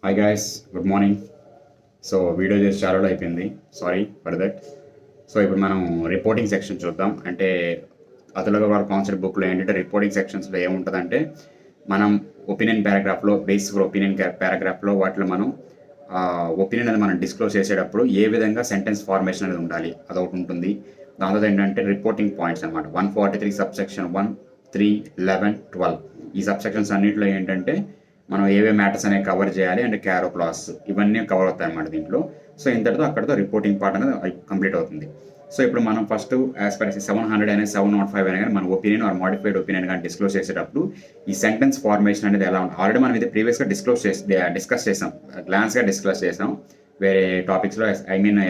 Hi guys, good morning. So video చేసి చాలా రోజులు అయిపోయింది, సారీ ఫర్ దట్. సో ఇప్పుడు మనం రిపోర్టింగ్ సెక్షన్ చూద్దాం. అంటే అతులుగా వారి కాన్సెప్ట్ బుక్లో ఏంటంటే రిపోర్టింగ్ సెక్షన్స్లో ఏముంటుందంటే మనం ఒపీనియన్ పారాగ్రాఫ్లో బేసిక్ ఒపీనియన్ పారాగ్రాఫ్లో వాటిలో మనం ఒపీనియన్ అనేది మనం డిస్క్లోజ్ చేసేటప్పుడు ఏ విధంగా సెంటెన్స్ ఫార్మేషన్ అనేది ఉండాలి అదొకటి ఉంటుంది. దాంతో ఏంటంటే రిపోర్టింగ్ పాయింట్స్ అనమాట 143 సబ్సెక్షన్ 1, 3, 11, 12 ఈ సబ్సెక్షన్స్ అన్నింటిలో ఏంటంటే మనం ఏవే మ్యాటర్స్ అనేవి కవర్ చేయాలి అంటే క్యారో క్లాస్ ఇవన్నీ కవర్ అవుతాయి అన్నమాట దీంట్లో. సో ఇంతటితో అక్కడితో రిపోర్టింగ్ పార్ట్ అనేది కంప్లీట్ అవుతుంది. సో ఇప్పుడు మనం ఫస్ట్ యాజ్ పర్ 700 అనేది 705 అయినా కానీ మన ఒపీనియన్ ఆర్ మోడిఫైడ్ ఒపీనియన్ కానీ డిస్క్లోజ్ చేసేటప్పుడు ఈ సెంటెన్స్ ఫార్మేషన్ అనేది ఎలా ఉంటుంది ఆల్రెడీ మనం ఇది ప్రీవియస్గా డిస్కస్ చేసాం, గ్లాన్స్గా డిస్కస్ చేసాం వేరే టాపిక్స్లో.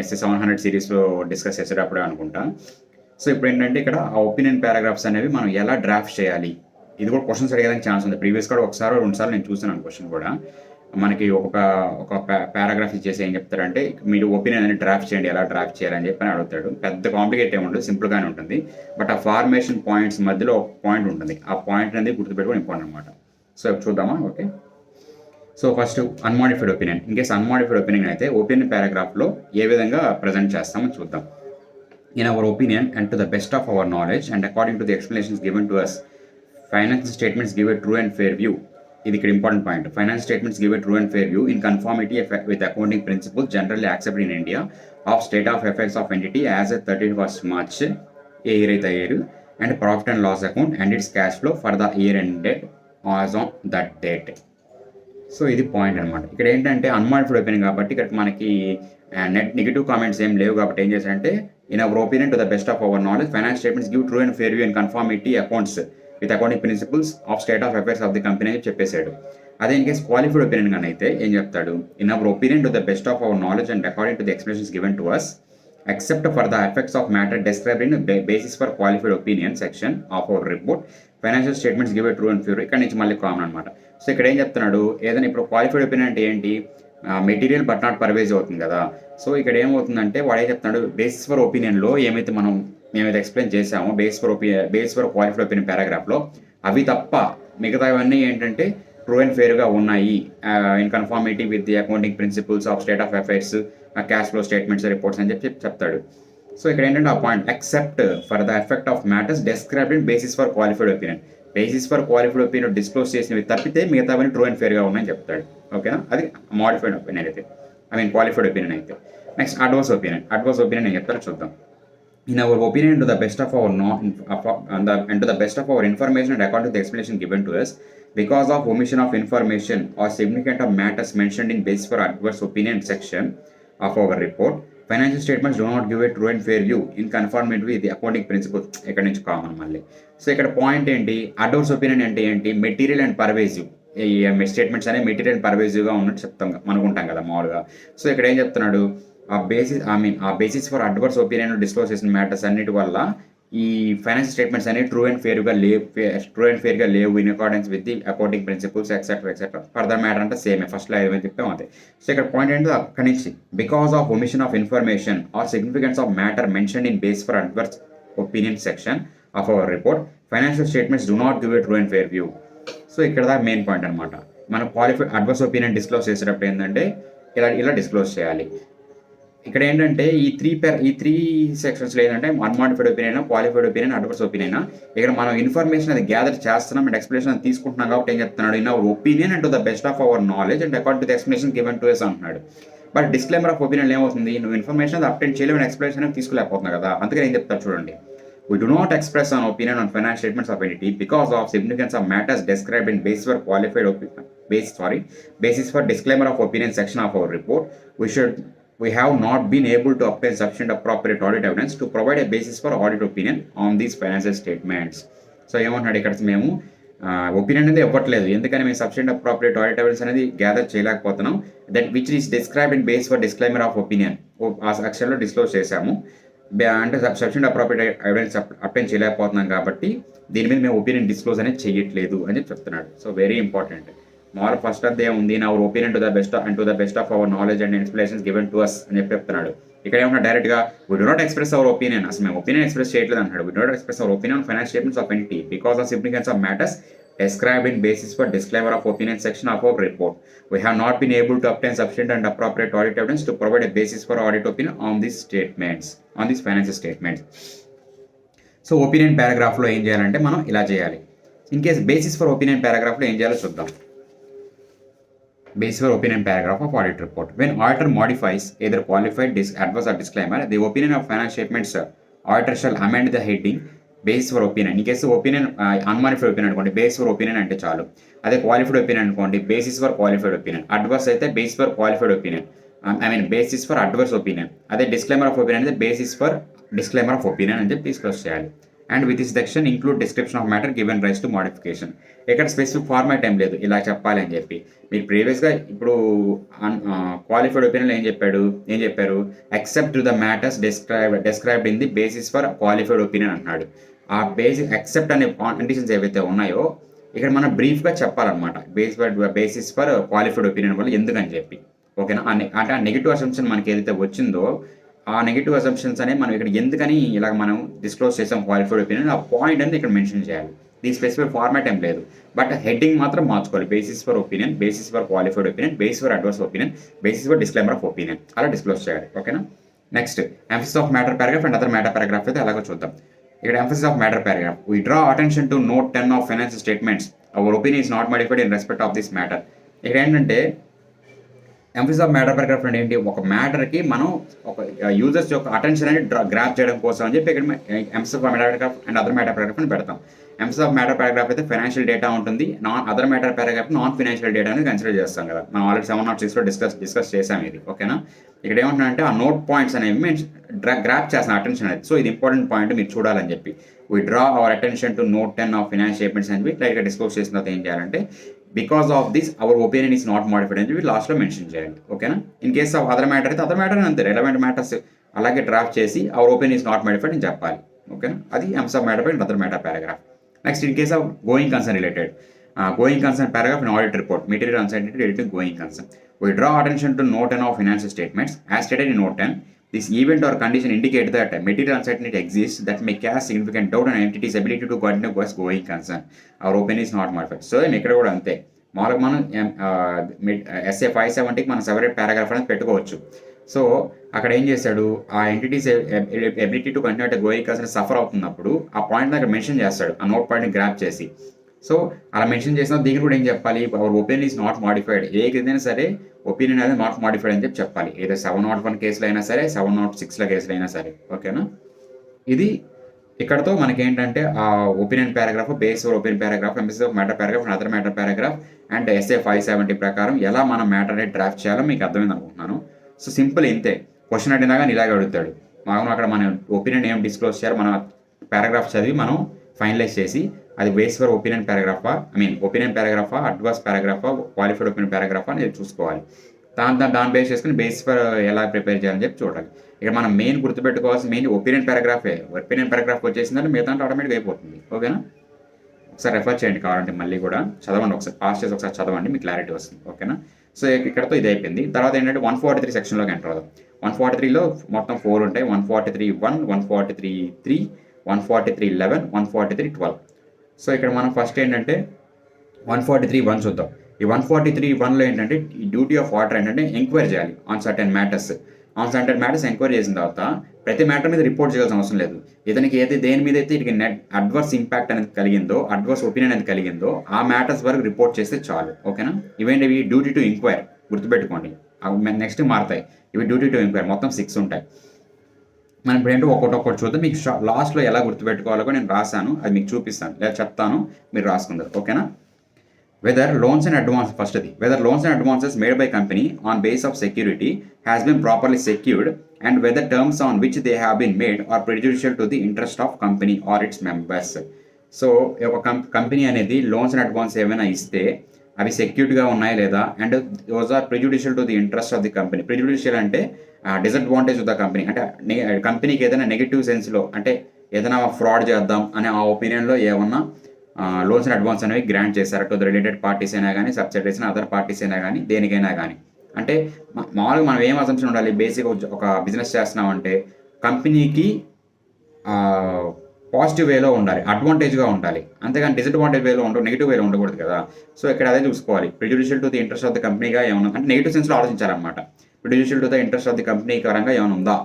ఎస్ఏ 700 సిరీస్లో డిస్కస్ చేసేటప్పుడే అనుకుంటా. సో ఇప్పుడు ఏంటంటే ఇక్కడ ఆ ఒపీనియన్ పారాగ్రాఫ్స్ అనేవి మనం ఎలా డ్రాఫ్ట్ చేయాలి, ఇది కూడా క్వశ్చన్స్ అడిగేదానికి ఛాన్స్ ఉంది. ప్రీవియస్ కూడా ఒకసారి రెండుసార్లు నేను చూసాను క్వశ్చన్ కూడా. మనకి ఒక పారాగ్రాఫ్ ఇచ్చేసి ఏం చెప్తారంటే మీరు ఒపీనియన్ అనేది డ్రాఫ్ట్ చేయండి, ఎలా డ్రాఫ్ట్ చేయాలని చెప్పి అడుగుతాడు. పెద్ద కాంప్లికేట్ ఏమి ఉండదు, సింపుల్గానే ఉంటుంది. బట్ ఆ ఫార్మేషన్ పాయింట్స్ మధ్యలో ఒక పాయింట్ ఉంటుంది, ఆ పాయింట్ అనేది గుర్తుపెట్టుకోవడం ఇంపార్టెంట్ అనమాట. సో చూద్దామా? Okay. So first unmodified opinion. In case unmodified opinion అయితే ఒపీనియన్ పారాగ్రాఫ్లో ఏ విధంగా ప్రజెంట్ చేస్తామని చూద్దాం. In our opinion and to the best of our knowledge and according to the explanations given to us, financial statements give a true and fair view. ఇది ఇక్కడ important point. Finance statements give a true and fair view in conformity with accounting principles generally accepted in India of state of effects of entity as a 31st March a year అయితే అయ్యారు and profit and loss account and its cash flow for the year ended as on that date. So ఇది point అనమాట. ఇక్కడ ఏంటంటే unmodified opinion కాబట్టి ఇక్కడ మనకి negative comments ఏం లేవు కాబట్టి ఏం చేశారంటే in our opinion to the best of our knowledge finance statements give true and fair view and conformity accounts with accounting principles of state of affairs of the company అని చెప్పేశాడు. అదే in case qualified opinion కానీ అయితే ఏం చెప్తాడు, in our opinion to the best of our knowledge and according to the explanations given to us except for the effects of matter described in basis for qualified opinion section of our report financial statements give a true and fair. ఇక్కడ నుంచి మళ్ళీ common అనమాట. So ఇక్కడ ఏం చెప్తున్నాడు, ఏదైనా ఇప్పుడు qualified opinion అంటే ఏంటి, మెటీరియల్ బట్ నాట్ పర్వేజ్ అవుతుంది కదా. సో ఇక్కడ ఏమవుతుందంటే వాడు ఏం చెప్తున్నాడు, బేసిస్ ఫర్ ఒపీనియన్లో మేమైతే ఎక్స్ప్లెయిన్ చేసామో బేస్ ఫర్ క్వాలిఫైడ్ ఒపీనియన్ పారాగ్రాఫ్లో అవి తప్ప మిగతా ఇవన్నీ ఏంటంటే ట్రూ అండ్ ఫేర్గా ఉన్నాయి in conformity with the accounting principles of state of affairs cash flow statements reports అని చెప్తాడు. సో ఇక్కడ ఏంటంటే ఆ point except for the effect of matters described in basis for qualified opinion. Basis for qualified opinion disclose చేసినవి తప్పితే మిగతావన్నీ true and ఫేర్గా ఉన్నాయని చెప్తాడు. ఓకేనా? అది మోడిఫైడ్ ఒపీనియన్ అయితే, క్వాలిఫైడ్ ఒపీనియన్ అయితే. Next adverse opinion. Adverse opinion ఏం చెప్తారో చూద్దాం. In our opinion, to the best of our and to the best of our information and according to the explanation given to us, because of omission of information or significant of matters mentioned in basis for adverse opinion section of our report, financial statements do not give a true and fair view in conformity with the accounting principles. ఇక్కడ నుంచి common మళ్ళీ. So ఇక్కడ point ఏంటి, adverse opinion అంటే ఏంటి, material and pervasive. ఈ statements అనేవి material and పర్వేజివ్గా ఉన్నట్టు అనుకుంటాం కదా మామూలుగా. సో ఇక్కడ ఏం చెప్తున్నాడు, ఆ basis for adverse opinion disclose చేసిన మ్యాటర్స్ అన్నిటి వల్ల ఈ ఫైనాన్షియల్ స్టేట్మెంట్స్ అనేవి ట్రూ అండ్ ఫేర్గా లేవు in accordance with the accounting principles etcetera. Further matter అంటే సేమే, ఫస్ట్లో ఏమైతే చెప్పాము అదే. సో ఇక్కడ పాయింట్ ఏంటో అక్కడి నుంచి because of omission of information are significance of matter mention in base for adverse opinion section of our report financial statements do not give a true and fair view. So ఇక్కడ దా main point అనమాట. మనం qualified adverse opinion disclose చేసేటప్పుడు ఏంటంటే ఇలా disclose చేయాలి. ఇక్కడ ఏంటంటే ఈ త్రీ సెక్షన్స్లో ఏంటంటే unmodified opinion, qualified opinion, adverse opinion. ఇక్కడ మనం ఇన్ఫర్మేషన్ అది గ్యాదర్ చేస్తున్నాం అండ్ ఎక్స్ప్లెనేషన్ తీసుకుంటున్నాం కాబట్టి ఏం చెప్తున్నాడు, in our opinion and to the best of our knowledge and according to the explanation given to us అంటున్నాడు. బట్ డిస్క్లైమర్ ఆఫ్ ఒపీనియన్ ఏమవుతుంది, నువ్వు ఇన్ఫర్మేషన్ అది అప్డేట్ చేయలేవు అండ్ ఎక్స్ప్లెనేషన్ తీసుకోలేకపోతున్నావు కదా. అందుకని ఏం చెప్తారు చూడండి, we do not express an opinion on financial statements of entity because of significance of matters described in basis for disclaimer of opinion section of our report. We have not been able to obtain sufficient appropriate audit evidence to provide a basis for audit opinion on these financial statements. So ఏమంటున్నాడు ఇక్కడ, మేము opinion అనేది ఇవ్వట్లేదు, ఎందుకని మేము sufficient appropriate audit evidence అనేది gather చేయలేకపోతున్నాం. That which is described in base for disclaimer of opinion, ఆ సెక్షన్లో డిస్క్లోజ్ చేశాము అంటే సఫిషియెంట్ అప్రోప్రియేట్ ఎవిడెన్స్ అప్టైన్ చేయలేకపోతున్నాం కాబట్టి దీని మీద మేము ఒపీనియన్ డిస్క్లోజ్ అనేది చేయట్లేదు అని చెప్తున్నాడు. So very important. మామూలు ఫస్ట్ అదే ఉంది, నా opinion to the best of our knowledge and explanations given to us అని చెప్తున్నాడు. ఇక్కడ ఏమన్నా డైరెక్ట్గా we do not express our opinion, అసలు మేము ఒపీనియన్ ఎక్స్ప్రెస్ చేయట్లేదు అంటాడు. We do not express our opinion finance statements of entity because of significance of matters described in basis for disclaimer of opinion section of our report. We have not been able to obtain sufficient and appropriate audit evidence to provide a basis for audit opinion on these statements, on these financial statements. So opinion పారాగ్రాఫ్లో ఏం చేయాలంటే మనం ఇలా చేయాలి. In case basis for opinion పారాగ్రాఫ్లో ఏం చేయాలో చూద్దాం. Basis for opinion paragraph of audit report. When auditor modifies either qualified, adverse or disclaimer, the opinion of financial statements, auditor shall amend the heading basis for opinion. In case opinion unmodified opinion అనుకోండి, basis for opinion అంటే చాలు. అదే qualified opinion అనుకోండి, basis for qualified opinion. Adverse అయితే basis for qualified opinion. basis for adverse opinion. అదే disclaimer of opinion అయితే basis for disclaimer of opinion అని చెప్పి డిస్కస్ చేయాలి. And with this section include description of matter given rise to modification. ఇక్కడ specific format ఏం లేదు, ఇలా చెప్పాలి అని చెప్పి. మీరు ప్రీవియస్గా ఇప్పుడు క్వాలిఫైడ్ ఒపీనియన్ ఏం చెప్పారు, except the matters described in the basis for qualified opinion అంటున్నాడు. ఆ బేసిక్ ఎక్సెప్ట్ అనే కండిషన్స్ ఏవైతే ఉన్నాయో ఇక్కడ మనం బ్రీఫ్గా చెప్పాలన్నమాట. బేసిస్ ఫర్ క్వాలిఫైడ్ ఒపీనియన్ వల్ల ఎందుకని చెప్పి, ఓకేనా. అంటే ఆ నెగిటివ్ అసంప్షన్ మనకి ఏదైతే వచ్చిందో ఆ నెగిటివ్ అసంప్షన్స్ అనేవి మనం ఇక్కడ ఎందుకని ఇలా మనం డిస్క్లోజ్ చేసాం క్వాలిఫైడ్ ఒపీనియన్, ఆ పాయింట్ అనేది ఇక్కడ మెన్షన్ చేయాలి. దీని స్పెసిఫిక్ ఫార్మాట్ ఏం లేదు, బట్ హెడ్డింగ్ మాత్రం మార్చుకోవాలి. Basis for opinion, basis for qualified opinion, basis for adverse opinion, basis for disclaimer of opinion, అలా డిస్క్లోజ్ చేయాలి, ఓకేనా. Next emphasis of matter paragraph and other matter paragraph అయితే అలాగో చూద్దాం. ఇక్కడ emphasis of matter paragraph, we draw attention to note 10 of financial statements, our opinion is not modified in respect of this matter. ఇక్కడ ఏంటంటే emphasis of matter paragraph అంటే ఏంటి, ఒక మ్యాటర్కి మనం ఒక యూజర్స్ యొక్క అటెన్షన్ అనేది గ్రాప్ చేయడం కోసం అని చెప్పి ఇక్కడ emphasis of matter paragraph and other matter paragraph అని పెడతాం. ఎంఫసిస్ ఆఫ్ మ్యాటర్ పారాగ్రాఫ్ అయితే ఫైనాన్షియల్ డేటా ఉంటుంది, other matter paragraph non financial data అనేది కన్సిడర్ చేస్తాం కదా. మనం ఆల్రెడీ 706లో డిస్కస్ చేసాం ఇది, ఓకేనా. ఇక్కడ ఏమంటున్నారంటే ఆ నోట్ పాయింట్స్ అనేవి మేము గ్రాప్ చేస్తాం అటెన్షన్ అనేది. సో ఇది ఇంపార్టెంట్ పాయింట్ మీరు చూడాలని చెప్పి. We draw our attention to note 10 of financial statements అని చెప్పి లైట్గా డిస్క్లోజ్ చేసిన తర్వాత ఏం చేయాలంటే because of this our opinion is not modified అని చెప్పి లాస్ట్లో మెన్షన్ చేయాలి, ఓకేనా. In case of other matter అయితే అదర్ మ్యాటర్ అంతే, రెలవెంట్ మ్యాటర్స్ అలాగే డ్రాఫ్ట్ చేసి our opinion is not modified అని చెప్పాలి, ఓకేనా. అది emphasis of matter and other matter paragraph. Next in case of going concern related, going concern paragraph in audit report, material uncertainty related to going concern. We draw attention to note 10 of financial statements. As stated in note 10, this event or condition indicate that material uncertainty exists that may cast significant doubt on an entity's ability to continue as going concern. Our opinion is not modified. So, ఇక్కడ కూడా అంతే. మామూలుగా మనం SA 570కి మనం separate paragraph అనేది పెట్టుకోవచ్చు. So అక్కడ ఏం చేశాడు, ఆ entities ability to continue going concern suffer అవుతున్నప్పుడు ఆ పాయింట్ దగ్గర మెన్షన్ చేస్తాడు, ఆ నోట్ పాయింట్ని గ్రాప్ చేసి. సో అలా మెన్షన్ చేసిన దీనికి కూడా ఏం చెప్పాలి, our opinion is not modified. ఏదైనా సరే ఒపీనియన్ అనేది నాట్ మోడిఫైడ్ అని చెప్పి చెప్పాలి. ఏదో 701 కేసులో అయినా సరే, 706 కేసులో అయినా సరే, ఓకేనా. ఇది ఇక్కడతో మనకి ఏంటంటే ఆ opinion paragraph, base for opinion paragraph, emphasis of matter paragraph and other matter paragraph and SA 570 ప్రకారం ఎలా మనం మ్యాటర్ అనేది డ్రాఫ్ట్ చేయాలో మీకు అర్థమైంది అనుకుంటున్నాను. సో సింపుల్ ఇంతే. క్వశ్చన్ అడిగినా కానీ ఇలాగే అడుగుతాడు. మనం అక్కడ మన ఒపీనియన్ ఏం డిస్క్లోజ్ చేయాలో మన పారాగ్రాఫ్ చదివి మనం ఫైనలైజ్ చేసి అది బేస్ ఫర్ ఒపీనియన్ పారాగ్రాఫా, ఒపీనియన్ పారాగ్రాఫా, అడ్వర్స్ పారాగ్రాఫా, క్వాలిఫైడ్ ఒపీనియన్ పారాగ్రాఫా అనేది చూసుకోవాలి. దాన్ని బేస్ చేసుకుని బేస్ ఫర్ ఎలా ప్రిపేర్ చేయాలని చెప్పి చూడాలి. ఇక మనం మెయిన్ గుర్తుపెట్టుకోవాల్సిన మెయిన్ ఒపీనియన్ పారాగ్రాఫే. ఒపీనియన్ పారాగ్రాఫ్ వచ్చేసిందంటే మిగతా ఆటోమేటిక్గా అయిపోతుంది, ఓకేనా. ఒకసారి రెఫర్ చేయండి కావాలంటే, మళ్ళీ కూడా చదవండి, ఒకసారి పాస్ చేసి ఒకసారి చదవండి, మీకు క్లారిటీ వస్తుంది, ఓకేనా. సో ఇక్కడతో ఇది అయిపోయింది. తర్వాత ఏంటంటే 143 సెక్షన్లోకి ఎంటర్ అవుదాం. 143లో మొత్తం 4 ఉంటాయి. 143(1), 143(3), 143(11), 143(12). సో ఇక్కడ మనం ఫస్ట్ ఏంటంటే 143(1) చూద్దాం. ఈ 143(1)లో ఏంటంటే ఈ డ్యూటీ ఆఫ్ ఆడిటర్ ఏంటంటే ఎంక్వైరీ చేయాలి ఆన్ సర్టెన్ మ్యాటర్స్. ఎంక్వైరీ చేసిన తర్వాత ప్రతి మ్యాటర్ మీద రిపోర్ట్ చేయాల్సిన అవసరం లేదు. ఇతనికి దేని మీద అయితే ఇటు నెట్ అడ్వర్స్ ఇంపాక్ట్ అనేది కలిగిందో, అడ్వర్స్ ఒపీనియన్ అనేది కలిగిందో ఆ మ్యాటర్స్ వరకు రిపోర్ట్ చేస్తే చాలు, ఓకేనా. ఇవేంటివి డ్యూటీ టు ఎంక్వైర్, గుర్తుపెట్టుకోండి. నెక్స్ట్ మారుతాయి ఇవి. డ్యూటీ టు ఎంక్వైర్ మొత్తం 6 ఉంటాయి. మనం ఇప్పుడు ఏంటో ఒక్కొక్కటి చూద్దాం. మీకు లాస్ట్లో ఎలా గుర్తుపెట్టుకోవాలో నేను రాశాను, అది మీకు చూపిస్తాను లేదా చెప్తాను, మీరు రాసుకుందారు, ఓకేనా. whether loans and advances made by company on base of security has been properly secured and whether terms on which they have been made are prejudicial to the interest of company or its members. So ఒక company అనేది loans and advance ఏమైనా ఇస్తే అవి సెక్యూర్డ్గా ఉన్నాయా లేదా, and those are prejudicial to the interest of the company. Prejudicial అంటే disadvantage of the company, అంటే కంపెనీకి ఏదైనా నెగిటివ్ సెన్స్లో, అంటే ఏదైనా ఫ్రాడ్ చేద్దాం అనే ఆ ఒపీనియన్లో ఏమన్నా లోన్స్ అండ్ అడ్వాన్స్ అనేవి గ్రాంట్ చేశారు టు ద రిలేటెడ్ పార్టీస్ అయినా కానీ, సబ్సిడరీస్ అయినా, అదర్ పార్టీస్ అయినా కానీ, దేనికైనా కానీ. అంటే మామూలుగా మనం ఏం అసంప్షన్ ఉండాలి, బేసిక్ ఒక బిజినెస్ చేస్తున్నామంటే కంపెనీకి పాజిటివ్ వేలో ఉండాలి, అడ్వాంటేజ్గా ఉండాలి, అంతేగాని డిసడ్వాంటేజ్ వేలో నెగిటివ్ వేలో ఉండకూడదు కదా. సో ఇక్కడ అదే చూసుకోవాలి. Prejudicial to the interest of the కంపెనీగా ఏమైనా అంటే నెగిటివ్ సెన్స్లో ఆలోచించాలన్నమాట. Prejudicial to the interest of the company పరంగా ఏమైనా ఉందా,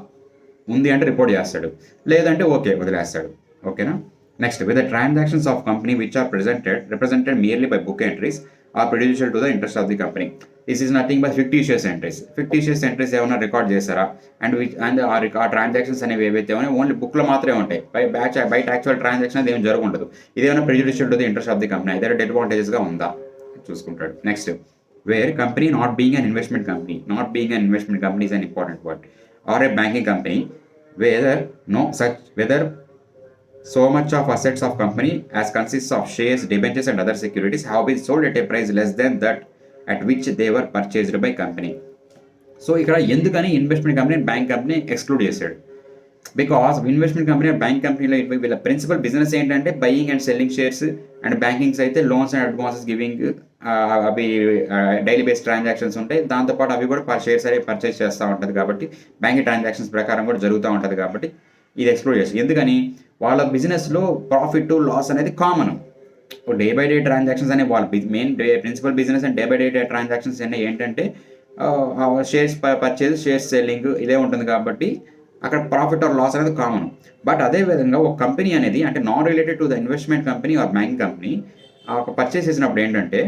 ఉంది అంటే రిపోర్ట్ చేస్తాడు, లేదంటే ఓకే వదిలేస్తాడు. ఓకేనా. Next, with the transactions of company which are represented merely by book entries are prejudicial to the interest of the company. This is nothing by fictitious entries. Fictitious entries ఏమైనా record చేస్తారా and ఆ transactions అనేవి ఏవైతే ఏమైనా only బుక్లో మాత్రమే ఉంటాయి, బయట యాక్చువల్ ట్రాన్సాక్షన్ అది ఏమి జరుగుండదు. ఇదేమైనా prejudicial to the interest of the company అయితే అడ్వాంటేజెస్గా ఉందా చూసుకుంటాడు. Next, where company not being an investment company is an important word, or a banking company whether so much of assets of company as consists of shares, debentures and other securities have been sold at a price less than that at which they were purchased by company. So ఇక్కడ ఎందుకని investment company bank company exclude చేశాడు? Because investment company bank కంపెనీలో వీళ్ళ principal business ఏంటంటే buying and selling shares, and bankings అయితే loans and advances giving, అవి daily base transactions ఉంటాయి. దాంతోపాటు అవి కూడా షేర్స్ అనేవి పర్చేస్ చేస్తూ ఉంటుంది కాబట్టి బ్యాంకింగ్ ట్రాన్సాక్షన్స్ ప్రకారం కూడా జరుగుతూ ఉంటుంది కాబట్టి ఇది ఎక్స్ప్లోర్ చేస్తుంది. ఎందుకని వాళ్ళ బిజినెస్లో ప్రాఫిట్ లాస్ అనేది common. Day by day transactions అనేవి వాళ్ళ main principal business and day by day transactions అనేవి ఏంటంటే షేర్స్ పర్చేజ్, షేర్స్ సెల్లింగ్ ఇదే ఉంటుంది కాబట్టి అక్కడ ప్రాఫిట్ ఆర్ లాస్ అనేది కామన్. బట్ అదేవిధంగా ఒక కంపెనీ అనేది అంటే non related to the investment company or banking company ఒక పర్చేస్ చేసినప్పుడు ఏంటంటే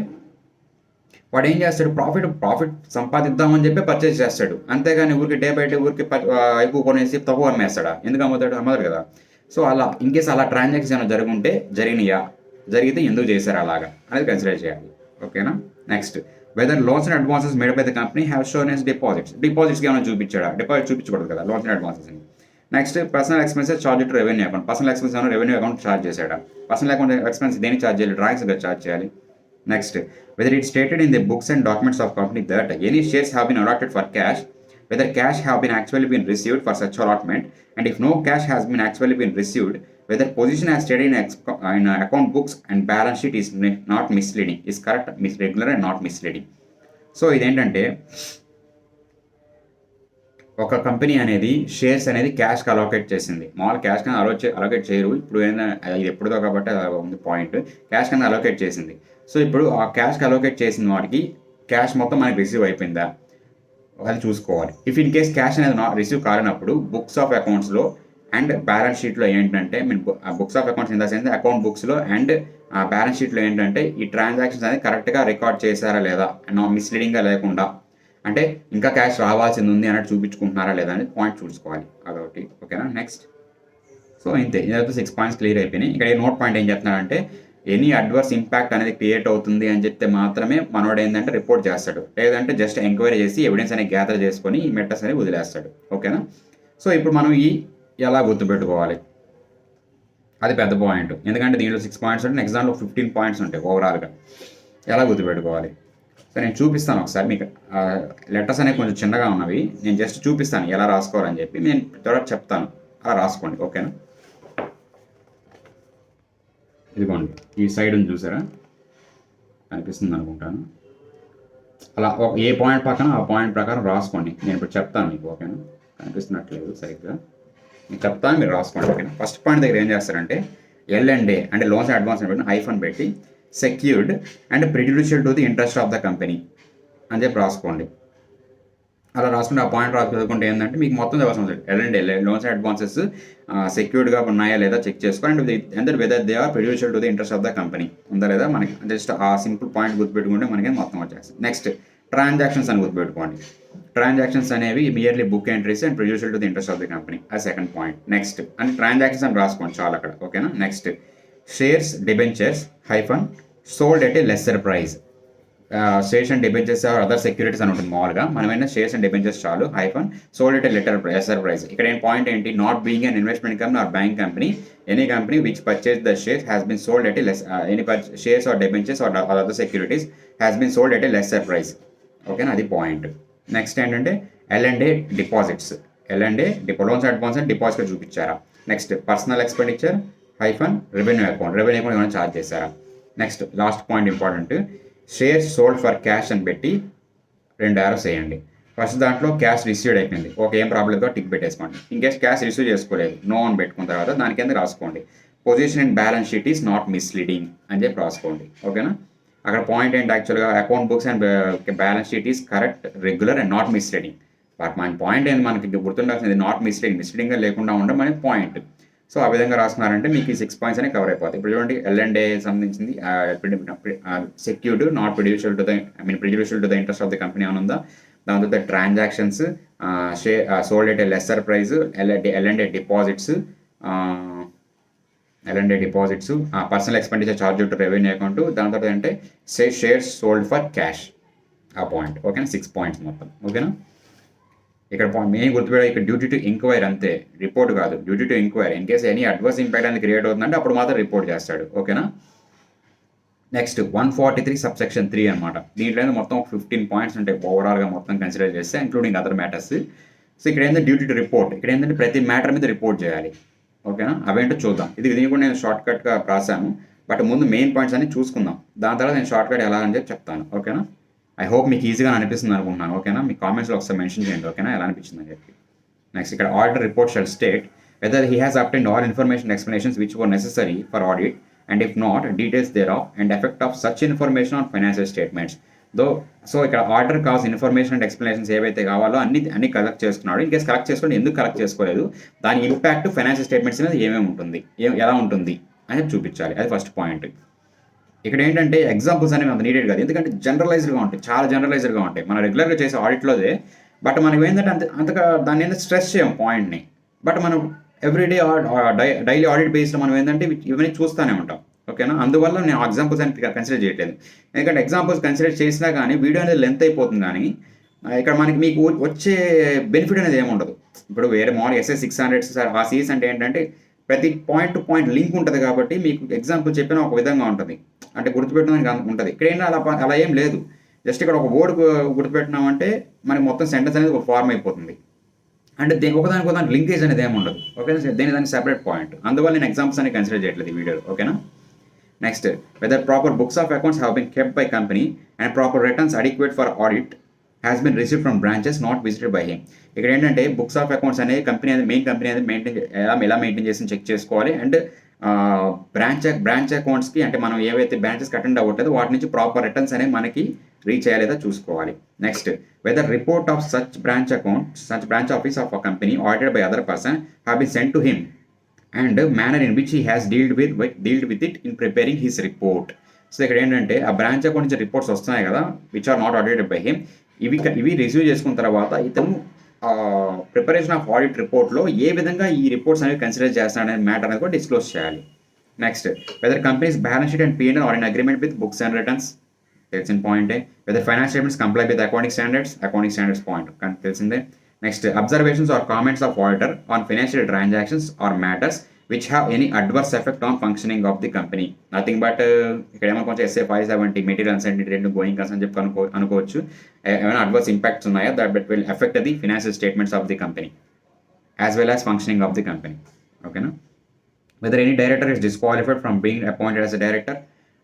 వాడు ఏం చేస్తాడు, ప్రాఫిట్ సంపాదిద్దామని చెప్పి పర్చేస్ చేస్తాడు, అంతేగాని ఊరికి డే బై డే ఊరికి ఎక్కువ కొనేసి తక్కువ అమ్మేస్తాడా? ఎందుకు అమ్మదు కదా. సో అలా ఇన్కేస్ అలా ట్రాన్సాక్షన్ ఏమైనా జరిగితే ఎందుకు చేశారు అలాగా అనేది కన్సిడర్ చేయాలి. ఓకేనా. Next, whether loans and advances made by the company have shown as డిపాజిట్స్కి ఏమైనా చూపించాడా? డిపాజిట్ చూపించకూడదు కదా లోన్స్ అండ్ అడ్వాన్సెస్ అని. Next, personal expenses charged to revenue account. Personal expense ఏమైనా రెవెన్యూ అకౌంట్ చార్జ్ చేశాడా? పర్సనల్ అకౌంట్ ఎక్స్పెన్స్ దేనికి charge చేయాలి? డ్రాయింగ్స్గా చార్జ్ చేయాలి. Next, whether it's stated in the books and documents of company that any shares have been allotted for cash, whether cash have been actually been received for such allotment, and if no cash has been actually been received, whether position as stated in account books and balance sheet is not misleading, is correct, regular and not misleading. So ఇదేంటంటే ఒక company అనేది shares అనేది క్యాష్కి allocate చేసింది. మామూలు cash కింద allocate చేయరు, ఇప్పుడు ఏదైనా ఇది ఎప్పుడుదో కాబట్టి అది ఉంది పాయింట్. క్యాష్ కింద అలోకేట్ చేసింది. సో ఇప్పుడు ఆ క్యాష్కి అలోకేట్ చేసిన వాటికి క్యాష్ మొత్తం మనకి రిసీవ్ అయిపోయిందా అది చూసుకోవాలి. ఇఫ్ ఇన్ కేస్ క్యాష్ అనేది రిసీవ్ కాలినప్పుడు బుక్స్ ఆఫ్ అకౌంట్స్లో అండ్ బ్యాలెన్స్ షీట్లో ఏంటంటే books of accounts in the sense account బుక్స్లో అండ్ బ్యాలెన్స్ షీట్లో ఏంటంటే ఈ ట్రాన్సాక్షన్స్ అనేది కరెక్ట్గా రికార్డ్ చేశారా లేదా, మిస్లీడింగ్గా లేకుండా, అంటే ఇంకా క్యాష్ రావాల్సింది ఉంది అన్నట్టు చూపించుకుంటున్నారా లేదా అనేది పాయింట్ చూసుకోవాలి. అదొకటి. ఓకేనా. నెక్స్ట్, సో ఇంతే, ఇదైతే 6 పాయింట్స్ క్లియర్ అయిపోయినాయి. ఇక్కడ నోట్ పాయింట్ ఏం చెప్తున్నాడంటే ఎనీ అడ్వర్స్ ఇంపాక్ట్ అనేది క్రియేట్ అవుతుంది అని చెప్తే మాత్రమే మనోడు ఏంటంటే రిపోర్ట్ చేస్తాడు, లేదంటే జస్ట్ ఎంక్వైరీ చేసి ఎవిడెన్స్ అనేది గ్యాదర్ చేసుకొని ఈ మెటర్స్ అనేది వదిలేస్తాడు. ఓకేనా. సో ఇప్పుడు మనం ఎలా గుర్తుపెట్టుకోవాలి, అది పెద్ద పాయింట్. ఎందుకంటే దీంట్లో 6 పాయింట్స్ ఉంటాయి, నెక్స్ట్ దాంట్లో 15 పాయింట్స్ ఉంటాయి ఓవరాల్గా. ఎలా గుర్తుపెట్టుకోవాలి? సో నేను చూపిస్తాను ఒకసారి మీకు. లెటర్స్ అనేవి కొంచెం చిన్నగా ఉన్నవి, నేను జస్ట్ చూపిస్తాను ఎలా రాసుకోవాలని చెప్పి, నేను తర్వాత చెప్తాను, అలా రాసుకోండి. ఓకేనా. ఇదిగోండి ఈ సైడ్ ఉంది చూసారా, కనిపిస్తుంది అనుకుంటాను. అలా ఏ పాయింట్ పక్కన ఆ పాయింట్ ప్రకారం రాసుకోండి. నేను ఇప్పుడు చెప్తాను మీకు. ఓకేనా. కనిపిస్తున్నట్లేదు సరిగ్గా, నేను చెప్తాను, మీరు రాసుకోండి. ఓకేనా. ఫస్ట్ పాయింట్ దగ్గర ఏం చేస్తారంటే L&A అంటే లోన్స్ అండ్ అడ్వాన్స్ పెట్టి హైఫన్ పెట్టి secured and prejudicial to the interest of the company అని చెప్పి రాసుకోండి. అలా రాసుకుంటే ఆ పాయింట్ చదువుకుంటే ఏంటంటే మీకు మొత్తం చదవాల్సిన L&A లోన్స్ అండ్ అడ్వాన్సెస్ సెక్యూర్డ్గా ఉన్నాయా లేదా చెక్ చేసుకోండి. And whether they are prejudicial to the interest of the company ఉందా లేదా మనకి జస్ట్ ఆ సింపుల్ పాయింట్ గుర్తుపెట్టుకుంటే మనకి మొత్తం వచ్చేస్తుంది. నెక్స్ట్, ట్రాన్సాక్షన్స్ అని గుర్తుపెట్టుకోండి. ట్రాన్సాక్షన్స్ అనేవి merely book entries and prejudicial to the interest of the company, అది సెకండ్ పాయింట్. నెక్స్ట్, అంటే ట్రాన్సాక్షన్స్ అని రాసుకోండి చాలు అక్కడ. ఓకేనా. Next, shares debentures hyphen sold at a lesser price. Shares and debentures or other securities అని ఉంటుంది మామూలుగా, మనమైనా షేర్స్ అండ్ డిబెంచర్స్ చాలు hyphen sold at a lesser price. ఇక్కడ ఏం పాయింట్ ఏంటి, not being an investment company or bank company, any company which purchase the shares has been sold at a any shares or debentures or other securities has been sold at a lesser price. ఓకేనా, అది point. Next ఏంటంటే L&A deposits, L&A loans advance and deposit చూపించారా. Next, personal expenditure hyphen revenue account ఏమైనా charge చేశారా. Next, last point important, shares sold for cash అని పెట్టి 2 arrows వేయండి. First దాంట్లో క్యాష్ రిసీవ్డ్ అయిపోయింది, ఓకే ఏం ప్రాబ్లం లేదో టిక్ పెట్టేసుకోండి. ఇన్ కేస్ క్యాష్ రిసీవ్ చేసుకోలేదు నో అని పెట్టుకున్న తర్వాత దాని కింద రాసుకోండి position in balance sheet is not misleading అని చెప్పి రాసుకోండి. ఓకేనా? అక్కడ పాయింట్ ఏంటి యాక్చువల్గా account books and balance sheet is correct, regular and not misleading. But మన పాయింట్ ఏంటి మనకి గుర్తుండాల్సింది నాట్ మిస్లీడింగ్గా లేకుండా ఉండడం మన పాయింట్. సో ఆ విధంగా రాసుకున్నారంటే మీకు ఈ 6 పాయింట్స్ అనేవి కవర్ అయిపోతాయి. ఇప్పుడు చూడండి L&A సంబంధించింది secured not prejudicial to the prejudicial to the interest of the company అని ఉందా. దాని తర్వాత transactions sold at a lesser price, L&A deposits, personal expenditure charge to revenue account. దాని తర్వాత అంటే షేర్స్ సోల్డ్ ఫర్ క్యాష్, ఆ point. ఓకేనా? 6 points మొత్తం. ఓకేనా? ఇక్కడ మెయిన్ గుర్తుపెట్టాలి, ఇక్కడ డ్యూటీ టు ఎంక్వైరీ అంతే, రిపోర్ట్ కాదు. Duty to enquiry in case any adverse impact అనేది క్రియేట్ అవుతుందంటే అప్పుడు మాత్రం రిపోర్ట్ చేస్తాడు. ఓకేనా? నెక్స్ట్ 143 సబ్సెక్షన్ 3 అనమాట. దీంట్లో మొత్తం 15 పాయింట్స్ ఉంటాయి ఓవరాల్గా మొత్తం కన్సిడర్ చేస్తే, ఇంక్లూడింగ్ అదర్ మ్యాటర్స్. సో ఇక్కడ ఏంటంటే డ్యూటీ టు రిపోర్ట్, ఇక్కడ ఏంటంటే ప్రతి మ్యాటర్ మీద రిపోర్ట్ చేయాలి. ఓకేనా? అవేంటో చూద్దాం. దీన్ని కూడా నేను షార్ట్ కట్గా రాశాను, బట్ ముందు మెయిన్ పాయింట్స్ అన్ని చూసుకుందాం. దాని తర్వాత నేను షార్ట్ కట్ ఎలా అని చెప్పి చెప్తాను. ఓకేనా? ఐ హోప్ మీకు ఈజీగా అనిపిస్తుంది అనుకుంటున్నాను. ఓకేనా? మీ కామెంట్స్లో ఒకసారి మెన్షన్ చేయండి. ఓకేనా? ఎలా అనిపించింది అని చెప్పి. నెక్స్ట్ ఇక్కడ auditor report shall state whether he has obtained all information explanations which were necessary for audit, and if not details thereof and effect of such information on financial statements. So ఇక్కడ order కావాల్సిన information and explanations ఏవైతే కావాలో అన్ని collect చేసుకున్నాడు. In case collect చేసుకోండి, ఎందుకు collect చేసుకోలేదు, దాని ఇంపాక్ట్ ఫైనాన్షియల్ స్టేట్మెంట్స్ మీద ఏమేమి ఉంటుంది, ఎలా ఉంటుంది అని చూపించాలి. అది ఫస్ట్ పాయింట్. ఇక్కడ ఏంటంటే ఎగ్జాంపుల్స్ అనేవి అంత నీడెడ్ కాదు, ఎందుకంటే జనరలైజ్డ్గా ఉంటాయి, చాలా జనరలైజ్డ్గా ఉంటాయి. మనం రెగ్యులర్గా చేసే ఆడిట్లోదే, బట్ మనం ఏంటంటే అంతగా దాన్ని ఏంటంటే స్ట్రెస్ చేయం పాయింట్ని. బట్ మనం ఎవ్రీడే డైలీ ఆడిట్ బేస్లో మనం ఏంటంటే ఇవన్నీ చూస్తూనే ఉంటాం. ఓకేనా? అందువల్ల నేను ఎగ్జాంపుల్స్ అని కన్సిడర్ చేయట్లేదు, ఎందుకంటే ఎగ్జాంపుల్స్ కన్సిడర్ చేసినా కానీ వీడియో అనేది లెంత్ అయిపోతుంది. కానీ ఇక్కడ మీకు వచ్చే బెనిఫిట్ అనేది ఏముండదు. ఇప్పుడు వేరే మామూలు ఎస్ఐ 600 ఆ సిరీస్ అంటే ఏంటంటే ప్రతి పాయింట్ టు పాయింట్ లింక్ ఉంటుంది కాబట్టి మీకు ఎగ్జాంపుల్ చెప్పిన ఒక విధంగా ఉంటుంది, అంటే గుర్తుపెట్టడానికి ఉంటుంది. ఇక్కడ ఏంటంటే అలా ఏం లేదు. జస్ట్ ఇక్కడ ఒక వర్డ్ గుర్తుపెట్టినామంటే మనకి మొత్తం సెంటెన్స్ అనేది ఒక ఫార్మ్ అయిపోతుంది. అంటే ఒకదానికి లింకేజ్ అనేది ఏమి ఉండదు. ఓకేనా? దానికి సెపరేట్ పాయింట్. అందువల్ల నేను ఎగ్జాంపుల్స్ అనేది కన్సిడర్ చేయట్లేదు ఈ వీడియోలో. ఓకేనా? Next whether proper books of accounts have been kept by company and proper returns adequate for audit has been received from branches not visited by him. ఇక్కడ ఏంటంటే బుక్స్ ఆఫ్ అకౌంట్స్ అనేది main company అనేది ఎలా maintain చేసి check చేసుకోవాలి. And branch అకౌంట్స్కి అంటే మనం ఏవైతే బ్రాంచెస్కి అటెండ్ అవ్వట్లేదో వాటి నుంచి ప్రాపర్ రిటర్న్స్ అనేవి మనకి రీచ్ అయ్యేదా చూసుకోవాలి. Next whether report of such branch office of a company audited by other person have been sent to him and manner in which he has dealt with it in preparing his report. So ఇక్కడ ఏంటంటే ఆ branch account నుంచి reports వస్తున్నాయి కదా, which are not audited by him. ఇవి receive చేసుకున్న తర్వాత ఇతను ప్రిపరేషన్ ఆఫ్ ఆడిట్ రిపోర్ట్లో ఏ విధంగా ఈ రిపోర్ట్స్ అనేవి కన్సిడర్ చేస్తాడనే మ్యాటర్ అనేది కూడా డిస్క్లోజ్ చేయాలి. Next whether companies balance sheet and P&L are in agreement with books and returns, తెలిసిన పాయింటే. Whether finance statements comply with accounting standards point తెలిసిందే. Next observations or comments of auditor on financial transactions or matters which have any adverse effect on functioning of the company. Nothing but ఇక్కడ ఏమో కొంచెం SA 570 material uncertainty రెండు going concern అని చెప్పి అనుకోవచ్చు. ఏమైనా adverse impacts ఉన్నాయా that will effect the financial statements of the company as well as functioning of the company. ఓకేనా? Whether any director is disqualified from being appointed as a director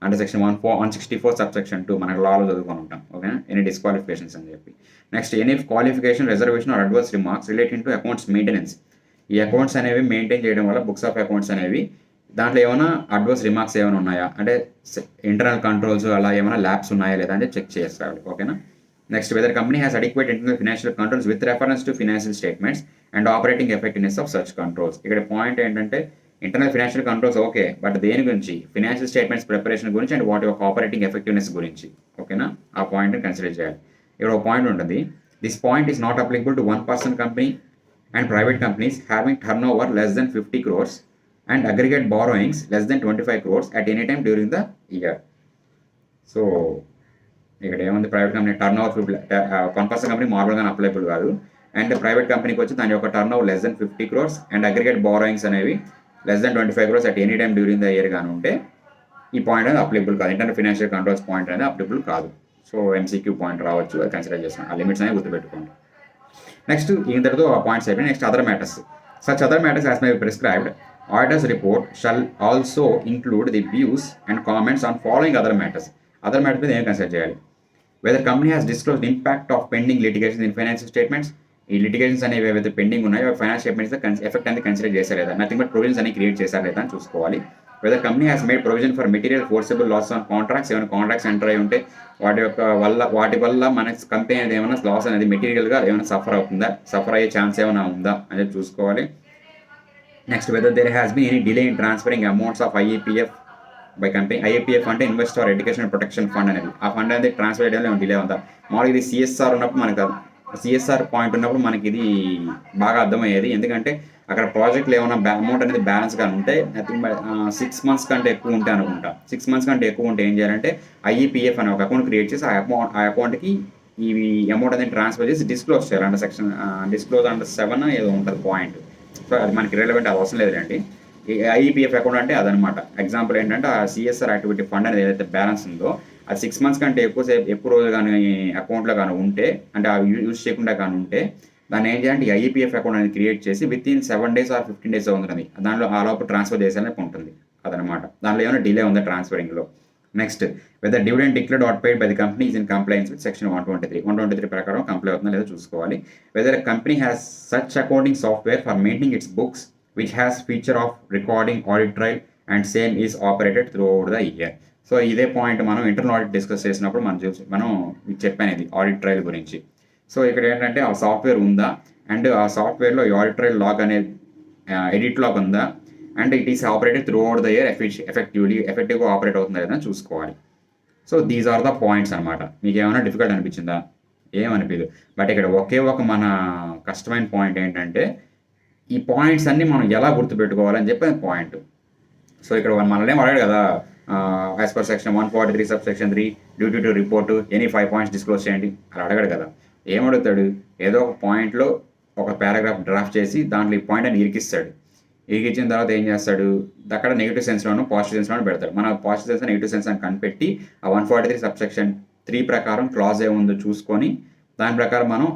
under section 164 subsection 2 మనకు లాలో చదువుకొని ఉంటాం. ఓకేనా? Any disqualifications అని చెప్పి. Next any qualification, reservation or adverse remarks relating to accounts maintenance. ఈ accounts అనేవి maintain చేయడం వల్ల బుక్స్ ఆఫ్ అకౌంట్స్ అనేవి దాంట్లో ఏమైనా అడ్వర్స్ రిమార్క్స్ ఏమైనా ఉన్నాయా, అంటే ఇంటర్నల్ కంట్రోల్స్ అలా ఏమైనా ల్యాబ్స్ ఉన్నాయా లేదా అంటే చెక్ చేస్తారు. ఓకేనా? Next whether company has adequate internal financial controls with reference to financial statements and operating effectiveness of such controls. ఇక్కడ పాయింట్ ఏంటంటే internal financial controls okay, but దేని గురించి? ఫైనాన్షియల్ స్టేట్మెంట్స్ ప్రిపరేషన్ గురించి అండ్ వాటి యొక్క ఆపరేటింగ్ ఎఫెక్టివ్నెస్ గురించి. ఓకేనా? ఆ పాయింట్ని కన్సిడర్ చేయాలి. ఇక్కడ ఒక పాయింట్ ఉంటుంది, this point is not applicable to 1-person company and private companies having turnover less than 50 crores and aggregate borrowings less than 25 crores at any time during the year. So ఇక్కడ ఏముంది, private company turnover 1-person company మామూలుగా applicable కాదు, and private కంపెనీకి వచ్చి దాని యొక్క turnover less than 50 crores and aggregate borrowings అనేవి less than 25 crores at any time during the year కానీ ఉంటే ఈ పాయింట్ అనేది అప్లికబుల్ కాదు. ఇంటర్నల్ ఫైనాన్షియల్ కంట్రోల్స్ పాయింట్ అనేది అప్లికబుల్ కాదు. సో MCQ పాయింట్ రావచ్చు, అది కన్సిడర్ చేస్తాను. ఆ లిమిట్స్ అనేవి గుర్తుపెట్టుకోండి. నెక్స్ట్ ఇంతటితో ఆ పాయింట్స్ అయిపోయి. Next other matters. Such other matters as may be prescribed auditors report shall also include the views and comments on following other matters. Other matters మీద ఏం కన్సిడర్ చేయాలి? Whether company has disclosed impact of pending litigation in financial statements, ఈ litigations అనేవి ఏవైతే pending ఉన్నాయో finance statements effect అనేది consider చేశారు లేదా, నథింగ్ బట్ ప్రొవిజన్స్ అని క్రియేట్ చేశారు లేదా అని చూసుకోవాలి. Whether company has made provision for material foreseeable loss on contracts, ఏమైనా కాంట్రాక్ట్స్ ఎంటర్ అయి ఉంటే వాటి వల్ల మన కంపెనీ అనేది ఏమైనా లాస్ అనేది మెటీరియల్గా ఏమైనా సఫర్ అయ్యే ఛాన్స్ ఏమైనా ఉందా అనేది చూసుకోవాలి. Next whether there has been any delay in transferring amounts of IAPF by company. IAPF అంటే ఇన్వెస్టర్ ఎడ్యుకేషన్ ప్రొటెక్షన్ ఫండ్ అనేది, ఆ ఫండ్ అనేది ట్రాన్స్ఫర్ చేయడంలో డిలే ఉందా. మామూలుగా ఇది సిఎస్ఆర్ ఉన్నప్పుడు మనకు సిఎస్ఆర్ పాయింట్ ఉన్నప్పుడు మనకి ఇది బాగా అర్థమయ్యేది, ఎందుకంటే అక్కడ ప్రాజెక్ట్లో ఏమైనా అమౌంట్ అనేది బ్యాలెన్స్ కానీ ఉంటే నథింగ్ 6 months కంటే ఎక్కువ ఉంటే అనుకుంటా, 6 months కంటే ఎక్కువ ఉంటే ఏం చేయాలంటే ఐఈపీఎఫ్ అనే ఒక అకౌంట్ క్రియేట్ చేసి ఆ అకౌంట్కి ఈ అమౌంట్ అనేది ట్రాన్స్ఫర్ చేసి డిస్క్లోజ్ చేయాలి. అంటే సెక్షన్ డిస్క్లోజ్ అండర్ 7 ఏదో ఉంటుంది పాయింట్. సో అది మనకి రిలవెంట్, అది అవసరం లేదండి. ఈ ఐఈపీఎఫ్ అకౌంట్ అంటే అదనమాట. ఎగ్జాంపుల్ ఏంటంటే ఆ సిఎస్ఆర్ యాక్టివిటీ ఫండ్ అనేది ఏదైతే బ్యాలెన్స్ ఉందో అది 6 months కంటే ఎక్కువ రోజులు కానీ అకౌంట్లో కానీ ఉంటే, అంటే అవి యూజ్ చేయకుండా కానీ ఉంటే దాన్ని ఏం చేయాలంటే ఐఈపీఎఫ్ అకౌంట్ అనేది క్రియేట్ చేసి within 7 days or 15 days ఉంటుంది, దానిలో ఆ లోపు ట్రాన్స్ఫర్ చేసేయాలని ఉంటుంది అదనమాట. దానిలో ఏమైనా డిలే ఉందా ట్రాన్స్ఫరింగ్లో. Next whether dividend declared or paid by the company is in compliance with section 123 ప్రకారం కంప్లై అవుతుందా లేదా చూసుకోవాలి. Whether company has such accounting software for maintaining its books which has feature of recording audit trail and same is operated throughout the year. So ఇదే point మనం internal audit discuss చేసినప్పుడు మనం చెప్పాను ఇది audit trial గురించి. So ఇక్కడ ఏంటంటే ఆ సాఫ్ట్వేర్ ఉందా, అండ్ ఆ సాఫ్ట్వేర్లో ఈ ఆడిట్ ట్రయల్ లాగ్ అనేది ఎడిట్ లాగ్ ఉందా, and it is operated throughout the year ఎఫెక్టివ్గా ఆపరేట్ అవుతుందా లేదా చూసుకోవాలి. So these are the points అనమాట. మీకు ఏమైనా డిఫికల్ట్ అనిపించిందా? ఏమనిపించదు. బట్ ఇక్కడ ఒకే ఒక మన కష్టమైన పాయింట్ ఏంటంటే ఈ పాయింట్స్ అన్నీ మనం ఎలా గుర్తుపెట్టుకోవాలని చెప్పి పాయింట్. సో ఇక్కడ మనల్ని ఏం అడగాడు కదా, as per section 143 subsection 3 duty to report any 5 points disclose చేయండి అలా అడగడు కదా. ఏమడుగుతాడు, ఏదో ఒక పాయింట్లో ఒక పారాగ్రాఫ్ డ్రాఫ్ట్ చేసి దాంట్లో ఈ పాయింట్ అని ఇరికిస్తాడు. ఇరికించిన తర్వాత ఏం చేస్తాడు, అక్కడ నెగిటివ్ సెన్స్లోనూ పాజిటివ్ సెన్స్లోనూ పెడతాడు. మన పాజిటివ్ సెన్స్ నెగిటివ్ సెన్స్ అని కనిపెట్టి ఆ 143 subsection 3 ప్రకారం క్లాజ్ ఏముందో చూసుకొని దాని ప్రకారం మనం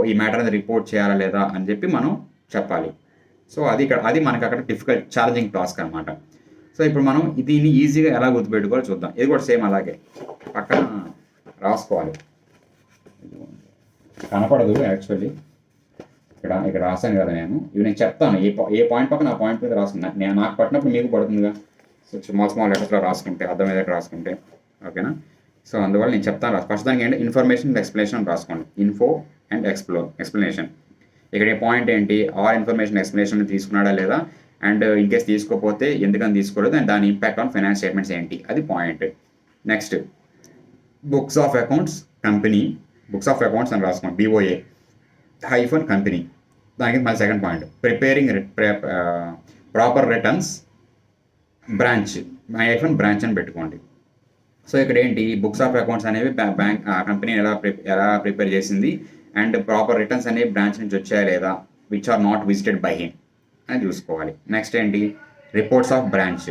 ఈ మ్యాటర్ అనేది రిపోర్ట్ చేయాలా లేదా అని చెప్పి మనం చెప్పాలి. సో అది మనకి అక్కడ డిఫికల్ట్ ఛాలెంజింగ్ టాస్క్ అనమాట. సో ఇప్పుడు మనం దీన్ని ఈజీగా ఎలా గుర్తుపెట్టుకోవాలో చూద్దాం. ఇది కూడా సేమ్ అలాగే పక్కన రాసుకోవాలి. కనపడదు యాక్చువల్లీ, ఇక్కడ రాసాను కదా నేను. ఇవి నేను చెప్తాను ఏ పాయింట్ పక్కన ఆ పాయింట్ మీద రాసుకున్నా. నాకు పట్టినప్పుడు మీకు పడుతుందిగా. సో స్మాల్ లెటర్స్లో రాసుకుంటే అర్థమయ్యేటట్టు రాసుకుంటే ఓకేనా. సో అందువల్ల నేను చెప్తాను. ఫస్ట్ దానికి ఏంటి, ఇన్ఫర్మేషన్ అండ్ ఎక్స్ప్లెనేషన్ రాసుకోండి. Info and explanation. ఇక్కడ ఏ పాయింట్ ఏంటి, ఆర్ ఇన్ఫర్మేషన్ ఎక్స్ప్లెనేషన్ తీసుకున్నాడా లేదా, అండ్ ఇన్ కేస్ తీసుకోకపోతే ఎందుకని తీసుకోలేదు, అండ్ దాని ఇంపాక్ట్ ఆన్ ఫైనాన్స్ స్టేట్మెంట్స్ ఏంటి, అది point. Next books of accounts company, books of accounts అని రాసుకోండి, BOA హైఫన్ కంపెనీ. దానికి మళ్ళీ second point preparing proper returns branch branch అని పెట్టుకోండి. సో ఇక్కడ ఏంటి, బుక్స్ ఆఫ్ అకౌంట్స్ అనేవి బ్యాంక్ కంపెనీ ఎలా ప్రిపేర్ చేసింది, అండ్ ప్రాపర్ రిటర్న్స్ అనేవి బ్రాంచ్ నుంచి వచ్చాయా లేదా, which are not visited by him అని చూసుకోవాలి. నెక్స్ట్ ఏంటి, రిపోర్ట్స్ ఆఫ్ బ్రాంచ్.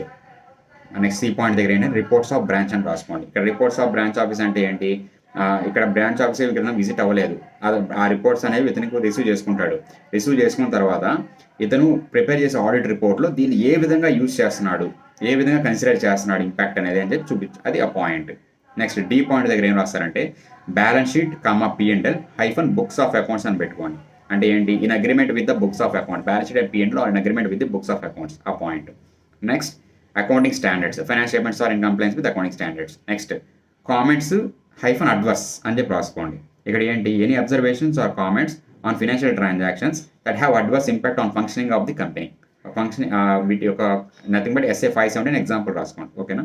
నెక్స్ట్ ఈ పాయింట్ దగ్గర ఏంటి, రిపోర్ట్స్ ఆఫ్ బ్రాంచ్ అని రాసుకోండి. ఇక్కడ రిపోర్ట్స్ ఆఫ్ బ్రాంచ్ ఆఫీస్ అంటే ఏంటి, ఇక్కడ బ్రాంచ్ ఆఫీస్ ఇక్కడ విజిట్ అవ్వలేదు, ఆ రిపోర్ట్స్ అనేవి ఇతనికి రిసీవ్ చేసుకుంటాడు. రిసీవ్ చేసుకున్న తర్వాత ఇతను ప్రిపేర్ చేసే ఆడిట్ రిపోర్ట్లో దీన్ని ఏ విధంగా యూజ్ చేస్తున్నాడు, ఏ విధంగా కన్సిడర్ చేస్తున్నాడు ఇంపాక్ట్ అనేది అని చెప్పి అది ఆ పాయింట్. నెక్స్ట్ D పాయింట్ దగ్గర ఏం రాస్తారంటే balance sheet P&L hyphen books of accounts అని పెట్టుకోండి. అంటే ఏంటి, in agreement with the books of account, balance sheet and P&L in agreement with the books of accounts, ఆ point. Next accounting standards, finance statements are in compliance with accounting standards. Next comments hyphen adverse అని చెప్పి రాసుకోండి. ఇక్కడ ఏంటి, any observations or comments on financial transactions that have adverse impact on functioning of the company. వీటి యొక్క nothing but SA 517 example రాసుకోండి ఓకేనా.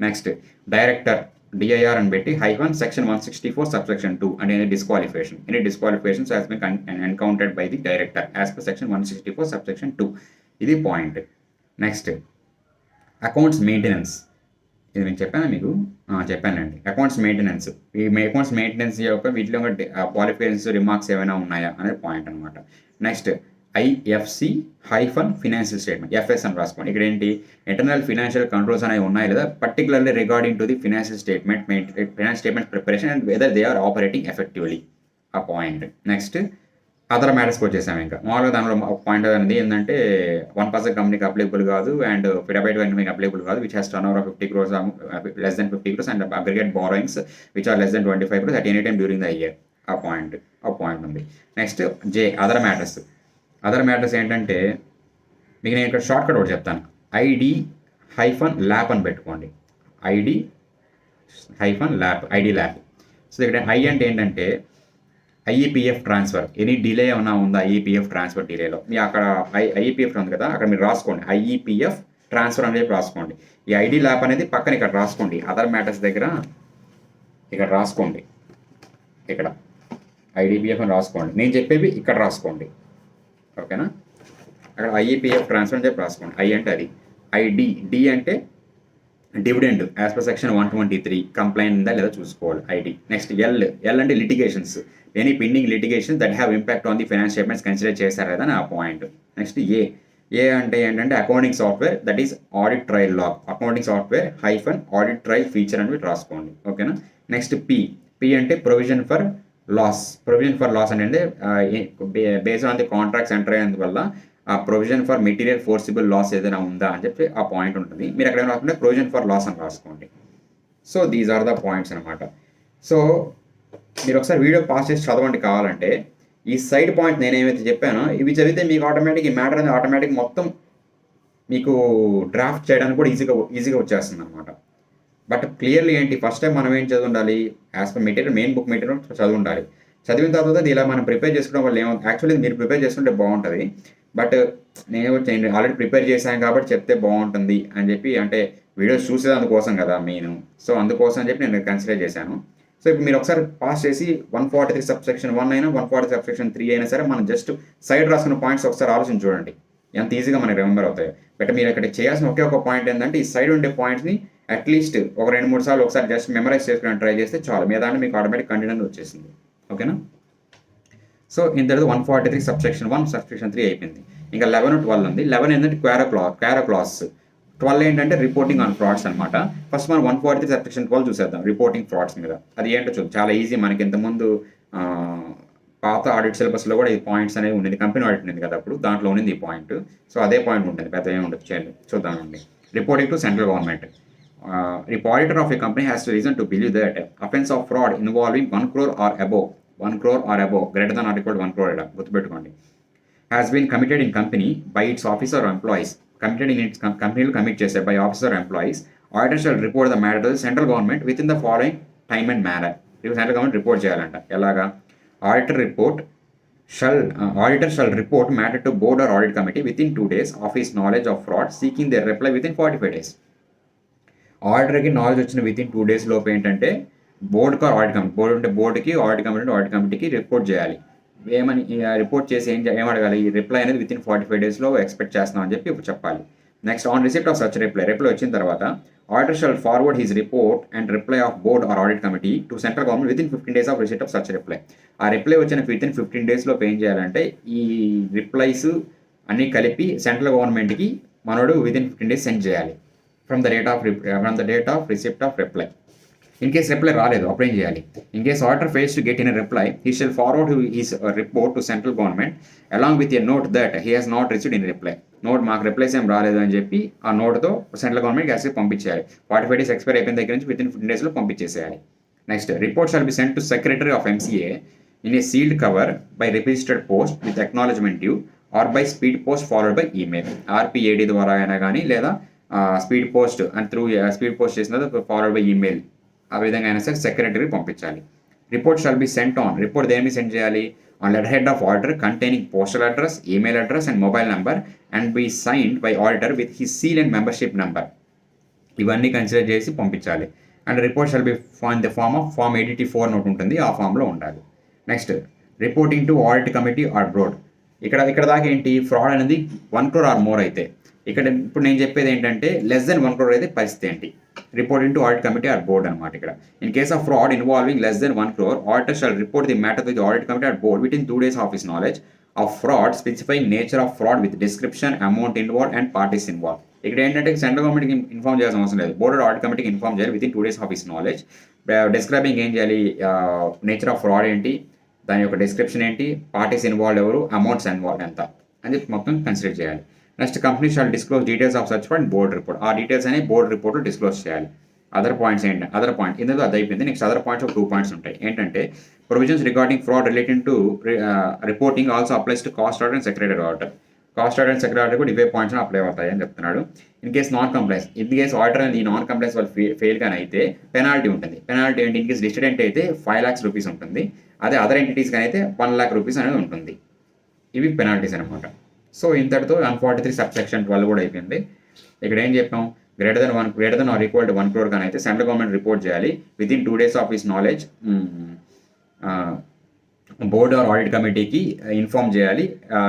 Next director DIR అని పెట్టి హైఫన్ సెక్షన్ 164 subsection 2 అంటే disqualification. Any disqualifications has been encountered by the director as per section 164 subsection 2, ఇది point. Next accounts maintenance, ఇది నేను చెప్పాను మీకు, చెప్పానండి. అకౌంట్స్ మెయింటెనెన్స్, ఈ అకౌంట్స్ మెయింటెనెన్స్ యొక్క వీటిలో క్వాలిఫికేషన్స్ రిమార్క్స్ ఏమైనా ఉన్నాయా అనే పాయింట్ అనమాట. Next IFC hyphen financial statement, FS అని రాసుకోండి. ఇక్కడ ఏంటి, ఇంటర్నల్ ఫినాన్షియల్ కంట్రోల్స్ అనేవి ఉన్నాయి లేదా, particularly regarding to the financial statement preparation and whether they are operating effectively, ఆ పాయింట్. నెక్స్ట్ అదర్ మ్యాటర్స్కి వచ్చేసాము. ఇంకా మామూలుగా దానిలో పాయింట్ అనేది ఏంటంటే 1% కంపెనీకి అప్లికబుల్ కాదు, అండ్ ప్రైవేట్ కంపెనీకి అప్లికబుల్ కాదు, which has turnover of 50 crores less than 50 crores and aggregate borrowings which are less than 25 crores at any time during the year. ఆ పాయింట్ ఉంది. నెక్స్ట్ జే అదర్ మ్యాటర్స్ ఏంటంటే మీకు నేను ఇక్కడ short cut ఒకటి చెప్తాను. ID-ల్యాప్ అని పెట్టుకోండి. ID-ల్యాప్. సో ఇక్కడ ఐ అంటే ఏంటంటే IEPF ట్రాన్స్ఫర్. ఎనీ డిలే ఏమైనా ఉందా IEPF ట్రాన్స్ఫర్ డిలేలో? మీ అక్కడ IEPF ఉంది కదా, అక్కడ మీరు రాసుకోండి IEPF ట్రాన్స్ఫర్ అని చెప్పి రాసుకోండి. ఈ ID-ల్యాప్ అనేది పక్కన ఇక్కడ రాసుకోండి. అదర్ మ్యాటర్స్ దగ్గర ఇక్కడ రాసుకోండి. ఇక్కడ IDPF అని రాసుకోండి. నేను చెప్పేవి ఇక్కడ రాసుకోండి. ఓకేనా? అక్కడ IEPF ట్రాన్స్ఫర్ అని చెప్పి రాసుకోండి. I అంటే అది. D అంటే dividend as per section 123 compliant ఉందా లేదా చూసుకోవాలి. ID. నెక్స్ట్ L అంటే litigations. Any pending litigation that have impact on the finance statements consider చేశారు కదా నా పాయింట్. నెక్స్ట్ ఏ అంటే ఏంటంటే accounting software that is audit trail log. Accounting software -audit trail feature అని రాసుకోండి. ఓకేనా? నెక్స్ట్ P అంటే ప్రొవిజన్ ఫర్ లాస్ అంటే based on the contracts enter అయినందువల్ల ఆ provision for material forcible loss ఏదైనా ఉందా అని చెప్పి ఆ పాయింట్ ఉంటుంది. మీరు అక్కడ ఏమైనా రాసుకుంటే ప్రొవిజన్ ఫర్ లాస్ అని రాసుకోండి. So these are the points అనమాట. సో మీరు ఒకసారి వీడియో పాస్ చేసి చదవండి కావాలంటే. ఈ సైడ్ పాయింట్ నేనేమైతే చెప్పానో ఇవి చదివితే మీకు ఆటోమేటిక్ ఈ మ్యాటర్ అనేది ఆటోమేటిక్ మొత్తం మీకు డ్రాఫ్ట్ చేయడానికి కూడా ఈజీగా వచ్చేస్తుంది అనమాట. బట్ క్లియర్లీ ఏంటి, ఫస్ట్ టైం మనం ఏం చదివి ఉండాలి, as per material main book material చదివి ఉండాలి. చదివిన తర్వాత ఇలా మనం ప్రిపేర్ చేసుకోవడం వల్ల యాక్చువల్లీ మీరు ప్రిపేర్ చేసుకుంటే బాగుంటుంది. బట్ నేను ఆల్రెడీ ప్రిపేర్ చేశాను కాబట్టి చెప్తే బాగుంటుంది అని చెప్పి, అంటే వీడియోస్ చూసేది అందుకోసం కదా మెయిన్. సో అందుకోసం అని చెప్పి నేను కన్సిడర్ చేశాను. సో ఇప్పుడు మీరు ఒకసారి పాస్ చేసి 143 సబ్సెక్షన్ 1 అయినా 140 సబ్సెక్షన్ 3 అయినా సరే మనం జస్ట్ సైడ్ రాసుకున్న పాయింట్స్ ఒకసారి ఆలోచించి చూడండి ఎంత ఈజీగా మనకి రిమెంబర్ అవుతాయి. బట్ మీరు ఇక్కడ చేయాల్సిన ఒక పాయింట్ ఏంటంటే ఈ సైడ్ ఉండే పాయింట్స్ని అట్లీస్ట్ ఒక 2-3 సార్లు ఒకసారి జస్ట్ మెమరైజ్ చేసుకుని ట్రై చేస్తే చాలు. మీ దాంట్లో మీకు ఆటోమేటిక్ కంటెంట్ వచ్చేసింది. ఓకేనా? సో ఇంతటితో 143 సబ్సెక్షన్ 1 సబ్సెక్షన్ 3 అయిపోయింది. ఇంకా 11-12 ఉంది. 11 ఏంటంటే క్వారో క్లాస్. 12 ఏంటంటే రిపోర్టింగ్ ఆన్ ఫ్రాడ్స్ అనమాట. ఫస్ట్ మనం 143 సబ్సెక్షన్ 12 చూసేద్దాం, రిపోర్టింగ్ ఫ్రాడ్స్ మీద. అది ఏంటో చూద్దాం. చాలా ఈజీ. మనకి ఇంతకుముందు పాత ఆడిట్ సిలబస్లో కూడా ఈ పాయింట్స్ అనేవి ఉండేది. కంపెనీ ఆడిట్ ఉంది కదా, అప్పుడు దాంట్లో ఉన్నది ఈ పాయింట్. సో అదే పాయింట్ ఉంటుంది, పెద్ద ఏమి ఉండదు. చేయండి, చూద్దామండి. Reporting to central government. The auditor of a company has reason to believe that offense of fraud involving 1 crore or above, greater than or equal to 1 crore, గుర్తుపెట్టుకోండి, has been committed in company by its officer or employees. Committed in its company commit చేసే by officer or employees. Auditor shall report the matter to the central government within the following time and manner. ఇది central government report చేయాలంట. ఎలాగా? Auditor shall report matter to board or audit committee within 2 days of his knowledge of fraud, seeking their reply within 45 days. ఆడిటర్కి knowledge వచ్చిన within 2 days లోపు ఏంటంటే బోర్డుకి audit committee, board ఉంటే బోర్డుకి, audit కమిటీకి report చేయాలి. ఏమని రిపోర్ట్ చేసి ఏం అడగాలి? ఈ రిప్లై అనేది వితిన్ 45 daysలో ఎక్స్పెక్ట్ చేస్తున్నాం అని చెప్పి ఇప్పుడు చెప్పాలి. Next on receipt of such reply వచ్చిన తర్వాత auditor shall forward his report and reply of board or audit committee to central government within 15 days of receipt of such reply. ఆ reply వచ్చిన within 15 daysలో ఏం చేయాలంటే ఈ రిప్లైస్ అన్నీ కలిపి సెంట్రల్ గవర్నమెంట్కి మనోడు వితిన్ 15 days సెండ్ చేయాలి. from the date of receipt of reply. In case reply రాలేదు అప్పుడు ఏం చేయాలి? In case auditor fails to get in a reply, he shall forward his report to central government along with a note that he has not received any reply. Note మాకు replies ఏం రాలేదు అని చెప్పి ఆ నోట్తో సెంట్రల్ గవర్నమెంట్ గ్యాస్ పంపించేయాలి. 45 days expire అయిపోయిన దగ్గర నుంచి వితిన్ 15 daysలో పంపించేసేయాలి. Next report shall be sent to secretary of MCA in a sealed cover by registered post with acknowledgement due or by speed post followed by email. RPAD ద్వారా అయినా కానీ లేదా speed post and speed post చేసిన followed by email, ఆ విధంగా అయినా సరే సెక్రటరీకి పంపించాలి. Report shall be sent on, report దేని సెండ్ చేయాలి? On letter head of auditor containing postal address, email address and mobile number and be signed by auditor with his seal and membership number. ఇవన్నీ consider చేసి పంపించాలి. And report shall be ఫాన్ the form of form 84 note ఉంటుంది, ఆ ఫామ్లో ఉండాలి. Next reporting to audit committee or board. ఇక్కడ దాకా ఏంటి? ఫ్రాడ్ అనేది 1 crore ఆర్ మోర్ అయితే. ఇక్కడ ఇప్పుడు నేను చెప్పేది ఏంటంటే లెస్ దెన్ 1 crore అయితే పరిస్థితి ఏంటి? Reporting to audit committee or board అనమాట. ఇక్కడ in case of fraud involving less than 1 crore, auditor shall report the matter to the audit committee or board within 2 days of his knowledge of fraud, specifying nature of fraud with description, amount involve and parties involve. ఇక్కడ ఏంటంటే central గవర్నమెంట్కి inform చేయాల్సిన అవసరం లేదు, board audit కమిటీకి inform చేయాలి within 2 days of his knowledge. Describing ఏం చేయాలి? నేచర్ ఆఫ్ ఫ్రాడ్ ఏంటి, దాని యొక్క డిస్క్రిప్షన్ ఏంటి, పార్టీస్ ఇన్వాల్వ్ ఎవరు, అమౌంట్స్ ఇన్వాల్వ్ ఎంత అని మొత్తం కన్సిడర్ చేయాలి. Next company shall disclose details of such fund board report. ఆ డీటెయిల్స్ అనేవి బోర్డ్ రిపోర్ట్లో డిస్క్లోజ్ చేయాలి. అదర్ పాయింట్స్ ఏంటి అదర్ పాయింట్ ఇందులో అది అయిపోయింది. నెక్స్ట్ అదర్ పాయింట్స్ ఒక 2 పాయింట్స్ ఉంటాయి. ఏంటంటే provisions regarding fraud related to reporting also applies to cost order and secretary order. Cost order and secretary కూడా ఇవే పాయింట్స్ అప్లై అవుతాయి అని చెప్తున్నాడు. In case non complains, in case order అనేది ఈ నాన్ కంప్లైన్స్ వాళ్ళు ఫెయిల్ కానీ అయితే పెనాల్టీ ఉంటుంది. పెనాల్టీ ఏంటి, ఇన్ కేస్ లిస్టెడ్ అయితే 5 lakhs రూపీస్ ఉంటుంది. అదే అదర్ ఎంటిటీస్ కానీ అయితే 1 lakh రూపీస్ అనేది ఉంటుంది. ఇవి పెనాల్టీస్ అనమాట. సో ఇంతటితో 143 సబ్సెక్షన్ 12 కూడా అయిపోయింది. ఇక్కడ ఏం చెప్పాం, greater than or equal to 1 crore కానీ అయితే సెంట్రల్ గవర్నమెంట్ రిపోర్ట్ చేయాలి within 2 days of his knowledge. Board or audit కమిటీకి ఇన్ఫార్మ్ చేయాలి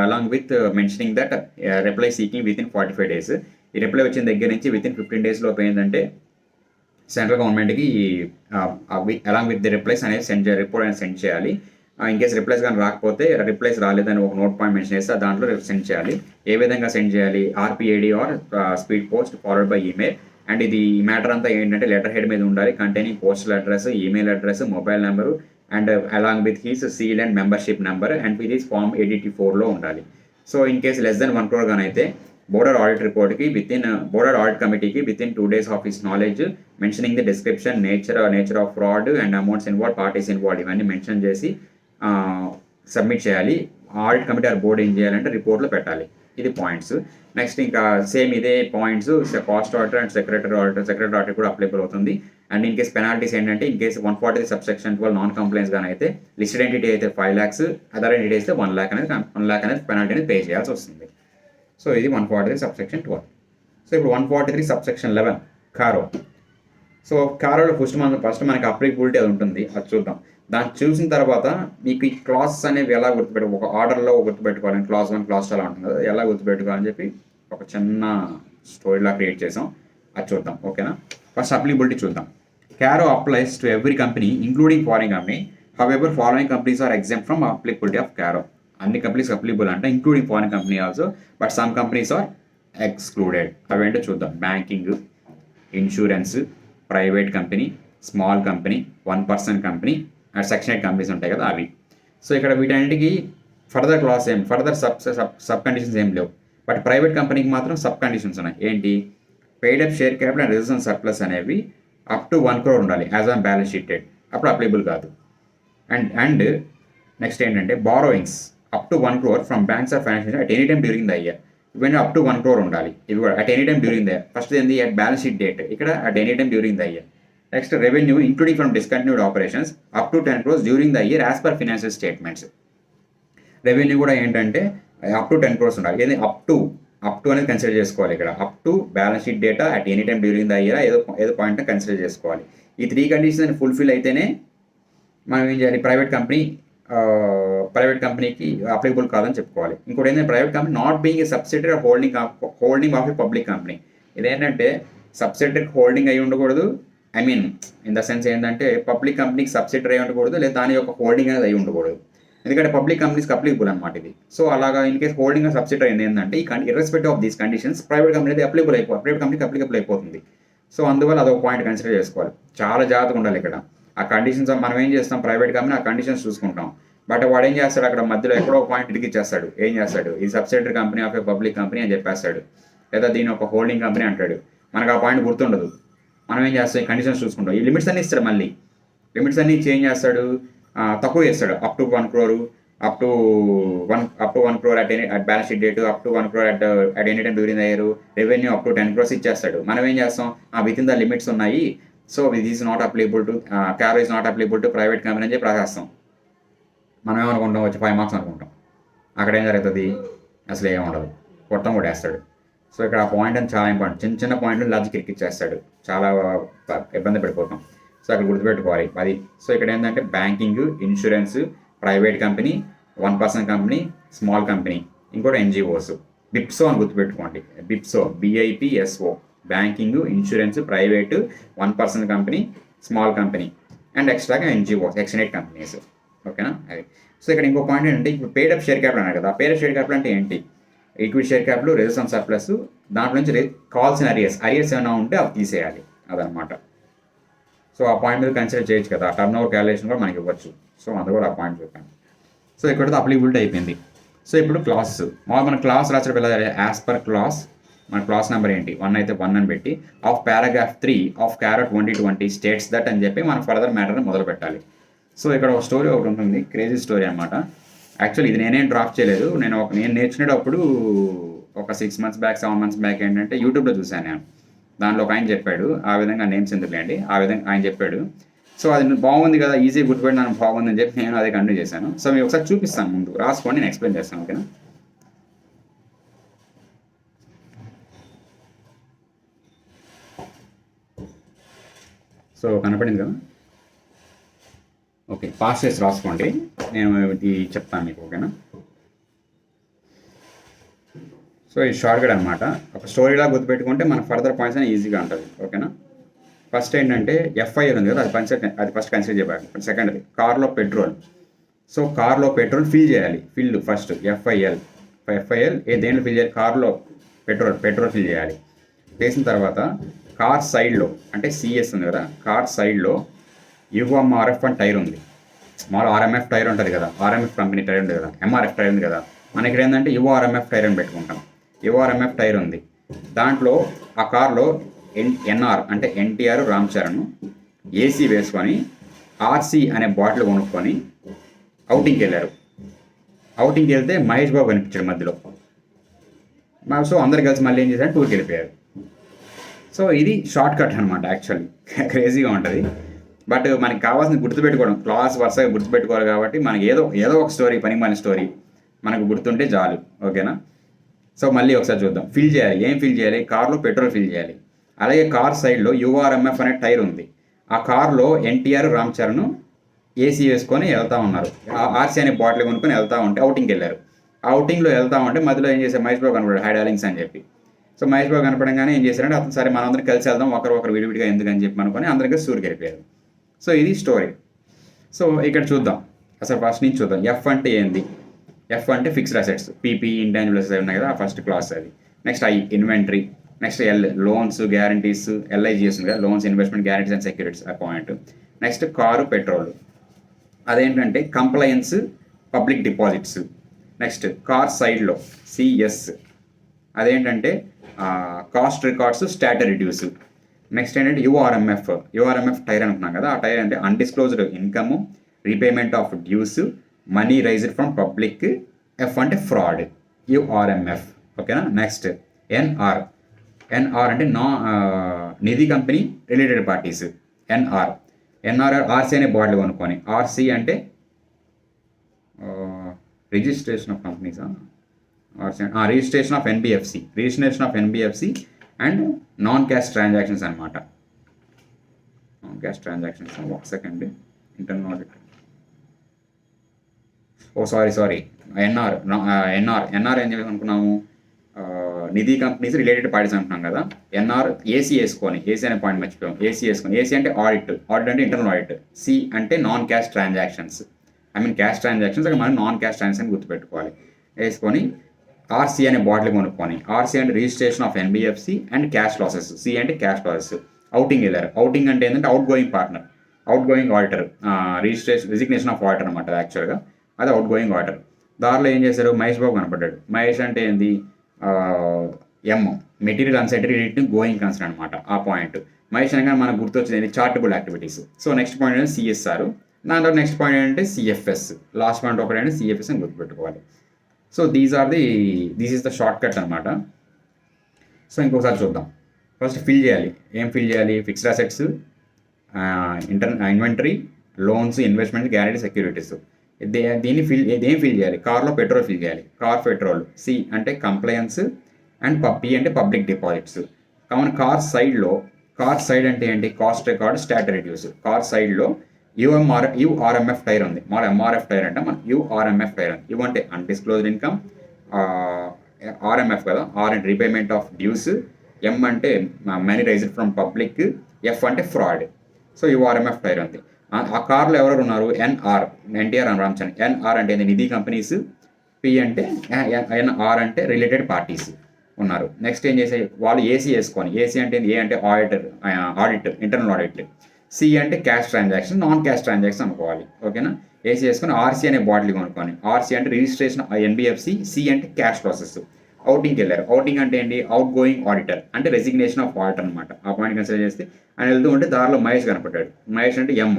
along with mentioning that reply seeking within 45 days. ఈ రిప్లై వచ్చిన దగ్గర నుంచి విత్ ఇన్ 15 days లోపు ఏంటంటే సెంట్రల్ గవర్నమెంట్కి అలాంగ్ విత్ ది రిప్లైస్ అనేది రిపోర్ట్ అనేది సెండ్ చేయాలి. ఇన్ కేస్ రిప్లైస్ కానీ రాకపోతే రిప్లైస్ రాలేదని ఒక నోట్ పాయింట్ మెన్షన్ చేస్తే దాంట్లో సెండ్ చేయాలి. ఏ విధంగా సెండ్ చేయాలి, RPAD or speed post forward by email. And ఇది మ్యాటర్ అంతా ఏంటంటే లెటర్ హెడ్ మీద ఉండాలి, containing postal address, email address, mobile number and along with his seal and membership number and with his form 84లో ఉండాలి. So in case less than 1 crore కానీ అయితే board or audit రిపోర్ట్కి బోర్డర్ ఆడిట్ కమిటీకి within 2 days of his knowledge mentioning the description, nature of fraud and amounts involve, parties involve ఇవన్నీ mention చేసి submit చేయాలి. Audit committee are board ఏం చేయాలంటే రిపోర్ట్లో పెట్టాలి. ఇది పాయింట్స్. నెక్స్ట్ ఇంకా సేమ్ ఇదే points cost auditor and secretary auditor కూడా అప్లైబుల్ అవుతుంది. అండ్ ఇన్ కేస్ పెనాల్టీస్ ఏంటంటే in case 143 subsection 12 non complains కానీ అయితే లిస్టెడ్ ఎంటిటీ అయితే 5 lakhs, అదర్ ఎంటిటీ అయితే 1 lakh అనేది పెనాల్టీ అనేది పే చేయాల్సి వస్తుంది. సో ఇది 143 సబ్సెక్షన్ 12. సో ఇప్పుడు 143 సబ్సెక్షన్ 11 కారో. సో కారోలో ఫస్ట్ మనకి అప్లికబిలిటీ అది ఉంటుంది, అది చూద్దాం. దాన్ని చూసిన తర్వాత మీకు ఈ క్లాసెస్ అనేవి ఎలా ఒక ఆర్డర్లో గుర్తుపెట్టుకోవాలని క్లాస్ 1 క్లాస్ 2 అలా ఉంటుంది కదా, ఎలా గుర్తుపెట్టుకోవాలని చెప్పి ఒక చిన్న స్టోరీలా క్రియేట్ చేసాం, అది చూద్దాం. ఓకేనా, ఫస్ట్ అప్లికబిలిటీ చూద్దాం. CARO applies to every company including foreign company. However following companies are exempt from applicability of CARO. అన్ని కంపెనీస్ అప్లికబుల్ అంటే including foreign company also, but some companies are excluded. అవేంటో చూద్దాం. Banking, insurance, private company, small company, 1% company and section 8 companies ఉంటాయి కదా అవి. So ఇక్కడ వీటన్నిటికీ further sub conditions ఏం లేవు. బట్ ప్రైవేట్ కంపెనీకి మాత్రం సబ్ కండిషన్స్ ఉన్నాయి. ఏంటి, paid up share capital and reserves and surplus అనేవి అప్ టు 1 crore ఉండాలి as on balance sheet date, అప్పుడు అప్లికబుల్ కాదు. అండ్ నెక్స్ట్ ఏంటంటే borrowings up to 1 crore from banks or financial at any time during the year. ఇవన్నీ up to 1 crore ఉండాలి. ఇవి కూడా at any time during the year. First ఏంది, at balance sheet date, ఇక్కడ at any time during the year. Next revenue including from discontinued operations up to 10 crores during the year as per financial statements. Revenue కూడా ఏంటంటే up to 10 crores ఉండాలి. ఏది up to అనేది consider చేసుకోవాలి. ఇక్కడ up to balance sheet data at any time during the year ఏదో point consider చేసుకోవాలి. ఈ 3 కండిషన్స్ ఫుల్ఫిల్ అయితేనే మనం ఏం చేయాలి, ప్రైవేట్ కంపెనీకి అప్లికబుల్ కాదని చెప్పుకోవాలి. ఇంకోటి ఏంటంటే private company not being a subsidiary holding of A public company. ఇదేంటంటే సబ్సిడరీ హోల్డింగ్ అయి ఉండకూడదు, I mean in the sense ఏంటంటే పబ్లిక్ కంపెనీకి సబ్సిడరీ అయి ఉండకూడదు, లేదా దాని యొక్క హోల్డింగ్ అనేది అయి ఉండకూడదు. ఎందుకంటే పబ్లిక్ కంపెనీస్కి అప్లికబుల్ అనమాట ఇది. సో అలాగా ఇన్ కేస్ హోల్డింగ్ సబ్సిడరీ అయింది ఏంటంటే irrespective of these conditions private company private కంపెనీకి అప్లికబుల్ అయిపోతుంది. సో అందువల్ల అదొక పాయింట్ కన్సిడర్ చేసుకోవాలి. చాలా జాగ్రత్తగా ఉండాలి ఇక్కడ. ఆ కండిషన్స్ మనం ఏం చేస్తాం, ప్రైవేట్ కంపెనీ ఆ కండిషన్స్ చూసుకుంటాం. బట్ వాడు ఏం చేస్తాడు, అక్కడ మధ్యలో ఎక్కడో ఒక పాయింట్ ఇరికిచ్చేస్తాడు. ఏం చేస్తాడు, ఈ subsidiary company of A public company అని చెప్పేస్తాడు, లేదా దీని ఒక హోల్డింగ్ కంపెనీ అంటాడు. మనకు ఆ పాయింట్ గుర్తుండదు. మనం ఏం చేస్తాం, ఈ కండిషన్స్ చూసుకుంటాం. ఈ లిమిట్స్ అన్ని ఇస్తాడు. మళ్ళీ లిమిట్స్ అన్ని చేంజ్ చేస్తాడు, తక్కువ చేస్తాడు. Up to 1 crore, up to 1 crore at balance sheet date, up to 1 crore at any time during the year, revenue up to 10 crores ఇచ్చేస్తాడు. మనం ఏం చేస్తాం, విత్ ఇన్ ద లిమిట్స్ ఉన్నాయి, so this is not applicable to CARO is not applicable to private company అని చెప్పి రాసేస్తాం. మనం ఏమనుకుంటాం, వచ్చి 5 marks అనుకుంటాం. అక్కడ ఏం జరుగుతుంది, అసలు ఏముండదు, కొట్టేస్తాడు. సో ఇక్కడ ఆ పాయింట్ అని చాలా ఇంపార్టెంట్. చిన్న పాయింట్లు లాజిక్ ఇరికిచ్చేస్తాడు, చాలా ఇబ్బంది పడిపోతాం. సో అక్కడ గుర్తుపెట్టుకోవాలి అది. సో ఇక్కడ ఏంటంటే banking, insurance, private company, 1% company, small company, ఇంకోటి ఎన్జిఓస్. బిప్సో అని గుర్తుపెట్టుకోండి. బిప్సో, BIPSO, banking, insurance, private, 1% company, small company and ఎక్స్ట్రాగా ఎన్జిఓస్, సెక్షన్ 8 కంపెనీస్. ఓకేనా, అది. సో ఇక్కడ ఇంకో పాయింట్ ఏంటంటే ఇప్పుడు పేడ్ అప్ షేర్ క్యాపిటల్ అన్నారు కదా. పేడ్ అప్ షేర్ క్యాపిటల్ అంటే ఏంటి, equity share capital, reserves and surplus, దాంట్లో నుంచి కావాల్సిన అరియర్స్ ఏమైనా ఉంటే అవి తీసేయాలి, అదనమాట. సో ఆ పాయింట్ మీద కన్సిడర్ చేయొచ్చు కదా, టర్న్ ఓవర్ క్యాలిక్యులేషన్ కూడా మనకి ఇవ్వచ్చు. సో అందులో కూడా ఆ పాయింట్ చెప్పాను. సో ఇక్కడ అప్లికబిలిటీ అయిపోయింది. సో ఇప్పుడు క్లాసెస్, మన క్లాస్ రాసేటప్పుడు ఎలా, యాజ్ పర్ క్లాస్ మన క్లాస్ నెంబర్ ఏంటి 1 అయితే 1 అని పెట్టి of paragraph 3 of carrot 2020 states that అని చెప్పి మనం ఫర్దర్ మ్యాటర్ని మొదలు పెట్టాలి. సో ఇక్కడ ఒక స్టోరీ ఒకటి ఉంటుంది, క్రేజీ స్టోరీ అనమాట. యాక్చువల్లీ ఇది నేనేం డ్రాప్ చేయలేదు, నేను నేర్చుకునేటప్పుడు ఒక 6 months బ్యాక్ 7 months బ్యాక్ ఏంటంటే యూట్యూబ్లో చూశాను నేను. దాంట్లో ఒక ఆయన చెప్పాడు, ఆ విధంగా నేమ్స్ ఎందుకులేండి, ఆ విధంగా ఆయన చెప్పాడు. సో అది బాగుంది కదా, ఈజీ గుర్తుపెట్టినాను బాగుంది అని చెప్పి నేను అదే కంటిన్యూ చేశాను. సో మీకు ఒకసారి చూపిస్తాను, ముందు రాసుకోండి, నేను ఎక్స్ప్లెయిన్ చేస్తాను. ఓకేనా? సో కనపడింది కదా? ఓకే, పాస్ చేసి రాసుకోండి, నేను ఇది చెప్తాను మీకు. ఓకేనా? సో ఇది షార్ట్కట్ అనమాట. ఒక స్టోరీలా గుర్తుపెట్టుకుంటే మన ఫర్దర్ పాయింట్స్ అని ఈజీగా ఉంటుంది. ఓకేనా? ఫస్ట్ ఏంటంటే ఎఫ్ఐఎల్ ఉంది కదా, అది ఫస్ట్ కన్సిడర్ చేయాలి. సెకండ్ది కార్లో పెట్రోల్. సో కార్లో పెట్రోల్ ఫిల్ చేయాలి. ఫస్ట్ ఎఫ్ఐఎల్ దేంట్లో ఫిల్ చేయాలి? కార్లో పెట్రోల్ ఫిల్ చేయాలి. చేసిన తర్వాత కార్ సైడ్లో అంటే సిఎస్ ఉంది కదా, కార్ సైడ్లో యుఎంఆర్ఎఫ్ అని టైర్ ఉంది. మామూలు ఆర్ఎంఎఫ్ టైర్ ఉంటుంది కదా, ఆర్ఎంఎఫ్ కంపెనీ టైర్ ఉంది కదా, ఎంఆర్ఎఫ్ టైర్ ఉంది కదా. మనకి ఇక్కడ ఏంటంటే యుఆర్ఎంఎఫ్ టైర్ అని పెట్టుకుంటాం. యుఆర్ఎంఎఫ్ టైర్ ఉంది. దాంట్లో ఆ కార్లో ఎన్ఆర్ అంటే ఎన్టీఆర్ రామ్ చరణ్ ఏసీ వేసుకొని ఆర్సీ అనే బాటిల్ కొనుక్కొని అవుటింగ్కి వెళ్ళారు. అవుటింగ్కి వెళ్తే మహేష్ బాబు కనిపించాడు మధ్యలో. సో అందరు కలిసి మళ్ళీ ఏం చేశారు, టూర్కి వెళ్ళిపోయారు. సో ఇది షార్ట్ కట్ అనమాట. యాక్చువల్లీ క్రేజీగా ఉంటుంది, బట్ మనకి కావాల్సింది గుర్తుపెట్టుకోవడం. క్లాస్ వరుసగా గుర్తుపెట్టుకోవాలి కాబట్టి మనకి ఏదో ఒక స్టోరీ, పనిమాలిన స్టోరీ మనకు గుర్తుంటే చాలు. ఓకేనా? సో మళ్ళీ ఒకసారి చూద్దాం. ఫిల్ చేయాలి. ఏం ఫిల్ చేయాలి? కార్లో పెట్రోల్ ఫిల్ చేయాలి. అలాగే కార్ సైడ్లో యుఆర్ఎంఎఫ్ అనే టైర్ ఉంది. ఆ కార్లో ఎన్టీఆర్ రామ్ చరణ్ ఏసీ వేసుకొని వెళ్తూ ఉన్నారు. ఆర్సీ అనే బాటిల్ కొనుక్కొని వెళ్తూ ఉంటే అవుటింగ్కి వెళ్ళారు. అవుటింగ్లో వెళ్తూ ఉంటే మధ్యలో ఏం చేశారు, మహేష్ బాబు కనపడాడు, హై డార్లింగ్స్ అని చెప్పి. సో మహేష్ బాబు కనపడంగానే ఏం చేశారంటే అతను సరే మనందరం కలిసి వెళ్దాం, ఒకరు విడివిడిగా ఎందుకని చెప్పి అనుకొని అందరికీ సూర్యుకి వెళ్ళిపోయారు. సో ఇది స్టోరీ. సో ఇక్కడ చూద్దాం, అసలు ఫస్ట్ నుంచి చూద్దాం. ఎఫ్ అంటే ఏంది? ఎఫ్ అంటే fixed assets, PP intangible assets ఉన్నాయి కదా, ఆ ఫస్ట్ క్లాస్ అది. Next I inventory. Next L loans guarantees, LIGS ఉంది కదా, loans investment guarantees and securities, ఆ పాయింట్. నెక్స్ట్ కారు పెట్రోల్, అదేంటంటే compliance public deposits. Next car సైడ్లో సిఎస్, అదేంటంటే cost records statutory dues. Next ఏంటంటే యుఆర్ఎంఎఫ్ టైర్ అనుకున్నాం కదా, ఆ టైర్ అంటే undisclosed income, repayment of dues, money raised from public. F అంటే ఫ్రాడ్, యుఆర్ఎంఎఫ్. ఓకేనా? నెక్స్ట్ ఎన్ఆర్ అంటే Nidhi company related parties. NR RC అనే బాటిల్ కొనుక్కొని. ఆర్సీ అంటే registration of companies, registration of NBFC and non cash transactions అనమాట. Non cash transactions, ఒక second, internal audit. Sorry NR ఏం చెప్పి అనుకున్నాము, నిధి కంపెనీస్ రిలేటెడ్ పార్టీస్ అంటున్నాం కదా. ఎన్ఆర్ ఏసీ అనే పాయింట్ మర్చిపోయాం. ఏసీ అంటే ఆడిట్ అంటే ఇంటర్నల్ ఆడిట్. సి అంటే non cash transactions, cash transactions, అక్కడ మనం నాన్ క్యాష్ ట్రాన్సాక్షన్ గుర్తుపెట్టుకోవాలి. వేసుకొని ఆర్సీ అనే బాటిల్ కొనుక్కొని. ఆర్సీ అంటే registration of NBFC and cash losses. C అంటే క్యాష్ లాసెస్. అవుటింగ్ వెళ్ళారు. అవుటింగ్ అంటే ఏంటంటే outgoing auditor, resignation of auditor అనమాట యాక్చువల్గా. అది అవుట్ గోయింగ్ ఆడిటర్. దారిలో ఏం చేశారు, మహేష్ బాబు కనపడ్డాడు. మహేష్ అంటే ఏంది, మెటీరియల్ అన్సర్టనిటీ గోయింగ్ కన్సర్న్ అనమాట, ఆ పాయింట్. మహేష్ అనగా మనకు గుర్తొచ్చేది charitable activities. So next point ఏంటంటే సిఎస్ఆర్. దాంట్లో నెక్స్ట్ పాయింట్ ఏంటంటే సిఎఫ్ఎస్. లాస్ట్ పాయింట్ ఒకటి అంటే సిఎఫ్ఎస్ అని గుర్తుపెట్టుకోవాలి. So this is the short cut అనమాట. సో ఇంకొకసారి చూద్దాం. ఫస్ట్ ఫిల్ చేయాలి. ఏం ఫిల్ చేయాలి? Fixed assets, inventory, loans, investment, guarantee, securities. ఏం ఫిల్ చేయాలి? కార్లో పెట్రోల్ ఫిల్ చేయాలి. Car petrol. సి అంటే కంప్లయన్స్ అండ్ పి అంటే పబ్లిక్ డిపాజిట్స్. కార్ సైడ్ అంటే ఏంటి? Cost record, stator reduce. Car సైడ్లో యుఆర్ఎంఎఫ్ టైర్ ఉంది. మన ఎంఆర్ఎఫ్ టైర్ అంటే మన యుఆర్ఎంఎఫ్ టైర్ ఉంది. యు అంటే అన్డిస్క్లోజ్డ్ ఇన్కమ్, ఆర్ఎంఎఫ్ కదా, ఆర్ అంటే రీపేమెంట్ ఆఫ్ డ్యూస్, ఎం అంటే money raised from public, F అంటే ఫ్రాడ్. సో యుఆర్ఎంఎఫ్ టైర్ ఉంది. ఆ కార్లో ఎవరెవరు ఉన్నారు? ఎన్టీఆర్ అని రామ్ చరణ్. ఎన్ఆర్ అంటే నిధి కంపెనీస్, పి అంటే ఎన్ఆర్ అంటే రిలేటెడ్ పార్టీస్ ఉన్నారు. నెక్స్ట్ ఏం చేసే వాళ్ళు ఏసీ వేసుకొని. ఏసీ అంటే ఏ అంటే ఆడిట్, ఇంటర్నల్ ఆడిట్. సి అంటే cash transaction, non cash transaction అనుకోవాలి. ఓకేనా? ఏసీ వేసుకొని ఆర్సీ అనే బాటిల్ కొనుక్కొని. ఆర్సీ అంటే రిజిస్ట్రేషన్ ఎన్బిఎఫ్సి, సి అంటే క్యాష్ ప్రాసెస్. అవుటింగ్కి వెళ్ళారు. అవుటింగ్ అంటే ఏంటి? అవుట్ గోయింగ్ ఆడిటర్ అంటే రెసిగ్నేషన్ ఆఫ్ ఆడిటర్ అనమాట. ఆ పాయింట్ కన్సిడర్ చేస్తే ఆయన వెళ్తూ ఉంటే దారిలో మహేష్ కనపడ్డాడు. మహేష్ అంటే M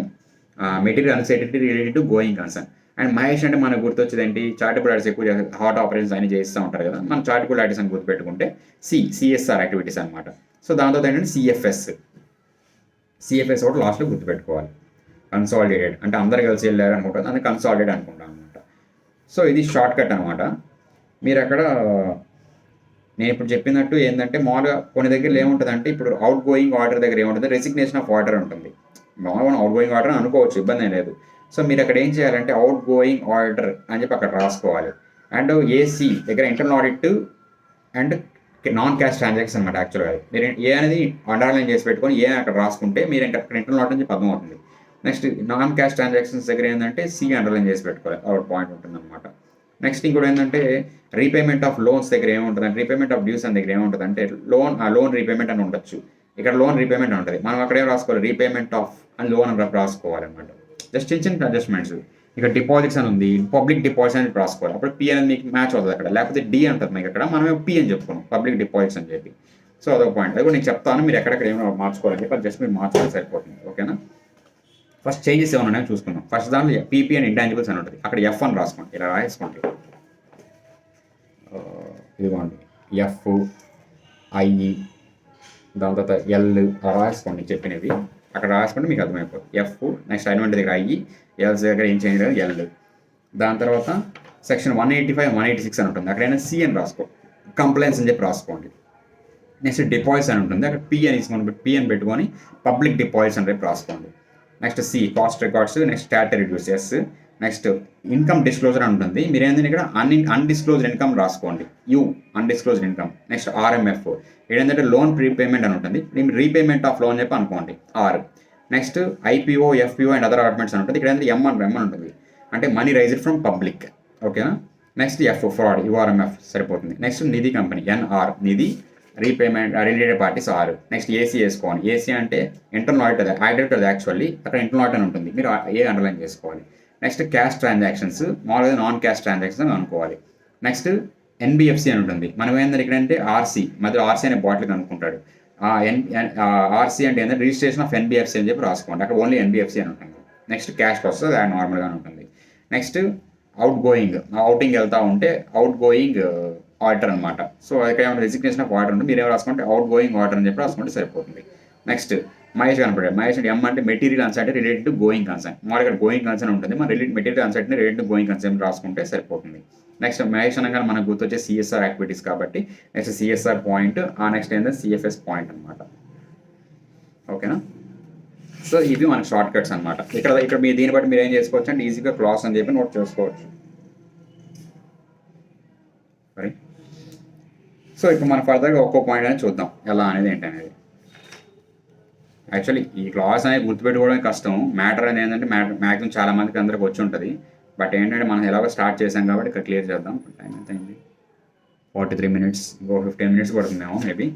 material uncertainty related to going concern. And Mahesh అంటే మనకు గుర్తొచ్చేది ఏంటి? చార్టబుల్ యాక్టివిటీస్ ఎక్కువ హాట్ ఆపరేషన్స్ అన్ని చేస్తూ ఉంటారు కదా. మనం చార్టబుల్ యాక్టివిటీస్ అని గుర్తుపెట్టుకుంటే సిఎస్ఆర్ యాక్టివిటీస్ అనమాట. సో దాంతో ఏంటంటే సిఎఫ్ఎస్ కూడా లాస్ట్లో గుర్తుపెట్టుకోవాలి. కన్సాలిడేటెడ్ అంటే అందరు కలిసి వెళ్ళారు అనుకుంటారు, అది కన్సాలిడేట్ అనుకుంటాం అనమాట. సో ఇది షార్ట్ కట్ అనమాట. మీరు అక్కడ నేను ఇప్పుడు చెప్పినట్టు ఏంటంటే మామూలుగా కొన్ని దగ్గరలో ఏముంటుందంటే ఇప్పుడు అవుట్ గోయింగ్ ఆర్డర్ దగ్గర ఏముంటుంది? రెసిగ్నేషన్ ఆఫ్ ఆర్డర్ ఉంటుంది. మామూలుగా అవుట్ గోయింగ్ ఆర్డర్ అనుకోవచ్చు, ఇబ్బంది ఏం లేదు. సో మీరు అక్కడ ఏం చేయాలంటే అవుట్ గోయింగ్ ఆర్డర్ అని చెప్పి అక్కడ రాసుకోవాలి. అండ్ ఏసీ దగ్గర internal audit and non cash transaction అనమాట. యాక్చువల్గా మీరు ఏ అనేది అండర్లైన్ చేసి పెట్టుకొని ఏ అక్కడ రాసుకుంటే మీరు ఇంకా అక్కడ ఇంటర్నల్ ఆడిట్ నుంచి అర్థం అవుతుంది. నెక్స్ట్ నాన్ క్యాష్ ట్రాన్సాక్షన్స్ దగ్గర ఏంటంటే సి అండర్లైన్ చేసి పెట్టుకోవాలి, ఒక పాయింట్ ఉంటుంది అనమాట. నెక్స్ట్ ఇంకోటి ఏంటంటే రీపేమెంట్ ఆఫ్ లోన్స్ దగ్గర ఏముంటుంది అంటే రీపేమెంట్ ఆఫ్ డ్యూస్ అని దగ్గర ఏముంటుంది అంటే లోన్ రీపేమెంట్ అని ఉండొచ్చు. ఇక్కడ లోన్ రీపేమెంట్ అని ఉంటుంది. మనం అక్కడ ఏం రాసుకోవాలి? రీపేమెంట్ ఆఫ్ అని లోన్ అని రాసుకోవాలి అనమాట. జస్ట్ చిన్న చిన్న అడ్జస్ట్మెంట్స్. ఇక్కడ డిపాజిట్స్ అని ఉంది, పబ్లిక్ డిపాజిట్స్ అని రాసుకోవాలి. అప్పుడు పి అనేది మీకు మ్యాచ్ అవుతుంది అక్కడ. లేకపోతే డి అంటుంది మీకు అక్కడ, మనమే పి అని చెప్పుకున్నాం, పబ్లిక్ డిపాజిట్స్ అని చెప్పి. సో అదొక పాయింట్. అది కూడా నేను చెప్తాను, మీరు ఎక్కడెక్కడ ఏమైనా మార్చుకోవాలని చెప్పి జస్ట్ మీరు మార్చుకోవాలి, సరిపోతుంది. ఓకేనా? ఫస్ట్ చేంజెస్ ఏమైనా ఉన్నాయో చూసుకుందాం. ఫస్ట్ దాంట్లో పీపీ అండ్ ఇంటాంజిబుల్స్ అని ఉంటుంది. అక్కడ ఎఫ్ అని రాసుకోండి, ఇలా రాసుకోండి. ఇదిగోండి ఎఫ్, ఐఈ, దాని తర్వాత ఎల్ రాసుకోండి చెప్పినవి. అక్కడ రాసుకుంటే మీకు అర్థమైపోతుంది. ఎఫ్ నెక్స్ట్ అడ్వాంట్ దగ్గర ఐఈ, ఎల్స్ దగ్గర ఏం చేంజ్ లేదు ఎల్. దాని తర్వాత సెక్షన్ 185, 186 అని ఉంటుంది. అక్కడైనా సి అని రాసుకో, కంప్లైంట్స్ అని చెప్పి రాసుకోండి. నెక్స్ట్ డిపాజిట్స్ అని ఉంటుంది. అక్కడ పి అని తీసుకొని పి అని పెట్టుకొని పబ్లిక్ డిపాజిట్స్ అని చెప్పి రాసుకోండి. Next C cost records, next stat reduce S. Next income disclosure అని ఉంటుంది. మీరు ఏంటంటే ఇక్కడ అన్డిస్క్లోజ్డ్ ఇన్కమ్ రాసుకోండి, U undisclosed income. Next RMF ఏంటంటే లోన్ ప్రీపేమెంట్ అని ఉంటుంది. రీపేమెంట్ ఆఫ్ లోన్ చెప్పి అనుకోండి, R. Next IPO, FPO and other allotments అని ఉంటుంది. ఇక్కడ ఏంటంటే ఎం అని ఉంటుంది, అంటే మనీ రైజ్డ్ ఫ్రమ్ పబ్లిక్. ఓకేనా? నెక్స్ట్ ఎఫ్ ఫ్రాడ్, యుఆర్ఎంఎఫ్ సరిపోతుంది. Next Nidhi company, NR Nidhi, repayment related parties R. Next AC వేసుకోవాలి. ఏసీ అంటే ఇంటర్నల్ ఆడిట్, ఆడిట్ అది యాక్చువల్లీ అక్కడ ఇంటర్నల్ ఆడిట్ అని ఉంటుంది, మీరు ఏ అండర్లైన్ చేసుకోవాలి. నెక్స్ట్ క్యాష్ ట్రాన్సాక్షన్స్, మామూలుగా నాన్ క్యాష్ ట్రాన్సాక్షన్స్ అనుకోవాలి. నెక్స్ట్ ఎన్బిఎఫ్సి అని ఉంటుంది. మనం ఏంటంటే ఇక్కడ అంటే ఆర్సీ, మధ్యలో ఆర్సీ అనే బాటిల్ కనుక్కుంటాడు. ఆర్సీ అంటే ఏంటంటే రిజిస్ట్రేషన్ ఆఫ్ ఎన్బిఎఫ్సి అని చెప్పి రాసుకోండి, అక్కడ ఓన్లీ ఎన్బిఎఫ్సి అని ఉంటుంది. నెక్స్ట్ క్యాష్ వస్తుంది, అది నార్మల్గానే ఉంటుంది. నెక్స్ట్ అవుట్ గోయింగ్, అవుటింగ్ వెళ్తూ ఉంటే అవుట్ గోయింగ్ ఆర్డర్ అనమాట. సో ఇక్కడ ఏమైనా రెసిగ్నేషన్ ఆఫ్ ఆర్డర్ ఉంటుంది, మీరు ఏమైనా రాసుకుంటే అవుట్ గోయింగ్ ఆర్డర్ అని చెప్పి రాసుకుంటే సరిపోతుంది. నెక్స్ట్ మహేష్ కనపడాడు. మహేష్ అంటే ఎం అంటే material uncertainty related to going concern. మామూలుగా ఇక్కడ గోయింగ్ కన్సర్న్ ఉంటుంది, మన material uncertainty related to going concern రాసుకుంటే సరిపోతుంది. నెక్స్ట్ మహేష్ అనగానే మనకు గుర్తొచ్చే సిఎస్ఆర్ యాక్టివిటీస్ కాబట్టి నెక్స్ట్ సిఎస్ఆర్ పాయింట్, ఆ నెక్స్ట్ ఏంటంటే సిఎఫ్ఎస్ పాయింట్ అనమాట. ఓకేనా? సో ఇవి మనకు షార్ట్ కట్స్ అనమాట. ఇక్కడ మీరు దీన్ని బట్టి మీరు ఏం చేసుకోవచ్చు అంటే ఈజీగా క్లాస్ అని చెప్పి నోట్ చేసుకోవచ్చు. సో ఇప్పుడు మనం ఫర్దర్గా ఒక్కో పాయింట్ అనేది చూద్దాం, ఎలా అనేది ఏంటి అనేది. యాక్చువల్లీ ఈ క్లాస్ అనేది గుర్తుపెట్టుకోవడం కష్టం. మ్యాటర్ అనేది ఏంటంటే మ్యాక్సిమం చాలా మందికి అందరికి వచ్చి ఉంటుంది. బట్ ఏంటంటే మనం ఎలాగో స్టార్ట్ చేసాం కాబట్టి ఇక్కడ క్లియర్ చేద్దాం. టైం ఎంత అయింది? 43 minutes, ఇంకో 15 minutes పడుతుందేమో మేబీ,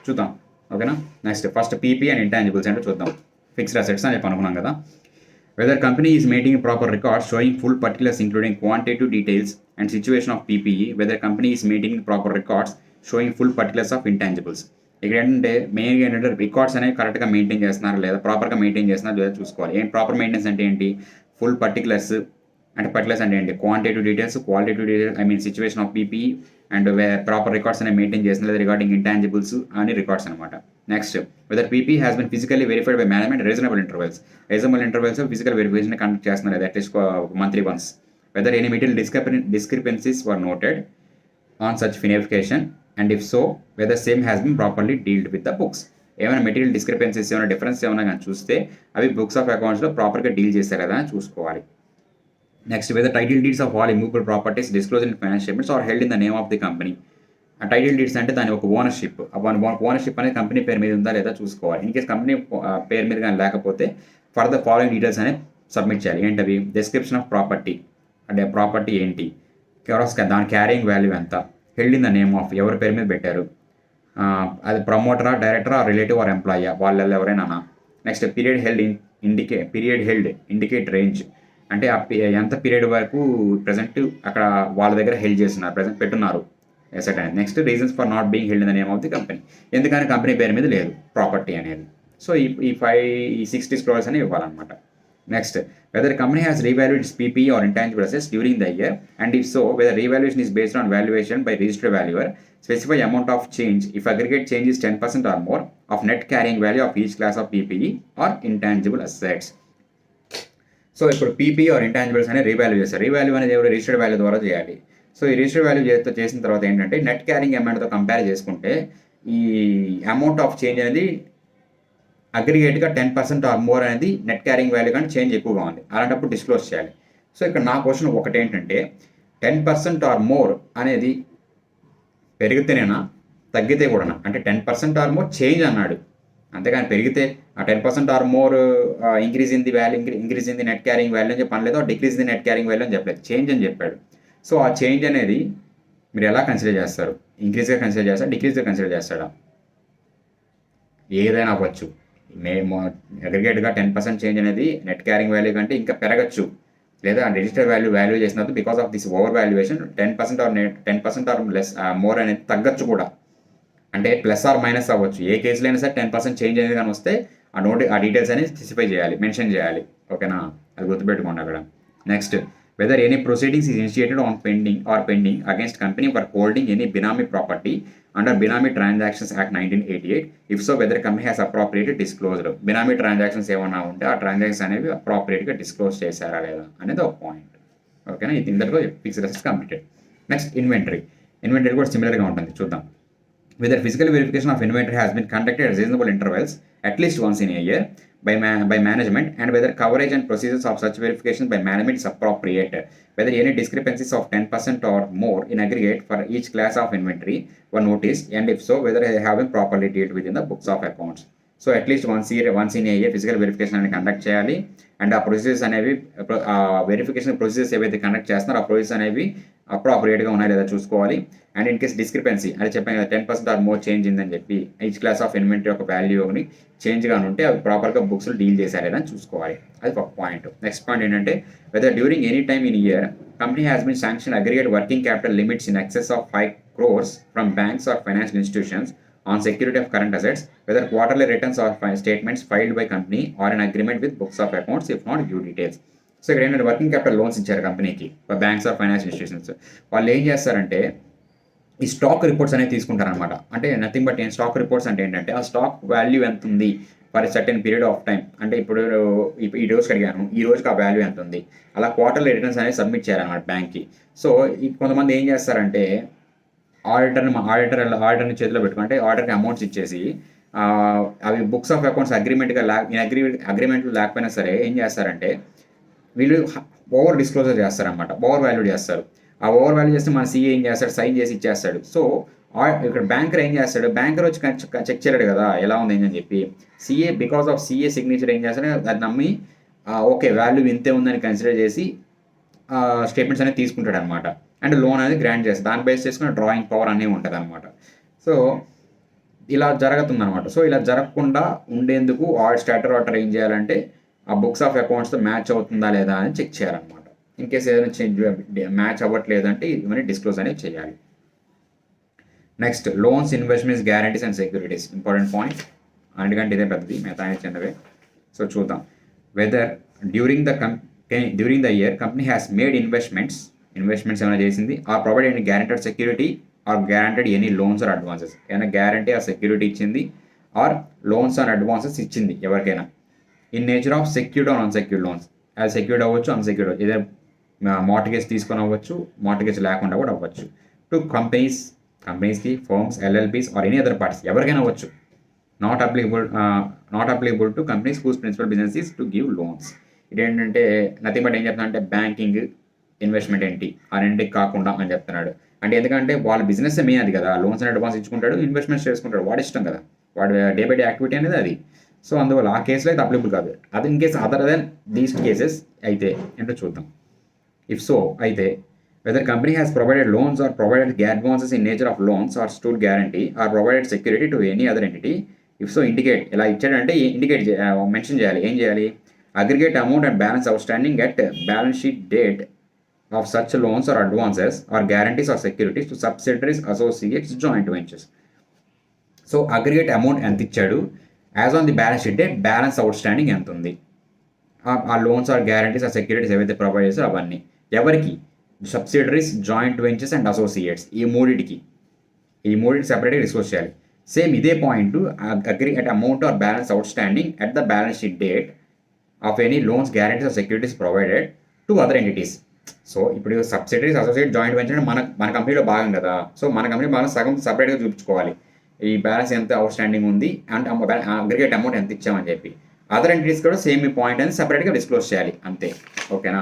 చూద్దాం. ఓకేనా? Next first PP and intangibles అంటే చూద్దాం. ఫిక్స్డ్ అసెట్స్ అని చెప్పి అనుకున్నాం కదా. Whether company is maintaining proper records showing full particulars including quantitative details and situation of PPE. Whether company is maintaining proper records showing full particulars of intangibles. ఇక్కడ ఏంటంటే మెయిన్గా ఏంటంటే రికార్డ్స్ అనేవి కరెక్ట్గా మెయింటైన్ చేస్తున్నారు లేదా, ప్రాపర్గా మెయింటైన్ చేస్తున్నారు లేదా చూసుకోవాలి. ఏం ప్రాపర్ మెయింటెనెన్స్ అంటే ఏంటి? ఫుల్ పర్టికులర్స్ అంటే పర్టికులర్స్ అంటే ఏంటి? Quantitative details, qualitative details, I mean situation of PP and proper records అనేవి మెయింటైన్ చేస్తున్నారు లేదా రిగార్డింగ్ ఇంటాంజిబుల్స్ అని రికార్డ్స్ అనమాట. Next whether PP has been physically verified by management reasonable intervals physical verification conduct చేస్తున్నారు లేదా at least monthly once. Whether any material discrepancies were noted on such verification and if so whether same has been properly dealt with the books. ఏమైనా material discrepancies ఏమైనా difference ఏమైనా కానీ చూస్తే అవి books of అకౌంట్స్లో ప్రాపర్గా deal చేశారు కదా అని చూసుకోవాలి. Next whether title deeds of all immovable properties disclose in financial statements are held in the name of the company. ఆ టైటిల్ డీడ్స్ అంటే దాని ఒక ఓనర్షిప్, ఓనర్షిప్ అనేది కంపెనీ పేరు మీద ఉందా లేదా చూసుకోవాలి. ఇన్ కేస్ కంపెనీ పేరు మీద కానీ లేకపోతే ఫర్ ద ఫాలోయింగ్ డీటెయిల్స్ అనేది సబ్మిట్ చేయాలి. ఏంటవి? డిస్క్రిప్షన్ ఆఫ్ ప్రాపర్టీ అంటే ప్రాపర్టీ ఏంటి, దాని క్యారింగ్ వాల్యూ ఎంత, held in the name of ఎవరి పేరు మీద పెట్టారు, అది ప్రమోటరా, డైరెక్టరా, రిలేటివ్ ఆర్ ఎంప్లాయీ వాళ్ళ ఎవరైనా. Next period held indicate range అంటే ఎంత పీరియడ్ వరకు ప్రజెంట్ అక్కడ వాళ్ళ దగ్గర హెల్డ్ చేస్తున్నారు, ప్రజెంట్ పెట్టున్నారు ఎసెట్ అనేది. Next reasons for not being held in the name of the company, ఎందుకని కంపెనీ పేరు మీద లేదు ప్రాపర్టీ అనేది. సో ఈ 6 డిస్క్లోజర్స్ అనేవి ఇవ్వాలన్నమాట. Next, whether company has revalued its PP or intangible assets during the year, and if so whether revaluation is based on valuation by registered valuer, specify amount of change if aggregate change is 10% or more of net carrying value of each class of PPE or intangible assets. So ఇప్పుడు PP or intangibles అనేది revalue చేస్తారు. Revalue అనేది ఎవరు registered value ద్వారా చేయాలి. So ఈ registered value చేసిన తర్వాత ఏంటంటే నెట్ క్యారింగ్ అమౌంట్తో కంపేర్ చేసుకుంటే ఈ అమౌంట్ ఆఫ్ చేంజ్ అనేది అగ్రిగేట్గా 10% ఆర్ మోర్ అనేది నెట్ క్యారింగ్ వాల్యూ కానీ చేంజ్ ఎక్కువగా ఉంది, అలాంటప్పుడు డిస్క్లోజ్ చేయాలి. సో ఇక్కడ నా క్వశ్చన్ ఒకటి ఏంటంటే 10% ఆర్ మోర్ అనేది పెరిగితేనేనా తగ్గితే కూడానా, అంటే 10% ఆర్ మోర్ చేంజ్ అన్నాడు, అంతేగాని పెరిగితే ఆ 10% or more increase in the value increase in the net carrying value అని చెప్పి అనలేదు, decrease the net carrying value అని చెప్పలేదు, చేంజ్ అని చెప్పాడు. సో ఆ చేంజ్ అనేది మీరు ఎలా కన్సిడర్ చేస్తారు? ఇంక్రీజ్గా కన్సిడర్ చేస్తారా, డిక్రీజ్గా కన్సిడర్ చేస్తాడా? ఏదైనా అవ్వచ్చు. మేము అగ్రిగేట్గా 10% చేంజ్ అనేది నెట్ క్యారింగ్ వాల్యూ కంటే ఇంకా పెరగచ్చు, లేదా రిజిస్టర్ వాల్యూ చేసినప్పుడు because of this over valuation 10% or less more అనేది తగ్గచ్చు కూడా, అంటే ప్లస్ ఆర్ మైనస్ అవ్వచ్చు. ఏ కేసులో అయినా సరే 10% చేంజ్ అనేది కానీ వస్తే ఆ డీటెయిల్స్ అనేది స్పెసిఫై చేయాలి, మెన్షన్ చేయాలి. ఓకేనా, అది గుర్తుపెట్టుకోండి అక్కడ. Next, whether any proceedings is initiated on pending against company for holding any benami property under Benami Transactions Act 1988. If so, whether company has appropriately disclosed. Benami transactions ఏమన్నా ఉంటే ఆ ట్రాన్సాక్షన్స్ అనేవి అప్రోప్రియేట్గా డిస్క్లోజ్ చేశారా లేదా అనేది ఒక పాయింట్. ఓకేనా, ఇది ఇంతలో fixed assets completed. Next, inventory కూడా సిమిలర్గా ఉంటుంది, చూద్దాం. Whether physical verification of inventory has been conducted at reasonable intervals at least once in a year by management, and whether coverage and procedures of such verification by management is appropriate. Whether any discrepancies of 10% or more in aggregate for each class of inventory were noticed, and if so, whether they have been properly dealt with in the books of accounts. So at least once in a year physical verification అనేది conduct చేయాలి, and ఆ procedures అనేవి verification procedures ఏవైతే conduct చేస్తున్నారో ఆ procedures అనేవి అప్రోప్రియేట్గా ఉన్నాయో లేదా చూసుకోవాలి. అండ్ ఇన్ కేస్ డిస్క్రిపెన్సీ అంటే చెప్పాను కదా 10% ఆర్ మోర్ చేంజ్ ఇందని చెప్పి ఈచ్ క్లాస్ ఆఫ్ ఇన్వెంటరీ యొక్క వాల్యూని చేంజ్గా ఉంటే అవి ప్రాపర్గా బుక్స్లో డీల్ చేశారు లేదా అని చూసుకోవాలి, అది ఒక పాయింట్. నెక్స్ట్ పాయింట్ ఏంటంటే whether during any time in year company has been sanction aggregate working capital limits in excess of 5 crores from banks or financial institutions on security of current assets, whether quarterly returns or statements filed by company or an agreement with books of accounts, if not due details. So ఇక్కడ ఏంటంటే working capital loans ఇచ్చారు కంపెనీకి banks or financial institutions. వాళ్ళు ఏం చేస్తారంటే ఈ stock reports అనేవి తీసుకుంటారనమాట. అంటే నథింగ్ బట్ స్టాక్ రిపోర్ట్స్ అంటే ఏంటంటే ఆ స్టాక్ వాల్యూ ఎంత ఉంది for certain period of time, అంటే ఇప్పుడు ఈ రోజుకి అడిగాను, ఈ రోజుకి ఆ వాల్యూ ఎంత ఉంది, అలా క్వార్టర్లీ రిటర్న్స్ అనేది సబ్మిట్ చేయాలన్నమాట బ్యాంక్కి. సో కొంతమంది ఏం చేస్తారంటే ఆడిటర్ని చేతిలో పెట్టుకుంటే ఆడిటర్కి అమౌంట్స్ ఇచ్చేసి అవి బుక్స్ ఆఫ్ అకౌంట్స్ అగ్రిమెంట్లు లేకపోయినా సరే ఏం చేస్తారంటే వీళ్ళు ఓవర్ డిస్క్లోజర్ చేస్తారనమాట, ఓవర్ వాల్యూ చేస్తారు. ఆ ఓవర్ వాల్యూ చేస్తే మన సీఏ ఏం చేస్తాడు, సైన్ చేసి ఇచ్చేస్తాడు. సో ఇక్కడ బ్యాంకర్ ఏం చేస్తాడు, బ్యాంకర్ వచ్చి చెక్ చేయలేడు కదా ఎలా ఉంది అని చెప్పి, CA because of CA signature ఏం చేస్తాడు అది నమ్మి ఓకే వాల్యూ ఇంతే ఉందని కన్సిడర్ చేసి స్టేట్మెంట్స్ అనేది తీసుకుంటాడు అనమాట. అండ్ లోన్ అనేది గ్రాంట్ చేస్తుంది, దాన్ని బేస్ చేసుకుని డ్రాయింగ్ పవర్ అనేవి ఉంటుంది అనమాట. సో ఇలా జరుగుతుందన్నమాట. సో ఇలా జరగకుండా ఉండేందుకు స్టాట్యూటరీ ఆడిటర్ ఏం చేయాలంటే ఆ బుక్స్ ఆఫ్ అకౌంట్స్తో మ్యాచ్ అవుతుందా లేదా అని చెక్ చేయాలన్నమాట. ఇన్ కేసు ఏదైనా మ్యాచ్ అవ్వట్లేదంటే ఇవన్నీ డిస్క్లోజ్ అనేది చేయాలి. Next, loans, investments, guarantees and securities important point, అందుకంటే ఇదే పెద్దది మిగతా చిన్నవే. సో చూద్దాం. Whether during the year company has made investments ఏమైనా చేసింది, or provide any guaranteed security or guaranteed any loans or advances, ఏమైనా గ్యారంటీ ఆర్ సెక్యూరిటీ ఇచ్చింది ఆర్ లోన్స్ ఆర్ అడ్వాన్సెస్ ఇచ్చింది ఎవరికైనా in nature of secured or unsecured loans. అది secured అవ్వచ్చు, unsecured అవ్వచ్చు, ఏదైనా మార్టిగేజ్ తీసుకొని అవ్వచ్చు, మార్టిగేజ్ లేకుండా కూడా అవ్వచ్చు. టు కంపెనీస్కి, firms, LLPs or any other parties ఎవరికైనా అవ్వచ్చు. Not applicable to companies whose principal business is to give loans. ఇదేంటంటే నథింగ్ బట్ ఏం చెప్తున్నా అంటే బ్యాంకింగ్, ఇన్వెస్ట్మెంట్ ఏంటి అన్నింటికి కాకుండా అని చెప్తున్నాడు. అంటే ఎందుకంటే వాళ్ళ బిజినెస్ మెయిన్ అది కదా, లోన్స్ అండ్ అడ్వాన్స్ ఇచ్చుకుంటాడు, ఇన్వెస్ట్మెంట్స్ చేసుకుంటాడు, వాడి ఇష్టం కదా, వాడి డే బై డే యాక్టివిటీ అనేది అది. సో అందువల్ల ఆ కేసులో అయితే అప్లికబుల్ కాదు. అది in case other than these cases అయితే ఏంటో చూద్దాం. ఇఫ్ సో అయితే whether company has provided loans or provided advances in nature of loans or stood guarantee or provided security to any other entity. If so indicate, ఇలా ఇచ్చాడంటే indicate mention చేయాలి. ఏం చేయాలి, aggregate amount and balance outstanding at balance sheet date of such loans or advances or guarantees or securities to subsidiaries, associates, joint ventures. So aggregate amount ఎంత ఇచ్చాడు, as on the balance sheet date balance outstanding ఎంత ఉంది, ఆ loans or guarantees ఆ securities ఏవైతే provide చేస్తారో అవన్నీ ఎవరికి, subsidiaries, joint ventures and associates, ఈ మూడింటికి సెపరేట్గా డిస్క్లోజ్ చేయాలి. సేమ్ ఇదే point aggregate amount or balance outstanding at the balance sheet date of any loans, guarantees or securities provided to other entities. So ఇప్పుడు subsidiaries, associate, joint venture అంటే మన కంపెనీలో భాగం కదా. సో మన కంపెనీ భాగం సగం సపరేట్గా చూపించుకోవాలి, ఈ బ్యాలెన్స్ ఎంత అవుట్ స్టాండింగ్ ఉంది అండ్ అగ్రిగేట్ అమౌంట్ ఎంత ఇచ్చామని చెప్పి. అదర్ ఎంటిటీస్ కూడా సేమ్ ఈ పాయింట్ అనేది సపరేట్గా డిస్క్లోజ్ చేయాలి అంతే. ఓకేనా.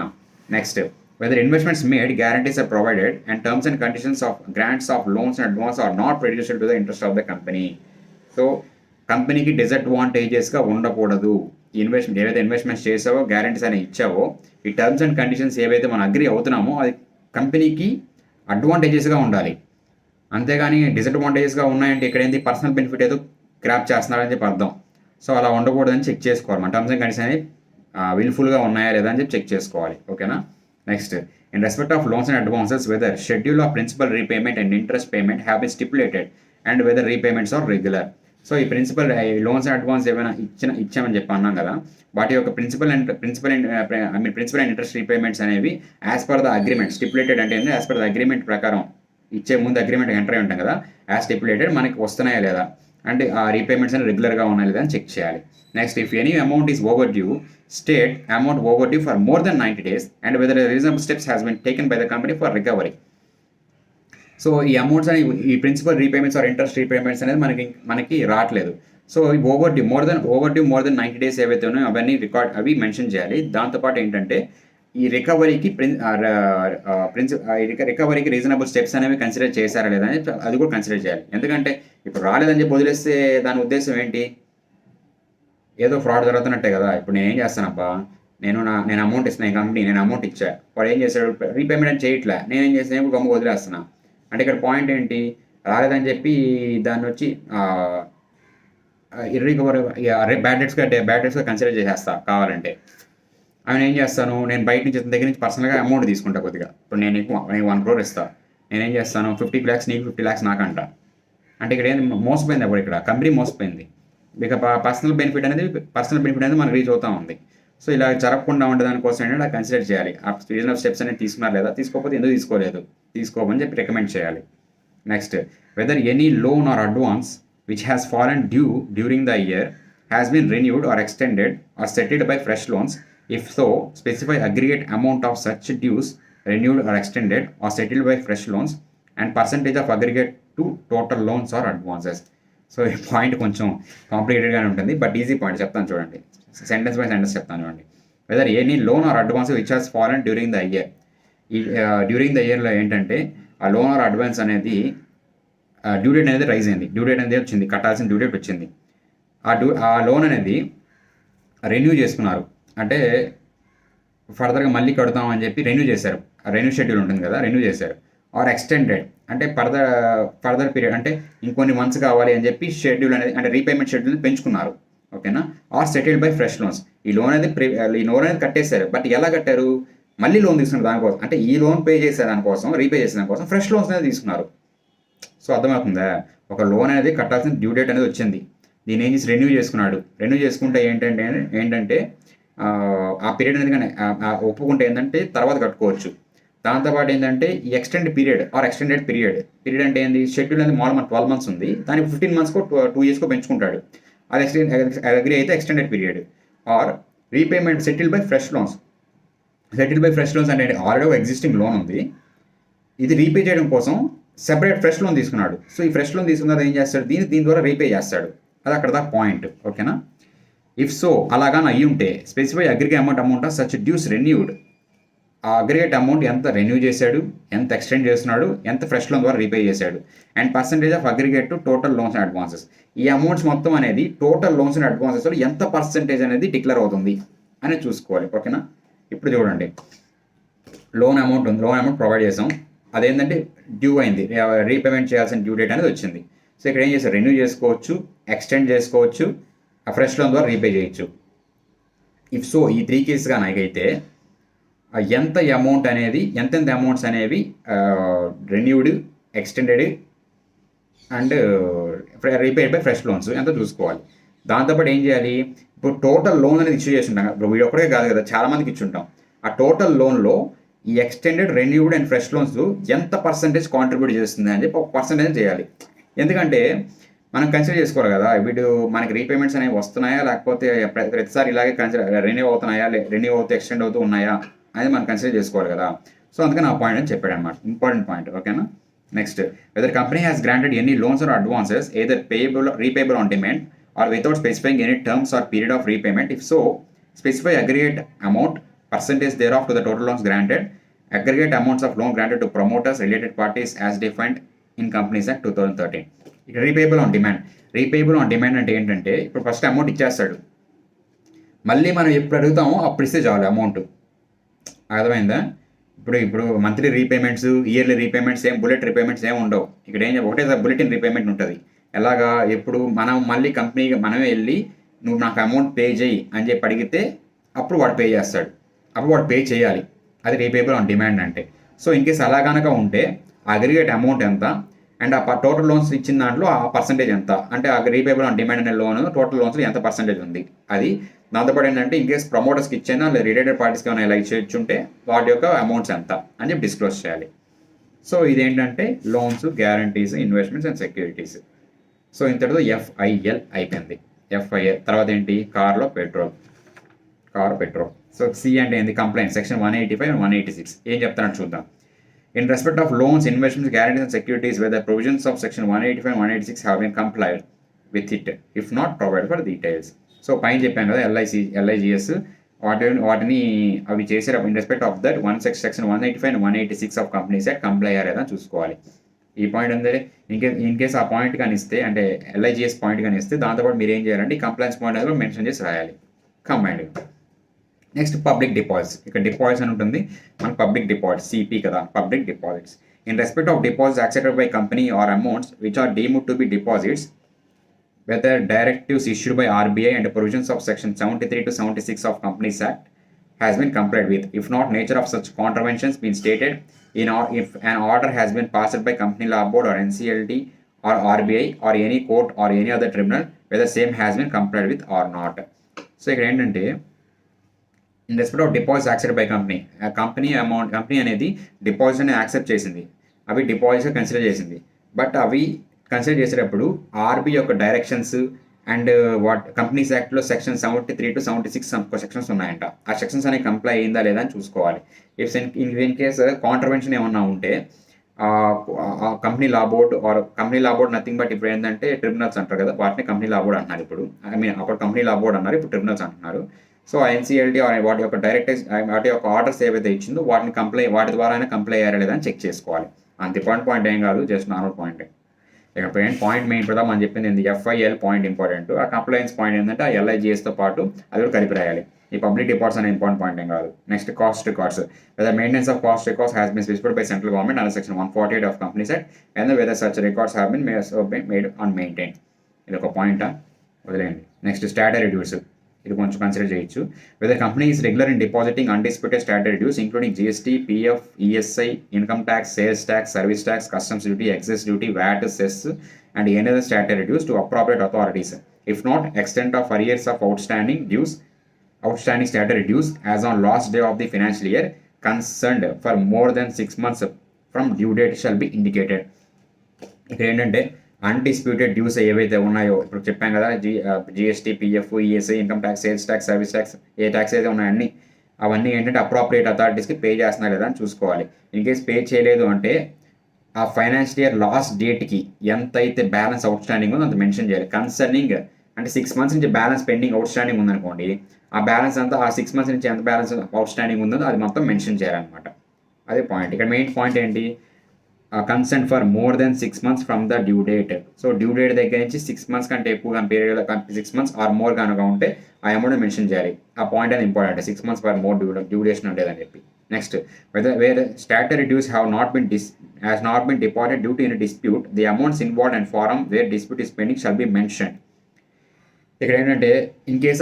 Next, whether investments made, guarantees or provided and terms and conditions of grants of loans and advance are not prejudicial to the interest of the company. So కంపెనీకి డిసడ్వాంటేజెస్గా ఉండకూడదు. ఏవైతే ఇన్వెస్ట్మెంట్స్ చేసావో, గ్యారంటీస్ అనేవి ఇచ్చావో, ఈ టర్మ్స్ అండ్ కండిషన్స్ ఏవైతే మనం agri అవుతున్నామో అది కంపెనీకి అడ్వాంటేజెస్గా ఉండాలి. అంతేగాని డిసడ్వాంటేజెస్గా ఉన్నాయంటే ఇక్కడ ఏంటి, పర్సనల్ బెనిఫిట్ ఏదో గ్రాప్ చేస్తున్నారని చెప్పి అర్థం. సో అలా ఉండకూడదని చెక్ చేసుకోవాలి. మన టర్మ్స్ అండ్ కండిషన్ అనేవి విల్ఫుల్గా ఉన్నాయా లేదా అని చెప్పి చెక్ చేసుకోవాలి. ఓకేనా. Next, in respect of loans and advances whether schedule of principal repayment and interest payment have been stipulated and whether repayments are regular. So ఈ లోన్స్ అండ్ అడ్వాన్స్ ఏమైనా ఇచ్చామని చెప్పి అన్నాం కదా, వాటి యొక్క ప్రిన్సిపల్ అండ్ ఇంట్రెస్ట్ రీపేమెంట్స్ అనేవి as per the agreement stipulated అంటే యాజ్ పర్ ద అగ్రిమెంట్ ప్రకారం ఇచ్చే ముందు అగ్రిమెంట్ ఎంటర్ అయి ఉంటాం కదా, యాజ్ స్టిపులేటెడ్ మనకి వస్తున్నాయా లేదా అంటే ఆ రీపేమెంట్స్ అని రెగ్యులర్గా ఉన్నాయా లేదా అని చెక్ చేయాలి. Next, if any amount is overdue, state amount overdue for more than 90 days and whether reasonable steps has been taken by the company for recovery. So ఈ అమౌంట్స్ అని ఈ principal repayments or interest repayments అనేది మనకి రావట్లేదు. So ఈ overdue more than 90 days ఏవైతే ఉన్నాయో అవన్నీ అవి మెన్షన్ చేయాలి. దాంతోపాటు ఏంటంటే ఈ రికవరీకి రికవరీకి రీజనబుల్ స్టెప్స్ అనేవి కన్సిడర్ చేశారా లేదా అని అది కూడా కన్సిడర్ చేయాలి. ఎందుకంటే ఇప్పుడు రాలేదని చెప్పి వదిలేస్తే దాని ఉద్దేశం ఏంటి, ఏదో ఫ్రాడ్ జరుగుతున్నట్టే కదా. ఇప్పుడు నేను ఏం చేస్తానబ్బా, నేను అమౌంట్ ఇస్తున్నాను, కంపెనీ నేను అమౌంట్ ఇచ్చా, వాడు ఏం చేశాడు, రీపేమెంట్ అని చేయట్లే, నేనేం చేస్తాను, ఇప్పుడు గమ్ము వదిలేస్తున్నా. అంటే ఇక్కడ పాయింట్ ఏంటి, రాలేదని చెప్పి దాన్ని వచ్చి బ్యాడ్ డెట్స్గా కన్సిడర్ చేసేస్తా కావాలంటే. అవి ఏం చేస్తాను, నేను బయట నుంచి దగ్గర నుంచి పర్సనల్గా అమౌంట్ తీసుకుంటా కొద్దిగా. ఇప్పుడు నేను 1 crore ఇస్తాను, నేనేం చేస్తాను 50 lakhs నీకు 50 lakhs నాకంట. అంటే ఇక్కడ ఏంది, మోసపోయింది అప్పుడు, ఇక్కడ కంపెనీ మోసపోయింది. ఇక పర్సనల్ బెనిఫిట్ అనేది మనకు రీచ్ అవుతూ ఉంది. సో ఇలా జరగకుండా ఉండే దానికోసం ఏంటంటే అలా కన్సిడర్ చేయాలి. ఆ రీజనబుల్ స్టెప్స్ అనేది తీసుకున్నారు లేదా, తీసుకోకపోతే ఎందుకు తీసుకోమని చెప్పి రికమెండ్ చేయాలి. Next, whether any loan or advance which has fallen due during the year has been renewed or extended or settled by fresh loans. If so, specify aggregate amount of such dues renewed or extended or settled by fresh loans and percentage of aggregate to total loans or advances. So ఈ point కొంచెం కాంప్లికేటెడ్గానే ఉంటుంది, but easy point చెప్తాను చూడండి, sentence by sentence చెప్తాను చూడండి. Whether any loan or advance which has fallen during the year. ఈ during the ఇయర్లో ఏంటంటే ఆ లోన్ ఆర్ అడ్వాన్స్ అనేది డ్యూ డేట్ అనేది రైజ్ అయింది, డ్యూ డేట్ అనేది వచ్చింది, కట్టాల్సిన డ్యూ డేట్ వచ్చింది. ఆ లోన్ అనేది రెన్యూ చేసుకున్నారు, అంటే ఫర్దర్గా మళ్ళీ కడతామని చెప్పి రెన్యూ చేశారు. రెన్యూ షెడ్యూల్ ఉంటుంది కదా, రెన్యూ చేశారు. ఆర్ ఎక్స్టెండెడ్ అంటే ఫర్దర్ పీరియడ్ అంటే ఇంకొన్ని మంత్స్ కావాలి అని చెప్పి షెడ్యూల్ అనేది అంటే రీపేమెంట్ షెడ్యూల్ పెంచుకున్నారు. ఓకేనా. Or settled by fresh loans. ఈ లోన్ అనేది కట్టేశారు, బట్ ఎలా కట్టారు, మళ్ళీ లోన్ తీసుకున్నారు దానికోసం. అంటే ఈ లోన్ పే చేసే దానికోసం, రీపే చేసే దానికోసం ఫ్రెష్ లోన్స్ అనేది తీసుకున్నారు. సో అర్థమవుతుందా, ఒక లోన్ అనేది కట్టాల్సిన డ్యూ డేట్ అనేది వచ్చింది, దీని ఏం చేసి రెన్యూ చేసుకున్నాడు. రెన్యూ చేసుకుంటే ఏంటంటే ఆ పీరియడ్ అనేది కానీ ఒప్పుకుంటే ఏంటంటే తర్వాత కట్టుకోవచ్చు. దాంతోపాటు ఏంటంటే ఈ ఎక్స్టెండెడ్ పీరియడ్ అంటే ఏంది, షెడ్యూల్ అనేది మామూలు 12 months ఉంది, దానికి 15 months 2 years పెంచుకుంటాడు. అది అగ్రీ అయితే extended period. Or repayment settle by fresh loans అంటే ఆల్రెడీ ఒక ఎగ్జిస్టింగ్ లోన్ ఉంది, ఇది రీపే చేయడం కోసం సెపరేట్ ఫ్రెష్ లోన్ తీసుకున్నాడు. సో ఈ ఫ్రెష్ లోన్ తీసుకున్న తర్వాత ఏం చేస్తాడు, దీని ద్వారా రీపే చేస్తాడు. అది అక్కడ దాకా పాయింట్. ఓకేనా. ఇఫ్ సో అలాగా అయ్యి ఉంటే specify aggregate amount of such dues renewed. ఆ అగ్రిగేట్ అమౌంట్ ఎంత రెన్యూ చేశాడు, ఎంత ఎక్స్టెండ్ చేస్తున్నాడు, ఎంత ఫ్రెష్ లోన్ ద్వారా రీపే చేశాడు, and percentage of aggregate to total loans and advances. ఈ అమౌంట్స్ మొత్తం అనేది టోటల్ లోన్స్ అండ్ అడ్వాన్సెస్లో ఎంత పర్సంటేజ్ అనేది డిక్లేర్ అవుతుంది అని చూసుకోవాలి. ఓకేనా. ఇప్పుడు చూడండి, లోన్ అమౌంట్ ప్రొవైడ్ చేసాం, అదేంటంటే డ్యూ అయింది, రీపేమెంట్ చేయాల్సిన డ్యూ డేట్ అనేది వచ్చింది. సో ఇక్కడ ఏం చేస్తారు, రెన్యూ చేసుకోవచ్చు, ఎక్స్టెండ్ చేసుకోవచ్చు, ఆ ఫ్రెష్ లోన్ ద్వారా రీపే చేయొచ్చు. ఇఫ్ సో ఈ 3 cases నాకైతే ఎంత అమౌంట్ అనేది ఎంతెంత అమౌంట్స్ అనేవి renewed, extended and repaid by fresh loans ఎంత చూసుకోవాలి. దాంతోపాటు ఏం చేయాలి, ఇప్పుడు టోటల్ లోన్ అనేది ఇష్యూ చేసి ఉంటాం, ఇప్పుడు వీడు ఒక్కడే కాదు కదా, చాలా మందికి ఇచ్చి ఉంటాం. ఆ టోటల్ లోన్లో ఈ extended, renewed and fresh loans ఎంత పర్సంటేజ్ కాంట్రిబ్యూట్ చేస్తుంది అని చెప్పి ఒక పర్సంటేజ్ చేయాలి. ఎందుకంటే మనం కన్సిడర్ చేసుకోవాలి కదా, వీడు మనకి రీపేమెంట్స్ అనేవి వస్తున్నాయా, లేకపోతే ప్రతిసారి ఇలాగే కన్సిడర్ రెన్యూ అవుతున్నాయా, రెన్యూ అవుతూ ఎక్స్టెండ్ అవుతూ ఉన్నాయా అనేది మనం కన్సిడర్ చేసుకోవాలి కదా. సో అందుకని ఆ పాయింట్ అని చెప్పాడు అనమాట, ఇంపార్టెంట్ పాయింట్. ఓకేనా. Next, whether company has granted any loans or advances either payable, repayable on demand or without specifying any terms or period of repayment. If so, specify aggregate amount, percentage thereof to the total loans granted, aggregate amounts of loan granted to promoters, related parties as defined in Companies Act 2013. ఇక్కడ రీపేబుల్ on demand. రీపేబుల్ on demand అంటే ఏంటంటే, ఇప్పుడు first amount ఇచ్చేస్తాడు, మళ్ళీ మనం ఎప్పుడు అడుగుతామో అప్పుడు ఇస్తే చాలు అమౌంట్. అర్థమైందా. ఇప్పుడు monthly repayments, yearly repayments, bullet repayments ఏమి ఉండవు. ఇక్కడ ఏం ఒకటేసారి బుల్లెటిన్ రీపేమెంట్ ఉంటుంది. ఎలాగా, ఎప్పుడు మనం మళ్ళీ కంపెనీకి మనమే వెళ్ళి నువ్వు నాకు అమౌంట్ పే చేయి అని చెప్పి అడిగితే అప్పుడు వాడు పే చేస్తాడు, అప్పుడు వాడు పే చేయాలి. అది రీపేబుల్ ఆన్ డిమాండ్ అంటే. సో ఇన్ కేసు అలా కనుక ఉంటే అగ్రిగేట్ అమౌంట్ ఎంత అండ్ ఆ టోటల్ లోన్స్ ఇచ్చిన దాంట్లో ఆ పర్సంటేజ్ ఎంత, అంటే ఆ రీపేబుల్ ఆన్ డిమాండ్ అనే లోన్ టోటల్ లోన్స్లో ఎంత పర్సంటేజ్ ఉంది అది. దాంతోపాటు ఏంటంటే ఇన్ కేసు ప్రమోటర్స్కి ఇచ్చినా లేదా రిలేటెడ్ పార్టీస్కి ఏమైనా ఇలా ఇచ్చుంటే వాటి యొక్క అమౌంట్స్ ఎంత అని చెప్పి డిస్క్లోజ్ చేయాలి. సో ఇదేంటంటే loans, guarantees, investments and securities. So ఇంతటితో FIL అయిపోయింది. FIL తర్వాత ఏంటి, కార్ పెట్రోల్. సో C అంటే ఏంటి, కంప్లైంట్ సెక్షన్ 185 and 186 ఏం చెప్తానని చూద్దాం. In respect of loans, investments, guarantees and securities whether provisions of section 185 and 186 have been complied with it if not provide for details. So పైన చెప్పాను కదా, LIGS వాటిని అవి చేసేటప్పుడు in respect of that section 185 and 186 of companies act comply అయ్యారేదా చూసుకోవాలి. ఈ point అంటే ఇన్ కేస్ ఆ పాయింట్ కానీ ఇస్తే, అంటే LIGS పాయింట్ కానీ ఇస్తే దాంతోపాటు మీరు ఏం చేయాలంటే ఈ కంప్లైన్స్ పాయింట్ అనేది మెన్షన్ చేసి రాయాలి కంబైన్డ్. Next, public deposits. ఇక్కడ డిపాజిట్స్ అని ఉంటుంది, మన పబ్లిక్ డిపాజిట్స్ CP కదా, public deposits. In respect of deposits accepted by company or amounts which are deemed to be deposits whether directives issued by RBI and provisions of section 73 to 76 of Companies Act has been complied with. If not, nature of such contraventions been stated if an order has been passed by Company Law Board or NCLT or RBI or any court or any other tribunal whether same has been complied with or not. So ఇక్కడ ఏంటంటే in respect of deposits accepted by company అనేది deposit అనేది accept చేసింది, అవి deposits consider చేసింది. But అవి consider చేసేటప్పుడు RBI యొక్క డైరెక్షన్స్ అండ్ కంపెనీస్ యాక్ట్లో సెక్షన్ 73 to 76 సెక్షన్స్ ఉన్నాయంట. ఆ సెక్షన్స్ అనేవి కంప్లై అయిందా లేదా అని చూసుకోవాలి. ఇన్ కేస్ కాంట్రవెన్షన్ ఏమన్నా ఉంటే company law board nothing but ఇప్పుడు ఏంటంటే ట్రిబ్యునల్స్ అంటారు కదా, వాటిని కంపెనీ లా బోర్డ్ అంటున్నారు ఇప్పుడు. అప్పుడు కంపెనీ లా బోర్డ్ అన్నారు, ఇప్పుడు ట్రిబ్యునల్స్ అంటున్నారు. సో NCLT వాటి యొక్క వాటి యొక్క ఆర్డర్స్ ఏవైతే ఇచ్చిందో వాటి ద్వారా కంప్లై అయ్యారా లేదా అని చెక్ చేసుకోవాలి. అంత ఇంపార్టెంట్ పాయింట్ ఏం కాదు, జస్ట్ నార్మల్ పాయింట్. ఇక పాయింట్ మెయిన్ ప్రధానం మనం చెప్పింది ఏంటి, FIL పాయింట్ ఇంపార్టెంట్. ఆ కంప్లైన్స్ పాయింట్ ఏంటంటే ఆ LIGSతో పాటు అది కూడా కలిపి రాయాలి. ఈ పబ్లిక్ డిపాజిట్స్ అనే ఇంపార్టెంట్ పాయింట్ ఏం కాదు. Next, cost records. Whether maintenance of cost records has been specified by central government under section 148 of companies act and whether such records have been made on maintain. ఇది ఒక పాయింటా, వదిలేయండి. Next, statutory dues. ఇది కొంచెం consider చేయొచ్చు. Whether company is regular in depositing undisputed statutory ఇంక్లూడింగ్ GST, PF, ESI, income tax, sales tax, service tax, customs duty, excise duty, VAT, cess and any other statutory dues to appropriate authorities. If not, extent of arrears of outstanding statutory dues as on last day of the financial year concerned for more than 6 months from due date shall be indicated. ఇక్కడ ఏంటంటే undisputed dues ఏవైతే ఉన్నాయో ఇప్పుడు చెప్పాం కదా, GST, PF, ESI, income tax, sales tax, service tax, ఏ tax అయితే ఉన్నాయన్నీ అవన్నీ ఏంటంటే అప్రోప్రియేట్ అథారిటీస్కి పే చేస్తున్నారు లేదా అని చూసుకోవాలి. ఇన్ కేస్ పే చేయలేదు అంటే ఆ ఫైనాన్షియల్ ఇయర్ లాస్ట్ డేట్కి ఎంత అయితే బ్యాలెన్స్ అవుట్ స్టాండింగ్ ఉందో అంత మెన్షన్ చేయాలి. కన్సర్నింగ్ అంటే 6 months నుంచి బ్యాలెన్స్ పెండింగ్ అవుట్ స్టాండింగ్ ఉందనుకోండి, ఆ బ్యాలెన్స్ అంతా ఆ 6 months నుంచి ఎంత బ్యాలెన్స్ అవుట్ స్టాండింగ్ ఉందో అది మొత్తం మెన్షన్ చేయాలన్నమాట. అదే పాయింట్. ఇక్కడ మెయిన్ పాయింట్ ఏంటి, consent for more then 6 months from the due date. So due date దగ్గర నుంచి 6 months కంటే ఎక్కువ కానీ పీరియడ్ 6 months ఆర్ మోర్ కనుక ఉంటే ఆ అమౌంట్ మెన్షన్ చేయాలి. ఆ పాయింట్ అనేది important, 6 months for more duration ఉండేదని చెప్పి. Next, where statutory dues has not been deposited due to any dispute, the amounts involved and forum where dispute is pending shall be mentioned. ఇక్కడ ఏంటంటే in case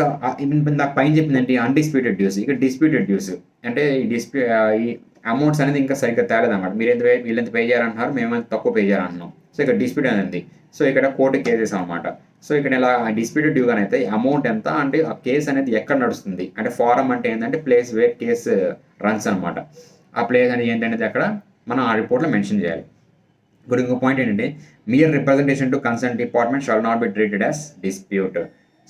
నాకు పైన చెప్పిందంటే undisputed dues, ఇక్కడ disputed dues అంటే ఈ అమౌంట్స్ అనేది ఇంకా సరిగ్గా తేలేదన్నమాట. వీళ్ళెంత పే చేయాలంటున్నారు, మేమంత తక్కువ పే చేయాలంటున్నాం. సో ఇక్కడ డిస్ప్యూట్ అనేది, సో ఇక్కడ కోర్టుకి కేసెస్ అనమాట. సో ఇక్కడ ఇలా డిస్ప్యూటెడ్ డ్యూ అయితే అమౌంట్ ఎంత అంటే ఆ కేసు అనేది ఎక్కడ నడుస్తుంది అంటే ఫారం అంటే ఏంటంటే ప్లేస్ వేర్ కేసు రన్స్ అనమాట. ఆ ప్లేస్ అనేది ఏంటనేది అక్కడ మనం ఆ రిపోర్ట్లో మెన్షన్ చేయాలి. ఇప్పుడు ఇంకో పాయింట్ ఏంటంటే mere representation to concern department shall not be treated as dispute.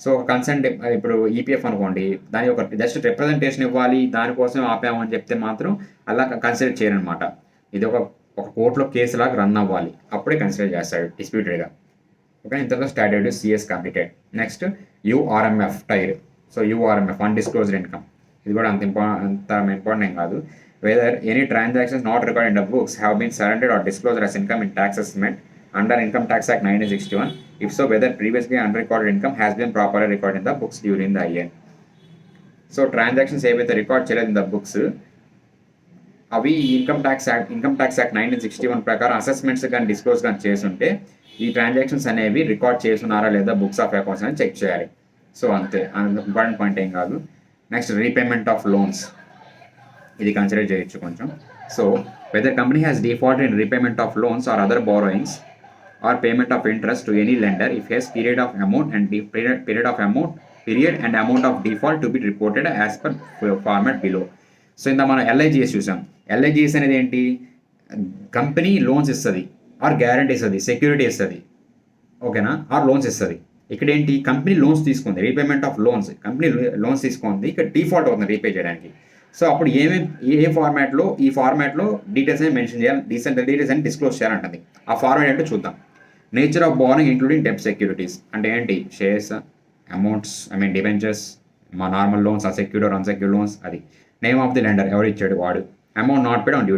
So concern ఇప్పుడు ఈపీఎఫ్ అనుకోండి, దాని ఒక జస్ట్ రిప్రజెంటేషన్ ఇవ్వాలి, దానికోసం ఆపామని చెప్తే మాత్రం అలా కన్సిడర్ చేయరనమాట. ఇది ఒక కోర్టులో కేసు లాగా రన్ అవ్వాలి, అప్పుడే కన్సిడర్ చేస్తాడు డిస్ప్యూటెడ్గా. ఓకే, ఇంతలో stated CS completed. Next URMF tyre. So URMF undisclosed income, ఇది కూడా అంత ఇంపార్టెంట్ ఏం కాదు. Whether any transactions not record in the books have been surrendered or disclosed as income in tax assessment under Income Tax Act 1961. If so, whether previously unrecorded income has been properly recorded in the books during the year. So transactions ఏవైతే record చేయలేదు in the books, అవి income tax act 1961 ప్రకారం assessments కానీ disclose కానీ చేస్తుంటే ఈ transactions అనేవి record చేస్తున్నారా లేదా బుక్స్ ఆఫ్ అకౌంట్స్ అని చెక్ చేయాలి. సో అంతే, ఇంపార్టెంట్ పాయింట్ ఏం కాదు. నెక్స్ట్ రీపేమెంట్ ఆఫ్ లోన్స్, ఇది కన్సిడర్ చేయొచ్చు కొంచెం. So whether company has defaulted in repayment of loans or other borrowings or payment of interest to any lender if has period of amount and amount of default to be reported as per format below. So ఇంత మనం ఎల్ఐజిఎస్ చూసాం. ఎల్ఐజిఎస్ అనేది ఏంటి, company loans ఇస్తుంది are guarantee ఇస్తుంది, security ఇస్తుంది, ఓకేనా, are loans ఇస్తుంది. ఇక్కడ ఏంటి, కంపెనీ లోన్స్ తీసుకుంది, repayment of loans, company loans తీసుకుంది, ఇక్కడ డిఫాల్ట్ అవుతుంది రీపే చేయడానికి. సో అప్పుడు ఏ ఫార్మాట్లో ఈ ఫార్మాట్లో డీటెయిల్స్ అని మెన్షన్ చేయాలి, డీటెయిల్స్ అని డిస్క్లోజ్ చేయాలంటుంది. ఆ ఫార్మాట్ ఏంటో చూద్దాం. నేచర్ ఆఫ్ బారోయింగ్ ఇంక్లూడింగ్ డెబ్ట్ సెక్యూరిటీస్ అంటే ఏంటి, షేర్స్, అమౌంట్స్, డిబెంచర్స్, మా normal loans, secured or unsecured loans, అది. నేమ్ ఆఫ్ ది లెండర్, ఎవరు ఇచ్చాడు వాడు. Amount not paid on due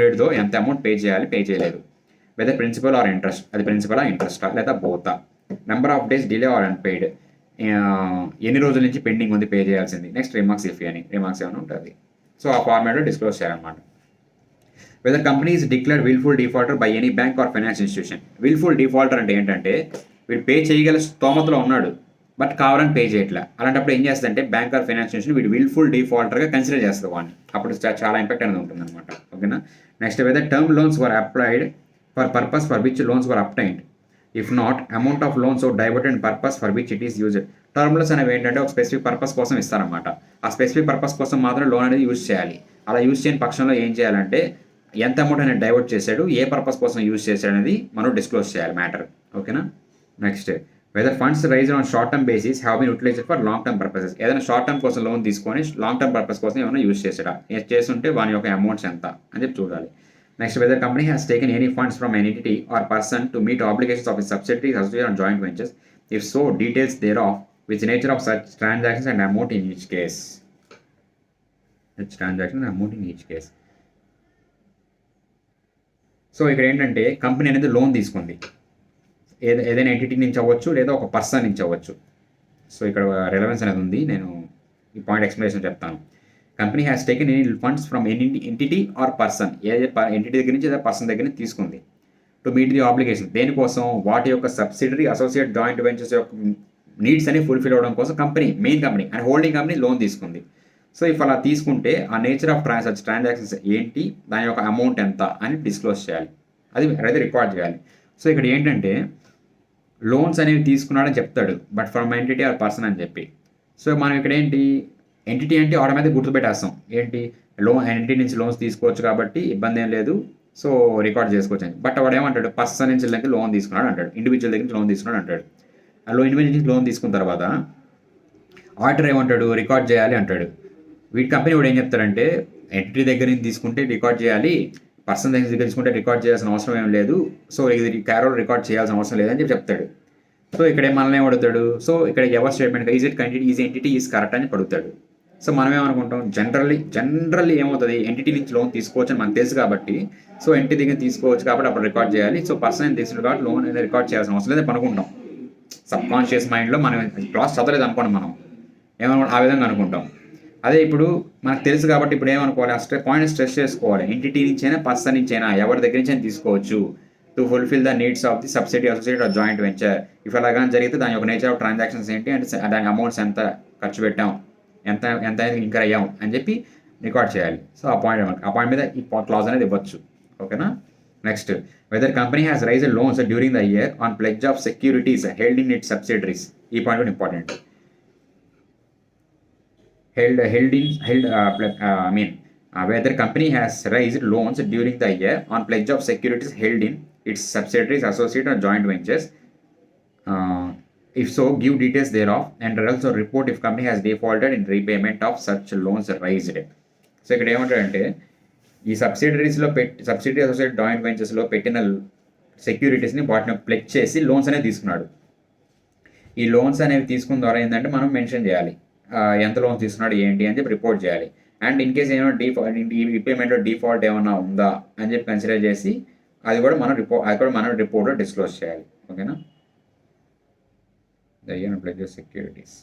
డేట్తో ఎంత అమౌంట్ పే చేయాలి, పే చేయలేదు. వెదర్ ప్రిన్సిపల్ ఆర్ ఇంట్రెస్ట్, అది ప్రిన్సిపల్ ఇంట్రెస్టా లేదా బోతా. Number of days delay or unpaid, ఎన్ని రోజుల నుంచి పెండింగ్ ఉంది పే చేయాల్సింది. నెక్స్ట్ రిమార్క్స్ ఇఫ్ అని రిమార్క్స్ ఏమైనా ఉంటుంది. సో ఆ ఫార్మాట్లో డిస్క్లోజ్ చేయాలన్నమాట. Whether company is declared wilful defaulter by any bank or finance institution. Wilful defaulter అంటే ఏంటంటే వీడు పే చేయగల స్తోమతలో ఉన్నాడు బట్ కావాలని పే చేయట్లే. అలాంటప్పుడు ఏం చేస్తుందంటే బ్యాంక్ ఆర్ ఫైనాన్స్ ఇన్స్టిట్యూషన్ వీడు విల్ఫుల్ డిఫాల్టర్గా కన్సిడర్ చేస్తుంది వాడిని. అప్పుడు చాలా ఇంపాక్ట్ అనేది ఉంటుంది అనమాట. ఓకేనా. Next weather term loans were applied for purpose for which loans were obtained. If not, amount of loans diverted purpose for which it is used. Term loans అనేవి ఏంటంటే ఒక స్పెసిఫిక్ పర్పస్ కోసం ఇస్తారనమాట. ఆ స్పెసిఫిక్ పర్పస్ కోసం మాత్రం loan అనేది use చేయాలి. అలా యూజ్ చేయని పక్షంలో ఏం చేయాలంటే ఎంత అమౌంట్ అనేది డైవర్ట్ చేశాడు, ఏ పర్పస్ కోసం యూజ్ చేశాడు అనేది మనం డిస్క్లోజ్ చేయాలి మ్యాటర్. ఓకేనా. Next whether funds raise on short term basis have been utilised for long term purposes. ఏదైనా షార్ట్ టర్మ్ కోసం లోన్ తీసుకొని లాంగ్ టర్మ్ పర్పస్ కోసం ఏమైనా యూజ్ చేశాడా, చేస్తుంటే వాని యొక్క అమౌంట్స్ ఎంత అని చెప్పి చూడాలి. Next whether company has taken any funds from an entity or person to meet obligations of its subsidiaries, associate and joint ventures. If so, details thereof, which nature of such transactions and amount in each case. So ఇక్కడ ఏంటంటే company అనేది loan తీసుకుంది, ఏదైనా entity నుంచి అవ్వచ్చు లేదా ఒక person నుంచి అవ్వచ్చు. సో ఇక్కడ రిలవెన్స్ అనేది ఉంది, నేను ఈ పాయింట్ ఎక్స్ప్లెనేషన్ చెప్తాను. Company has taken any funds from any entity or person, entity దగ్గర నుంచి లేదా పర్సన్ దగ్గర నుంచి తీసుకుంది. టు మీట్ ది ఆబ్లిగేషన్, దేనికోసం, వాటి యొక్క సబ్సిడరీ, అసోసియేట్, జాయింట్ వెంచర్స్ యొక్క నీడ్స్ అని ఫుల్ఫిల్ అవ్వడం కోసం main company and holding company loan తీసుకుంది. సో ఇఫ్ అలా తీసుకుంటే ఆ నేచర్ ఆఫ్ ట్రాన్సాక్షన్స్ ఏంటి, దాని యొక్క అమౌంట్ ఎంత అని డిస్క్లోజ్ చేయాలి, అది రికార్డ్ చేయాలి. సో ఇక్కడ ఏంటంటే లోన్స్ అనేవి తీసుకున్నాడని చెప్తాడు but from entity or person అని చెప్పి. సో మనం ఇక్కడ ఏంటి, ఎంటిటీ అంటే ఆటోమేటిక్ గుర్తుపెట్టేస్తాం, ఏంటి ఎంటిటీ నుంచి లోన్స్ తీసుకోవచ్చు కాబట్టి ఇబ్బంది ఏం లేదు, సో రికార్డ్ చేసుకోవచ్చు అని. బట్ వాడు ఏమంటాడు, పర్సన్ నుంచి లోన్ తీసుకున్నాడు అంటాడు, ఇండివిజువల్ దగ్గర నుంచి లోన్ తీసుకున్నాడు అంటాడు. ఇండివిజువల్ నుంచి లోన్ తీసుకున్న తర్వాత ఆడిటర్ ఏమంటాడు, రికార్డ్ చేయాలి అంటాడు. వీటి కంపెనీ వాడు ఏం చెప్తాడంటే ఎంటిటీ దగ్గర నుంచి తీసుకుంటే రికార్డ్ చేయాలి, పర్సన్ దగ్గర తీసుకుంటే రికార్డ్ చేయాల్సిన అవసరం ఏం లేదు, సో ఇది క్యారోల్ రికార్డ్ చేయాల్సిన అవసరం లేదని చెప్పి చెప్తాడు. సో ఇక్కడ మనల్ని ఏమడుగుతాడు, సో ఇక్కడ ever statement is entity is correct అని అడుగుతాడు. సో మనం ఏమనుకుంటాం, జనరల్లీ ఏమవుతుంది, ఎంటిటీ నుంచి లోన్ తీసుకోవచ్చు అని మనకు తెలుసు కాబట్టి, సో ఎంటిటీ దగ్గర తీసుకోవచ్చు కాబట్టి అప్పుడు రికార్డ్ చేయాలి, సో పర్సన్ తీసుకున్న కాబట్టి లోన్ అనేది రికార్డ్ చేయాల్సిన అవసరం లేదని అనుకుంటాం. సబ్ కాన్షియస్ మైండ్లో మనం క్లాస్ చదవలేదు అనుకోండి, మనం ఏమనుకుంటాం ఆ విధంగా అనుకుంటాం. అదే ఇప్పుడు మనకు తెలుసు కాబట్టి ఇప్పుడు ఏమనుకోవాలి, పాయింట్ స్ట్రెస్ చేసుకోవాలి, ఎంటిటీ నుంచైనా పర్సన్ నుంచైనా ఎవరి దగ్గర నుంచి అయినా తీసుకోవచ్చు, to fulfil the needs of the subsidy associate or joint venture. If అలాగా జరిగితే దాని యొక్క నేచర్ ఆఫ్ ట్రాన్సాక్షన్స్ ఏంటి అంటే దాని అమౌంట్స్ ఎంత ఖర్చు పెట్టాం, ఎంత ఎంత ఇంకా అయ్యాం అని చెప్పి రికార్డ్ చేయాలి. సో ఆ పాయింట్ మీద ఈ క్లాజ్ అనేది ఇవ్వచ్చు. ఓకేనా. Next, whether company has raise loans during the year on pledge of securities held in its subsidiaries. ఈ పాయింట్ కూడా important. Whether company has raised loans during the year on pledge of securities held in its subsidiaries, associates or joint ventures. If so, give details thereof and also report if company has defaulted in repayment of such loans raised. So ఇక్కడ ఏమంటారంటే ఈ subsidiary associate joint వెంచర్స్లో పెట్టిన సెక్యూరిటీస్ని వాటిని ప్లెజ్ చేసి loans అనేవి తీసుకున్నాడు. ఈ loans అనేవి తీసుకున్న ద్వారా ఏంటంటే మనం మెన్షన్ చేయాలి ఎంత లోన్స్ తీసుకున్నాడు ఏంటి అని చెప్పి రిపోర్ట్ చేయాలి. అండ్ ఇన్ కేస్ ఏమైనా ఈ రీపేమెంట్లో డిఫాల్ట్ ఏమైనా ఉందా అని చెప్పి కన్సిడర్ చేసి అది కూడా మనం రిపోర్ట్లో డిస్క్లోజ్ చేయాలి. ఓకేనా. ప్లెడ్జెస్ సెక్యూరిటీస్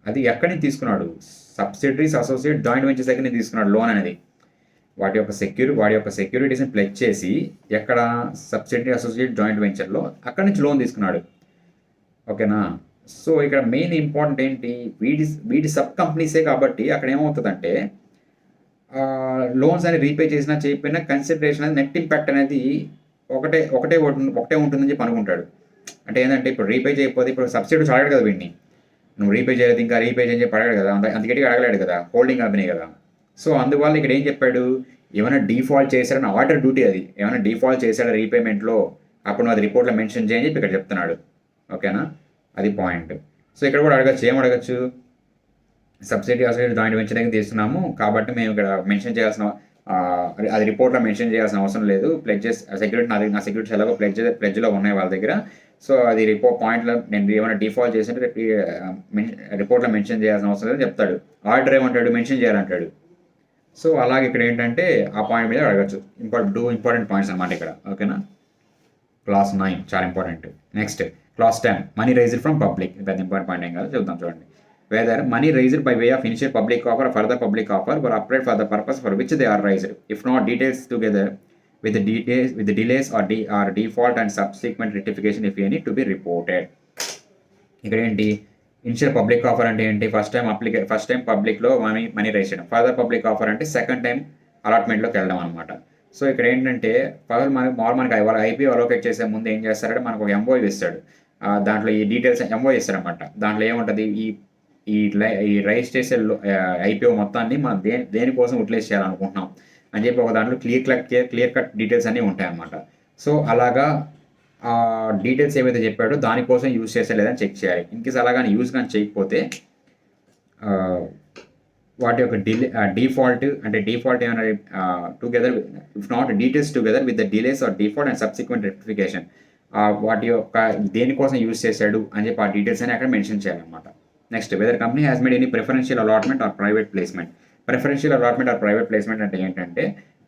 అది ఎక్కడి నుంచి తీసుకున్నాడు? సబ్సిడరీస్ అసోసియేట్ జాయింట్ వెంచర్స్ దగ్గర నుంచి తీసుకున్నాడు లోన్ అనేది. వాటి యొక్క సెక్యూరిటీస్ని ప్లెజ్ చేసి ఎక్కడ సబ్సిడరీ అసోసియేట్ జాయింట్ వెంచర్లో అక్కడి నుంచి లోన్ తీసుకున్నాడు. ఓకేనా. సో ఇక్కడ మెయిన్ ఇంపార్టెంట్ ఏంటి, వీటి సబ్ కంపెనీసే కాబట్టి అక్కడ ఏమవుతుందంటే లోన్స్ అనేది రీపే చేసినా చేయకపోయినా కన్సిడరేషన్ అనేది నెట్ ఇంపాక్ట్ అనేది ఒకటే ఉంటుందని చెప్పి అనుకుంటాడు. అంటే ఏంటంటే ఇప్పుడు రీపే చేయకపోతే ఇప్పుడు సబ్సిడీ అడగడు కదా వీడిని, నువ్వు రీపే చేయలేదు ఇంకా రీపే చేయని చెప్పి అడగడు కదా, అందుకని అడగలేడు కదా, హోల్డింగ్ కంపెనీ కదా. సో అందువల్ల ఇక్కడ ఏం చెప్పాడు, ఏమైనా డిఫాల్ట్ చేశాడని ఆర్డర్ డ్యూటీ అది, ఏమైనా డిఫాల్ట్ చేశాడు రీపేమెంట్లో అప్పుడు అది రిపోర్ట్లో మెన్షన్ చేయని చెప్పి ఇక్కడ చెప్తున్నాడు. ఓకేనా, అది పాయింట్. సో ఇక్కడ కూడా ఏమడగచ్చు, సబ్సిడీ అసోసియేట్ జాయింట్ వెంచర్ దగ్గర తీసుకున్నాము కాబట్టి మేము ఇక్కడ మెన్షన్ చేయాల్సిన అది రిపోర్ట్లో మెన్షన్ చేయాల్సిన అవసరం లేదు, ప్లెడ్జెస్ సెక్యూరిటీ నా సెక్యూరిటీస్ ఎలాగో ప్లెడ్జ్లో ఉన్నాయి వాళ్ళ దగ్గర. సో అది పాయింట్లో నేను ఏమైనా డిఫాల్ట్ చేసింటే రిపోర్ట్లో మెన్షన్ చేయాల్సిన అవసరం లేదని చెప్తాడు. ఆర్డర్ ఏమంటాడు, మెన్షన్ చేయాలంటాడు. సో అలాగే ఇక్కడ ఏంటంటే ఆ పాయింట్ మీద అడగచ్చు. ఇంపార్టెంట్ పాయింట్స్ అన్నమాట ఇక్కడ. ఓకేనా. క్లాస్ 9 చాలా important. Next clause 10 money raised from public. పెద్ద ఇంపార్టెంట్ పాయింట్ ఏం కాదు, చూద్దాం చూడండి. Whether money raised by way of initial public offer further public offer were applied for the purpose for which they are raised. If not details together with the delays or default and subsequent rectification if any to be reported. ఇక్కడ ఏంటి, initial public offer అంటే ఏంటి, first time పబ్లిక్లో money rise చేయడం. Further public offer అంటే second time అలాట్మెంట్లోకి వెళ్ళడం అనమాట. So ఇక్కడ ఏంటంటే మనకి ఐపీఓ అలోకేట్ చేసే ముందు ఏం చేస్తారంటే మనకు ఒక ఎంఓ ఇస్తాడు, దాంట్లో ఈ డీటెయిల్స్ ఎంఓ ఇస్తారనమాట. దాంట్లో ఏముంటుంది, ఈ రైజ్ చేసే ఐపీఓ మొత్తాన్ని మనం దేనికోసం యూటిలైజ్ చేయాలనుకుంటున్నాం అని చెప్పి ఒక దాంట్లో క్లియర్ కట్ డీటెయిల్స్ అన్నీ ఉంటాయన్నమాట. సో అలాగా ఆ డీటెయిల్స్ ఏవైతే చెప్పాడో దానికోసం యూజ్ చేసేలేదని చెక్ చేయాలి. ఇన్కేస్ అలాగని యూజ్ కానీ చేయకపోతే వాటి యొక్క డిఫాల్ట్ ఏమైనా together if not details together with the delays or default and subsequent rectification, వాటి యొక్క దేనికోసం యూజ్ చేశాడు అని చెప్పి ఆ డీటెయిల్స్ అని అక్కడ మెన్షన్ చేయాలన్నమాట. Next, whether company has made any preferential allotment or private placement. Preferential allotment or private placement అంటే ఏంటంటే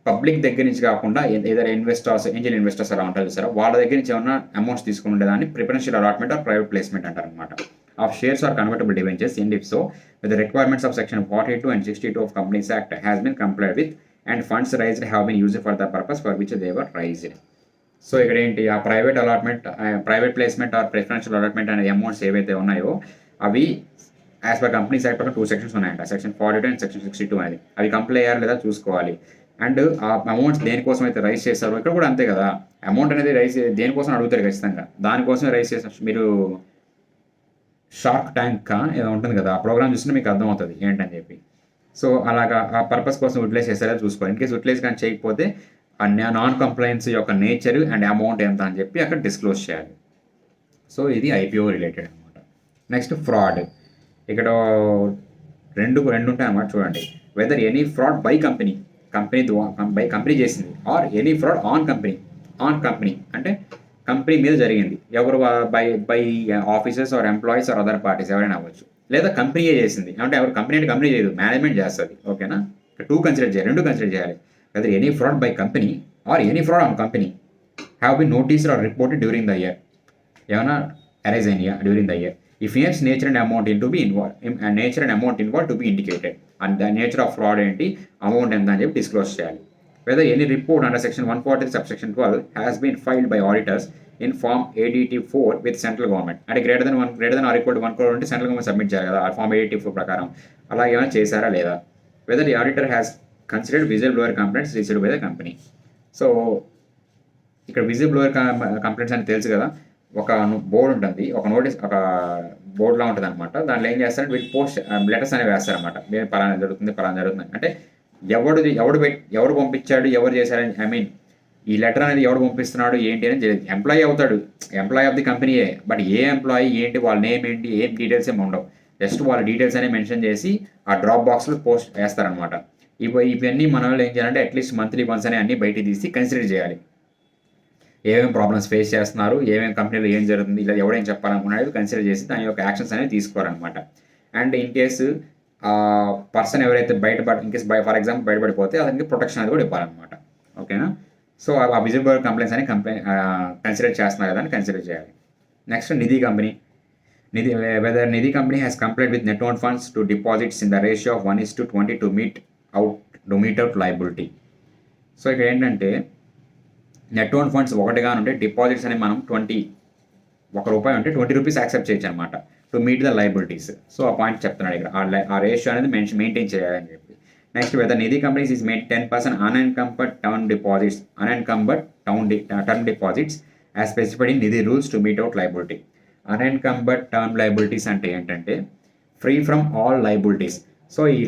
పబ్లిక్ దగ్గర నుంచి కాకుండా ఏదైనా ఏంజల్ ఇన్వెస్టర్స్ అలా ఉంటారు చూసారా, వాళ్ళ దగ్గర నుంచి ఏమన్నా అమౌంట్స్ తీసుకుని ఉండేదాన్ని preferential allotment or private placement అంటారు అనమాట. Of shares or convertible debentures and if so with the requirements of section 42 and 62 of Companies Act has been complied with and funds raised have been used for the purpose for which they were raised. So ఇక్కడ ఏంటి, ఆ private placement or preferential allotment అనే amounts ఏవైతే ఉన్నాయో అవి as per companies act పక్కన 2 sections ఉన్నాయంట, section 42 and section 62 అనేది. అవి కంప్లై అయ్యారు లేదా చూసుకోవాలి. అండ్ ఆ అమౌంట్స్ దేనికోసం అయితే రైజ్ చేస్తారో ఇక్కడ కూడా అంతే కదా, అమౌంట్ అనేది దేనికోసం అడుగుతారు ఖచ్చితంగా, దానికోసం రైజ్ చేస్తారు. మీరు షార్క్ ట్యాంక్ ఏదో ఉంటుంది కదా, ఆ ప్రోగ్రామ్ చూస్తే మీకు అర్థమవుతుంది ఏంటని చెప్పి. సో అలాగా ఆ పర్పస్ కోసం యూటిలైజ్ చేస్తారా చూసుకోవాలి. ఇన్కేస్ యూటిలైజ్ కానీ చేయకపోతే ఆ నాన్ కంప్లైన్స్ యొక్క నేచర్ అండ్ అమౌంట్ ఎంత అని చెప్పి అక్కడ డిస్క్లోజ్ చేయాలి. సో ఇది ఐపీఓ రిలేటెడ్ అనమాట. Next fraud. ఇక్కడ రెండు ఉంటాయి అన్నమాట. చూడండి, whether any fraud by company చేసింది or any fraud on company అంటే కంపెనీ మీద జరిగింది. ఎవరు by officers or employees or other parties ఎవరైనా అవ్వచ్చు, లేదా కంపెనీయే చేసింది అంటే ఎవరు కంపెనీ చేయదు, మేనేజ్మెంట్ చేస్తుంది. ఓకేనా, 2 కన్సిడర్ చేయాలి. Whether any fraud by company or any fraud on company have been noticed or reported during the year. ఏమైనా అరైజ్ అయినాయా during the year. If yes, nature and amount to be involved to be indicated. And the nature of fraud ఏంటి, amount ఎంత అని చెప్పి disclose చేయాలి. whether any report under section 140 subsection 12 has been filed by auditors in form ADT4 with central government. అంటే greater than or equal to 1 crore ఉంటే central government submit చేయాలి కదా ఆ ఫామ్ ADT4 ప్రకారం. అలా ఏమైనా చేశారా లేదా? Whether the auditor has considered whistle blower complaints received by the company. So ఇక్కడ విజిల్ బ్లోయర్ కంప్లైంట్స్ అని తెలుసు కదా, ఒక బోర్డు ఉంటుంది, ఒక నోటీస్, ఒక బోర్డులా ఉంటుంది అనమాట. దాంట్లో ఏం చేస్తారంటే వీళ్ళు పోస్ట్ లెటర్స్ అనేవి వేస్తారనమాట. పలానా జరుగుతుంది అంటే ఎవడు పంపించాడు, ఎవరు చేశారని, ఐ మీన్ ఈ లెటర్ అనేది ఎవడు పంపిస్తున్నాడు ఏంటి అని తెలియదు. ఎంప్లాయీ అవుతాడు, ఎంప్లాయీ ఆఫ్ ది కంపెనీయే, బట్ ఏ ఎంప్లాయీ ఏంటి, వాళ్ళ నేమ్ ఏంటి, ఏం డీటెయిల్స్ ఏమి ఉండవు. జస్ట్ వాళ్ళ డీటెయిల్స్ అనేవి మెన్షన్ చేసి ఆ డ్రాప్ బాక్స్లో పోస్ట్ వేస్తారనమాట. ఇవన్నీ మన వాళ్ళు ఏం చేయాలంటే అట్లీస్ట్ మంత్లీ వన్స్ అనే అన్ని బయటికి తీసి కన్సిడర్ చేయాలి. ఏమేమి ప్రాబ్లమ్స్ ఫేస్ చేస్తున్నారు, ఏమేమి కంపెనీలో ఏం జరుగుతుంది, ఇలా ఎవడేం చెప్పాలనుకున్నాడు కన్సిడర్ చేసి దాని యొక్క యాక్షన్స్ అనేవి తీసుకోవాలన్నమాట. అండ్ ఇన్ కేసు పర్సన్ ఎవరైతే ఫర్ ఎగ్జాంపుల్ బయటపడిపోతే అతనికి ప్రొటెక్షన్ అనేది కూడా ఇవ్వాలన్నమాట. ఓకేనా? సో ఆ విజిబుల్ కంప్లైంట్స్ అని కన్సిడర్ చేస్తున్నారు కదా అని కన్సిడర్ చేయాలి. Next Nidhi company. Whether Nidhi company has compliant with net own funds to deposits in the ratio of 1:20 to meet out liability. So ఇక్కడ ఏంటంటే నెట్ ఓన్ ఫండ్స్ ఒకటిగా ఉంటే డిపాజిట్స్ అని మనం ₹1 ఉంటే ₹20 యాక్సెప్ట్ చేయొచ్చు అనమాట to meet the liabilities. So ఆ పాయింట్ చెప్తున్నాడు ఇక్కడ, ఆ రేషియో అనేది మెయింటైన్ చేయాలని చెప్పి. Next whether Nidhi companies is made 10% unencumbered term deposits as specified in Nidhi rules to meet out liability. Unencumbered term liabilities అంటే ఏంటంటే free from all liabilities. So ఈ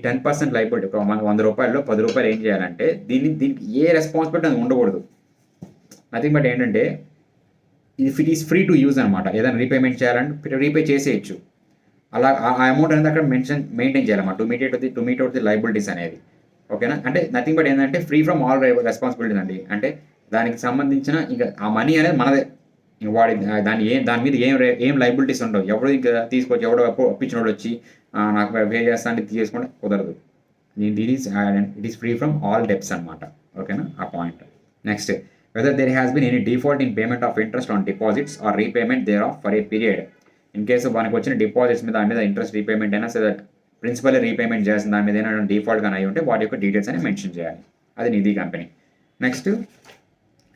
10% లయబిలిటీ, ఒక ₹100 ₹10 ఏం చేయాలంటే దీనికి ఏ రెస్పాన్సిబిలిటీ అది ఉండకూడదు. నథింగ్ బట్ ఏంటంటే if it is free to use అనమాట. ఏదైనా రీపేమెంట్ చేయాలంటే రీపే చేసేయచ్చు. అలా ఆ అమౌంట్ అనేది అక్కడ మెయింటైన్ చేయాలన్నమాట to meet out the liabilities అనేది. ఓకేనా? అంటే నథింగ్ బట్ ఏంటంటే ఫ్రీ ఫ్రమ్ ఆల్ రెస్పాన్సిబిలిటీస్ అండి. అంటే దానికి సంబంధించిన ఇంకా ఆ మనీ అనేది మనదే, దాని మీద ఏం లయబిలిటీస్ ఉండవు. ఎవడు ఇంకా తీసుకొచ్చి ఎవడో అప్పించినోడు వచ్చి నాకు పే చేస్తా అంటే తీసుకుంటే కుదరదు. It is free from all debts అనమాట. ఓకేనా? ఆ point. Next whether there has been any default in payment of interest on deposits or repayment there of for a period. In case మనకు వచ్చిన డిపాజిట్స్ మీద దాని మీద ఇంట్రెస్ట్ రీపేమెంట్ అయినా సరే ప్రిన్సిపల్ రీపేమెంట్ చేసిన దాని మీద ఏమైనా డిఫాల్ట్ కానీ అయి ఉంటే వాటి యొక్క డీటెయిల్స్ అని మెన్షన్ చేయాలి. అది Nidhi company. Next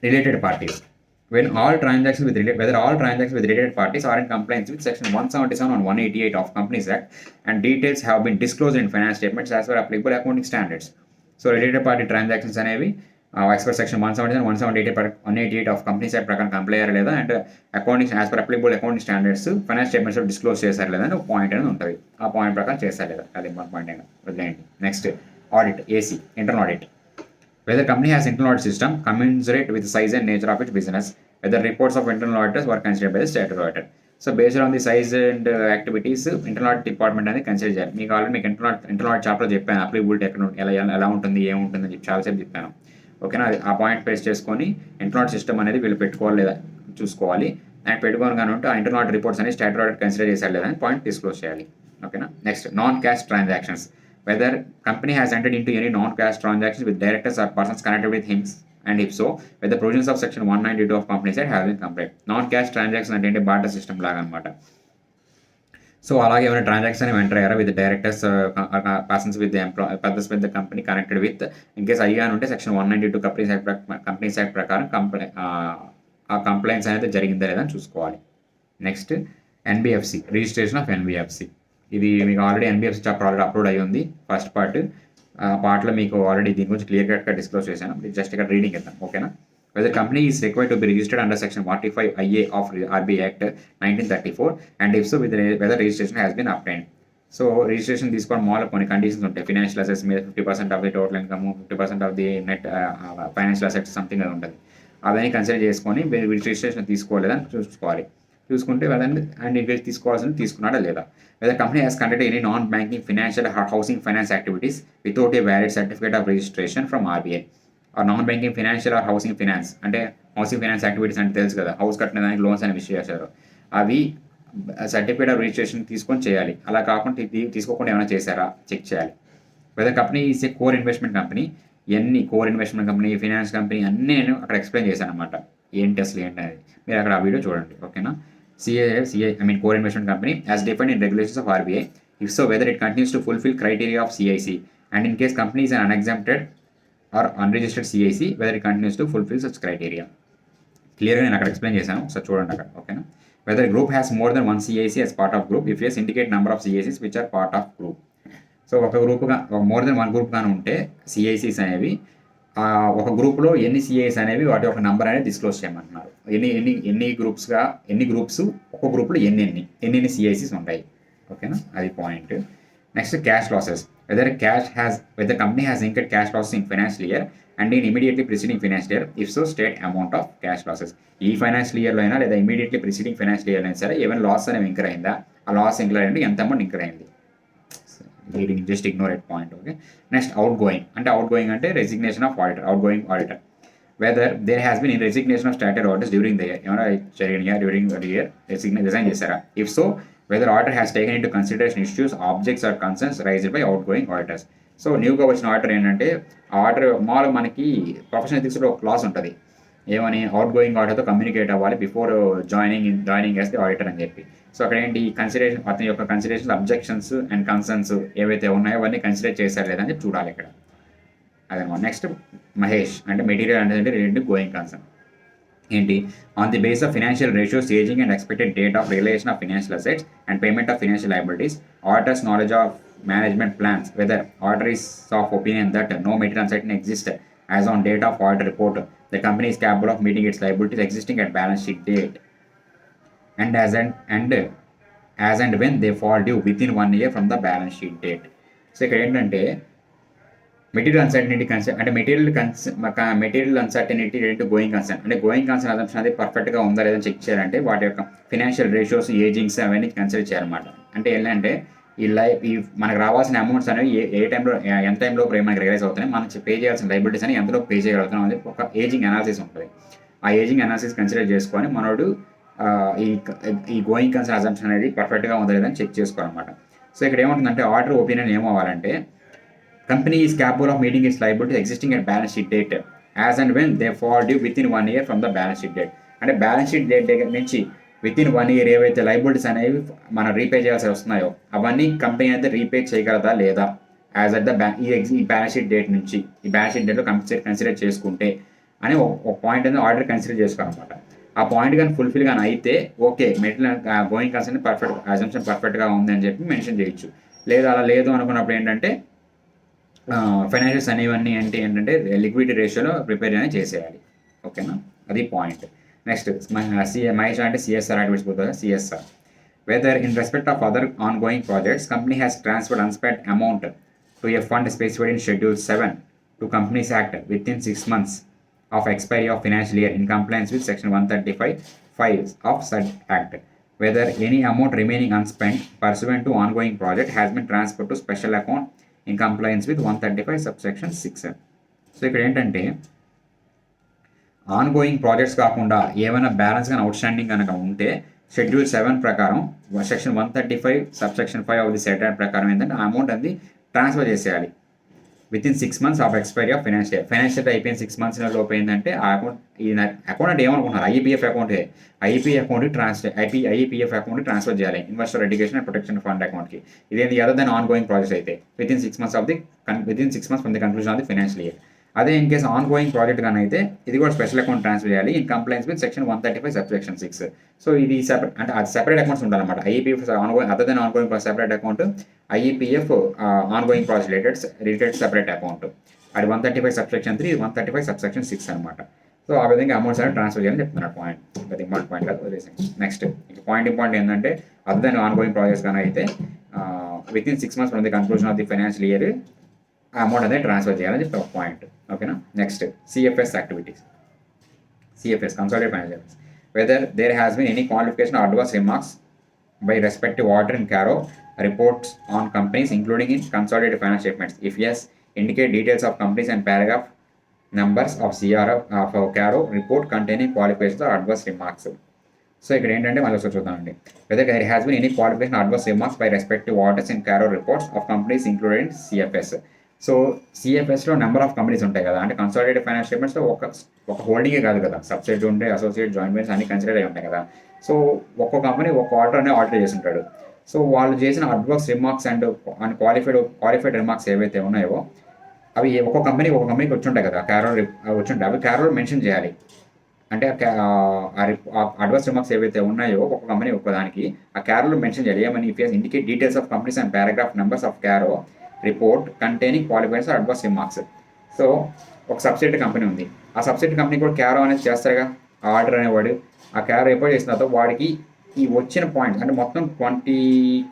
related parties. Whether all transactions with related parties are in compliance with section 177 and 188 of Companies Act, and details have been disclosed in finance statements as per applicable accounting standards. So related party transactions అనేవి as per section 177 178 of Companies Act ప్రకారం comply అయ్యారు లేదా, and accounting as per applicable accounting standards finance statements disclose చేశారు లేదా అని ఒక point అనేది ఉంటుంది. ఆ పాయింట్ ప్రకారం చేశారు లేదా అది పాయింట్ అయినా వదిలేయండి. Next audit, AC, internal audit. Whether company has internal audit system commensurate with the size and nature of its business, whether reports of internal auditors were considered by the statutory auditor. So based on the size and activities, internal audit department అనేది consider చేయాలి. మీకు already మీకు internal audit chapter చెప్పాను, applicability ఎలా ఉంటుంది ఏముంటుందని చెప్పి చాలాసేపు చెప్పాను. ఓకేనా? ఆ పాయింట్ బేస్ చేసుకొని ఇంటర్నల్ ఆడిట్ సిస్టమ్ అనేది వీళ్ళు పెట్టుకోవాలి లేదా చూసుకోవాలి. అండ్ పెట్టుకొని కానీ ఉంటే ఆ ఇంటర్నల్ ఆడిట్ రిపోర్ట్స్ అనేది స్టాట్యూటరీ ఆడిట్ కన్సిడర్ చేశారు లేదా అని పాయింట్ డిస్క్లోజ్ చేయాలి. ఓకేనా? Next non cash transactions. Whether company has entered into any non-cash transactions with directors or persons connected with him, and if so, whether the provisions of section 192 of Companies Act have been complied. Non-cash transaction అంటే barter system లాగా అనమాట. So అలాగే ఏమైనా transaction enter అయ్యారా with directors persons with persons with the company connected with, in case అయ్యా ఉంటే section 192 companies act ప్రకారం ఆ కంప్లైంట్స్ అనేది జరిగిందా లేదా అని చూసుకోవాలి. Next NBFC, registration of NBFC. ఇది మీకు already NBFC chapter already upload అయ్యి ఉంది ఫస్ట్ పార్ట్. ఆ పార్ట్లో మీకు ఆల్రెడీ దీని గురించి క్లియర్ కట్గా డిస్క్లోజ్ చేశాను. జస్ట్ ఇక్కడ రీడింగ్ ఇద్దాం. ఓకేనా? Whether company is required to be registered under section 45 IA of RBI Act 1934 and if so with whether registration has been obtained. So registration తీసుకోవడం మామూలు కొన్ని కండిషన్స్ ఉంటాయి. ఫైనాన్షియల్ అసెట్స్ మీద 50% of the total income, 50% of the net financial assets something అది ఉంటుంది. అవన్నీ consider చేసుకొని registration తీసుకోలేదని చూసుకోవాలి. చూసుకుంటే అండ్ ఇన్కేస్ తీసుకోవాల్సింది తీసుకున్నాడా లేదా. Whether company has conducted any non-banking financial or housing finance activities without a valid certificate of registration from RBI. or non-banking financial or housing finance అంటే హౌసింగ్ ఫైనాన్స్ యాక్టివిటీస్ అంటే తెలుసు కదా, house కట్టిన దానికి loans అని విషయం చేశారు. అవి సర్టిఫికేట్ ఆఫ్ రిజిస్ట్రేషన్ తీసుకొని చేయాలి. అలా కాకుండా తీసుకోకుండా ఏమైనా చేశారా చెక్ చేయాలి. Whether company is a core investment company. ఎన్ని core investment company, finance company అన్నీ నేను అక్కడ ఎక్స్ప్లెయిన్ చేశాను అనమాట. ఏంటి అసలు ఏంటి అనేది మీరు అక్కడ ఆ వీడియో చూడండి. ఓకేనా? core investment company as defined in regulations of RBI. If so, whether it continues to fulfill criteria of CIC, and in case company is an unexempted or unregistered CIC whether it continues to fulfil such criteria. క్లియర్గా నేను అక్కడ explain చేశాను, ఒకసారి చూడండి అక్కడ. ఓకేనా. Whether group has more than one CIC as part of group, if yes indicate number of సిఐసిస్ which are part of group. So ఒక గ్రూప్గా మోర్ దెన్ వన్ గ్రూప్ కానీ ఉంటే సిఐసిస్ అనేవి ఒక గ్రూప్లో ఎన్ని సిఐస్ అనేవి వాటి ఒక నెంబర్ అనేది డిస్క్లోజ్ చేయమంటున్నారు. ఎన్ని గ్రూప్స్ ఒక గ్రూప్లో ఎన్ని సిఐసిస్ ఉంటాయి. ఓకేనా, అది point. Next cash losses. Whether company has incurred cash losses in financial year and in immediately preceding financial year, if so state amount of cash losses. ఈ ఫైనాన్షియల్ ఇయర్లో అయినా లేదా ఇమీడియట్లీ ప్రిసీడింగ్ ఫైనాన్షియల్ ఇయర్ అయినా సరే ఏమైనా loss అనేవి incur అయిందా, ఆ లాస్ ఇంకర్ అయ్యింది ఎంత అమౌంట్ ఇంకర్ అయింది. Just ignore at point. Okay. Next outgoing అంటే resignation of auditor, outgoing auditor. Whether there has been in resignation of stated auditors during the year, ఏమైనా జరిగినాయా during the year resign చేశారా. If so whether auditor has taken in to consideration issues objects or concerns raised by outgoing auditors. So న్యూగా వచ్చిన auditor ఏంటంటే auditor మామూలుగా మనకి professional ఎథిక్స్లో ఒక class ఉంటుంది, ఏమని అవుట్ గోయింగ్ ఆడిటర్తో కమ్యూనికేట్ అవ్వాలి before joining as the auditor అని చెప్పి. సో అక్కడ ఏంటి కన్సిడరేషన్, అతని యొక్క కన్సిడరేషన్ అబ్జెక్షన్స్ అండ్ కన్సర్న్స్ ఏవైతే ఉన్నాయో అవన్నీ కన్సిడర్ చేశారు లేదని చెప్పి చూడాలి ఇక్కడ. అదనమాట. నెక్స్ట్ మహేష్ అంటే మెటీరియల్ అంటే రిలేటెడ్ గోయింగ్ కన్సర్న్ ఏంటి, on the base of financial ratios, ageing and expected date of realisation of financial assets and payment of financial liabilities, auditors knowledge of management plans, whether auditor is of opinion that no material uncertainty exists as on date of auditor report, the company is capable of meeting its liabilities existing at balance sheet date and as and when they fall due within 1 year from the balance sheet date. So ఇక్కడ ఏంటంటే material uncertainty concern అంటే material uncertainty rate going concern అంటే going concern assumption అది పర్ఫెక్ట్గా ఉందా లేదని check చేయాలంటే వాటి యొక్క ఫినాన్షియల్ రేషియోస్, ఏజింగ్స్ అవన్నీ కన్సిడర్ చేయాలన్నమాట. అంటే ఏంటంటే ఈ మనకు రావాల్సిన అమౌంట్స్ అనేవి ఎంత టైంలో మనకి రియలైజ్ అవుతున్నాయి, మనం పే చేయాల్సిన లైబిలిటీస్ అని ఎంతలో పే చేయగలుగుతున్నాం అనేది ఒక ఏజింగ్ అనాలిసిస్ ఉంటుంది. ఆ ఏజింగ్ అనాలిసిస్ కన్సిడర్ చేసుకొని మనోడు ఈ గోయింగ్ కన్సర్న్ అజంప్షన్ అనేది పర్ఫెక్ట్గా ఉందా లేదని చెక్ చేసుకోవాలన్నమాట. సో ఇక్కడ ఏముంటుందంటే ఆర్డర్ ఒపీనియన్ ఏమవ్వాలంటే company is capable of meeting its liabilities existing at balance sheet date as and when they fall due within 1 year from the balance sheet date. అంటే balance sheet date దగ్గర నుంచి within 1 year ఏవైతే liabilities అనేవి మనం repay చేయాల్సి వస్తున్నాయో అవన్నీ company అయితే రీపే చేయగలదా లేదా యాజ్ అట్ ద ఈ బ్యాలెన్స్ షీట్ డేట్ నుంచి ఈ బ్యాలెన్స్ షీట్ డేట్లో కన్సిడర్ చేసుకుంటే అని ఒక పాయింట్ అనేది ఆర్డర్ కన్సిడర్ చేసుకోవాలన్నమాట. ఆ పాయింట్ కానీ ఫుల్ఫిల్ కానీ అయితే okay material going concern assumption పర్ఫెక్ట్గా ఉంది అని చెప్పి మెన్షన్ చేయొచ్చు. లేదా అలా లేదు అనుకున్నప్పుడు ఏంటంటే ఫైనాన్షియల్స్ అనేవన్నీ ఏంటంటే లిక్విడిటీ రేషియోలో ప్రిపేర్ అనేది చేసేయాలి. ఓకేనా, అది పాయింట్. నెక్స్ట్ మహేష్ అంటే సిఎస్ఆర్ యాక్టివిటీస్ పోతుంది. CSR whether in respect of other ongoing projects company has transferred unspent amount to a fund specified in schedule 7 to companies act within 6 months of expiry of financial year in compliance with section 135(5) of such act. Whether any amount remaining unspent pursuant to ongoing project has been transferred to special account in compliance with 135 subsection 6. So ఇక్కడ ఏంటంటే on going projects కాకుండా ఏమైనా balance కానీ out standing కనుక ఉంటే schedule 7 ప్రకారం section 135 subsection 5 of the set act ప్రకారం ఏంటంటే ఆ అమౌంట్ అది ట్రాన్స్ఫర్ చేసేయాలి with in 6 months of expiry of financial అయిపోయిన 6 months లోపు ఏంటంటే ఆ అకౌంట్ అంటే ఏమనుకుంటున్నారు ఐఈపీఎఫ్ అకౌంట్కి ట్రాన్స్ఫర్ చేయాలి investor education and protection fund అకౌంట్కి. ఇదేంటి other than ongoing projects అయితే within 6 months from the conclusion of the financial year. అదే in case ongoing project కానీ అయితే ఇది కూడా స్పెషల్ అకౌంట్ ట్రాన్స్ఫర్ చేయాలి in compliance with section 135 subsection 6. So ఇది సెపరేట్ అంటే అది సెపరేట్ అకౌంట్స్ ఉండాలన్నమాట. IEPF ongoing other than ongoing separate account, IEPF ongoing project related separate account. అది 135 subsection 3, 135 subsection 6 అనమాట. సో ఆ విధంగా amounts అనేది ట్రాన్స్ఫర్ చేయాలని చెప్తున్నారు. పాయింట్ అది ఇంపార్టెంట్ పాయింట్ కాదు వదిలేసింది. నెక్స్ట్ పాయింట్ ఇంపార్టెంట్ ఏంటంటే other than ongoing projects కానీ అయితే within 6 months from the conclusion of the financial year ఆ అమౌంట్ అనేది ట్రాన్స్ఫర్ చేయాలని చెప్పి ఒక పాయింట్. ఓకేనా. Next CFS activities. CFS consolidated financial affairs. Whether there has been any qualification adverse remarks by respective auditor in CARO reports on companies including in consolidated financial statements. If yes, indicate details of companies and paragraph numbers of CARO report containing qualifications or adverse remarks. So ఇక్కడ ఏంటంటే మళ్ళీ ఒకసారి చూద్దామండి. Whether there has been any qualification adverse remarks by respective auditors in CARO reports of companies included in CFS. So సిఎఫ్ఎస్లో number of companies ఉంటాయి కదా, అంటే consolidated financial స్టేట్మెంట్స్లో ఒక హోల్డింగే కాదు కదా, సబ్సిడరీ ఉంటాయి, అసోసియేట్, జాయింట్ వెంచర్స్ అన్ని కన్సిడర్ అయి ఉంటాయి కదా. సో ఒక్కో కంపెనీ ఒక్క ఆడిటర్ అనే ఆడిటర్ చేసి ఉంటాడు. సో వాళ్ళు చేసిన adverse remarks and qualified remarks ఏవైతే ఉన్నాయో అవి ఒక్కొక్క కంపెనీకి వచ్చి ఉంటాయి కదా, క్యారోల్ వచ్చి ఉంటాయి, అవి క్యారోల్ మెన్షన్ చేయాలి. అంటే అడ్వర్స్ రిమార్క్స్ ఏవైతే ఉన్నాయో ఒక కంపెనీ ఒక్కదానికి ఆ క్యారోలో మెన్షన్ చేయాలి. ఏమని if indicate details of companies and paragraph numbers of Cairo report containing qualifiers adverse remarks. So ఒక సబ్సిడరీ కంపెనీ ఉంది, ఆ సబ్సిడరీ కంపెనీ కూడా క్యారో అనేది చేస్తారుగా, ఆ ఆర్డర్ అనేవాడు ఆ క్యారో రిపోర్ట్ చేసిన తర్వాత వాడికి ఈ వచ్చిన పాయింట్స్ అంటే మొత్తం 20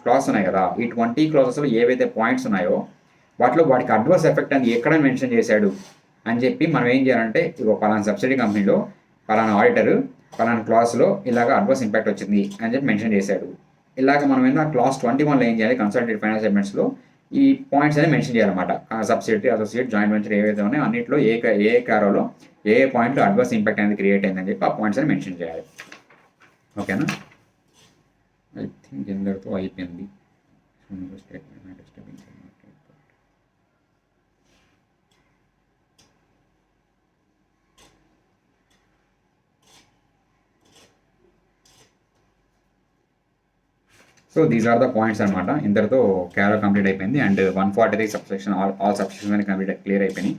క్లాస్ ఉన్నాయి కదా, ఈ 20 క్లాసెస్లో ఏవైతే పాయింట్స్ ఉన్నాయో వాటిలో వాడికి అడ్వర్స్ ఎఫెక్ట్ అని ఎక్కడ మెన్షన్ చేశాడు అని చెప్పి మనం ఏం చేయాలంటే, ఇగో పలానా సబ్సిడీ కంపెనీలో పలానా ఆడిటర్ పలానా క్లాస్లో ఇలాగ అడ్వర్స్ ఇంపాక్ట్ వచ్చింది అని చెప్పి మెన్షన్ చేశాడు. ఇలాగ మనం ఏంటంటే క్లాస్ 21లో ఏం చేయాలి, కన్సల్టెంట్ ఫైనాన్స్ స్టేట్మెంట్స్లో ఈ పాయింట్స్ అనేది మెన్షన్ చేయాలన్నమాట. సబ్సిడీ, అసోసియేట్, జాయింట్ వెంచర్ ఏవైతే ఉన్నాయో అన్నింటిలో ఏ కారోలో ఏ పాయింట్లో అడ్వర్స్ ఇంపాక్ట్ అనేది క్రియేట్ అయిందని చెప్పి ఆ పాయింట్స్ అని మెన్షన్ చేయాలి. ఓకేనా, ఐ థింక్ ఎందరితో అయిపోయింది. So these are the points అనమాట. ఇంతటితో క్యారో కంప్లీట్ అయిపోయింది and 143 subsection all subsection complete clear అయిపోయినాయి.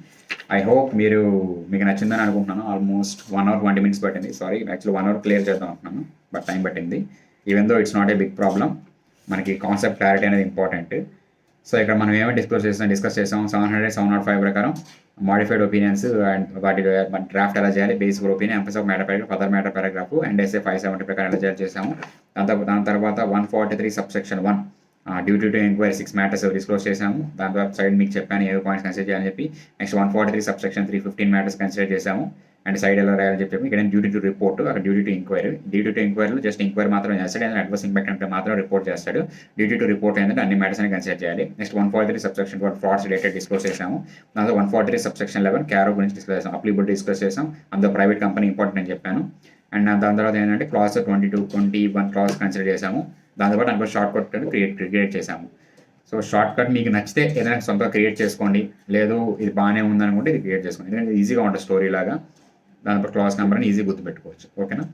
ఐ హోప్ మీకు నచ్చిందని అనుకుంటున్నాను. ఆల్మోస్ట్ 1 hour 20 minutes పట్టింది. సారీ, యాక్చువల్లీ 1 hour క్లియర్ చేద్దాం అనుకున్నాను, బట్ టైం పట్టింది. Even though it's not a big problem, మనకి కాన్సెప్ట్ క్లారిటీ అనేది ఇంపార్టెంట్. సో ఇక్కడ మనం ఏమైనా డిస్కస్ చేసాం 700, 705 ప్రకారం మోడిఫైడ్ ఒపీనియన్స్ అండ్ వాటి డ్రాఫ్ట్ ఎలా చేయాలి, basic opinion, emphasis of matter paragraph, other matter paragraph and SA 570 ప్రకారం ఎలా చేసాము. దాని తర్వాత 143 subsection 1 duty to enquiry 6 matters disclose చేసాము. దాని తర్వాత సైడ్ మీకు చెప్పాను ఏ పాయింట్స్ కన్సిడర్ చేయాలని చెప్పి. నెక్స్ట్ 143 సబ్సెక్షన్ 3 15 మ్యాటర్స్ కన్సిడర్ చేసాము అండ్ సైడ్ ఎలా రాయాలని చెప్పి. ఇక్కడ డ్యూటీ టు రిపోర్ట్, అక్కడ డ్యూటీ టు ఎంక్వైరీలో జస్ట్ ఎంక్వైరీ మాత్రం చేస్తాడు, ఏదైనా అడ్వర్స్ ఇంపాక్ట్ అంటే మాత్రం రిపోర్ట్ చేస్తాడు. డ్యూటీ టు రిపోర్ట్ ఏంటంటే అన్ని మ్యాటర్స్ అని కన్సిడర్ చేయాలి. Next 143 subsection 1 frauds related disclose చేసాము. దాంతో 143 సబ్సెక్షన్ 11 క్యారో గురించి డిస్కస్ చేసాం, అప్లిబిలిటీ డిస్కస్ చేసాం, అందులో ప్రైవేట్ కంపెనీ ఇంపార్టెంట్ అని చెప్పాను. అండ్ దాని తర్వాత ఏంటంటే క్లాస్ 22, 21 క్లాస్ కన్సిడర్ చేసాము. దాంతోపాటు అనుకో షార్ట్ కట్ క్రియేట్ చేసాము. సో షార్ట్ కట్ మీకు నచ్చితే ఏదైనా సొంతంగా క్రియేట్ చేసుకోండి, లేదు ఇది బాగానే ఉందనుకుంటే ఇది క్రియేట్ చేసుకోండి, ఎందుకంటే ఈజీగా ఉంటుంది స్టోరీ లాగా. దానిపై క్లాస్ నెంబర్ అని ఈజీగా గుర్తుపెట్టుకోవచ్చు. ఓకేనా,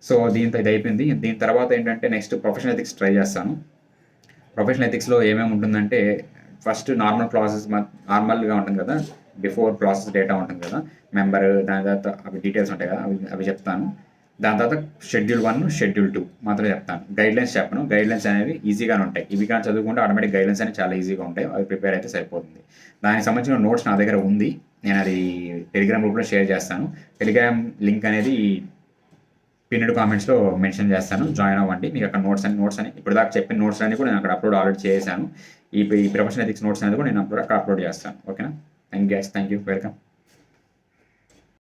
సో దీంతో ఇది అయిపోయింది. దీని తర్వాత ఏంటంటే నెక్స్ట్ ప్రొఫెషనల్ ఎథిక్స్ ట్రై చేస్తాను. ప్రొఫెషనల్ ఎథిక్స్లో ఏమేమి ఉంటుందంటే ఫస్ట్ నార్మల్ క్లాసెస్ నార్మల్గా ఉంటుంది కదా, బిఫోర్ ప్రాసెస్ డేటా ఉంటుంది కదా, మెంబర్, దాని తర్వాత అవి డీటెయిల్స్ ఉంటాయి కదా, అవి చెప్తాను. దాని తర్వాత షెడ్యూల్ 1, షెడ్యూల్ 2 మాత్రం చెప్తాను. గైడ్లైన్స్ చెప్పను, గైడ్లైన్స్ అనేవి ఈజీగానే ఉంటాయి. ఇవి కానీ చదువుకుంటే ఆటోమేటిక్ గైడ్లైన్స్ అనేవి చాలా ఈజీగా ఉంటాయి, అవి ప్రిపేర్ అయితే సరిపోతుంది. దానికి సంబంధించిన నోట్స్ నా దగ్గర ఉంది, నేను అది టెలిగ్రామ్ గ్రూప్లో షేర్ చేస్తాను. టెలిగ్రామ్ లింక్ అనేది పిన్నెడ్ కామెంట్స్లో మెన్షన్ చేస్తాను, జాయిన్ అవ్వండి. మీకు అక్కడ నోట్స్ అని ఇప్పుడు దాకా చెప్పిన నోట్స్ అన్ని కూడా నేను అక్కడ అప్లోడ్ ఆల్రెడీ చేశాను. ఈ ప్రొఫెషనల్ ఎథిక్స్ నోట్స్ అనేది కూడా నేను అక్కడ అప్లోడ్ చేస్తాను. ఓకేనా, థ్యాంక్ యూ, వెల్కమ్.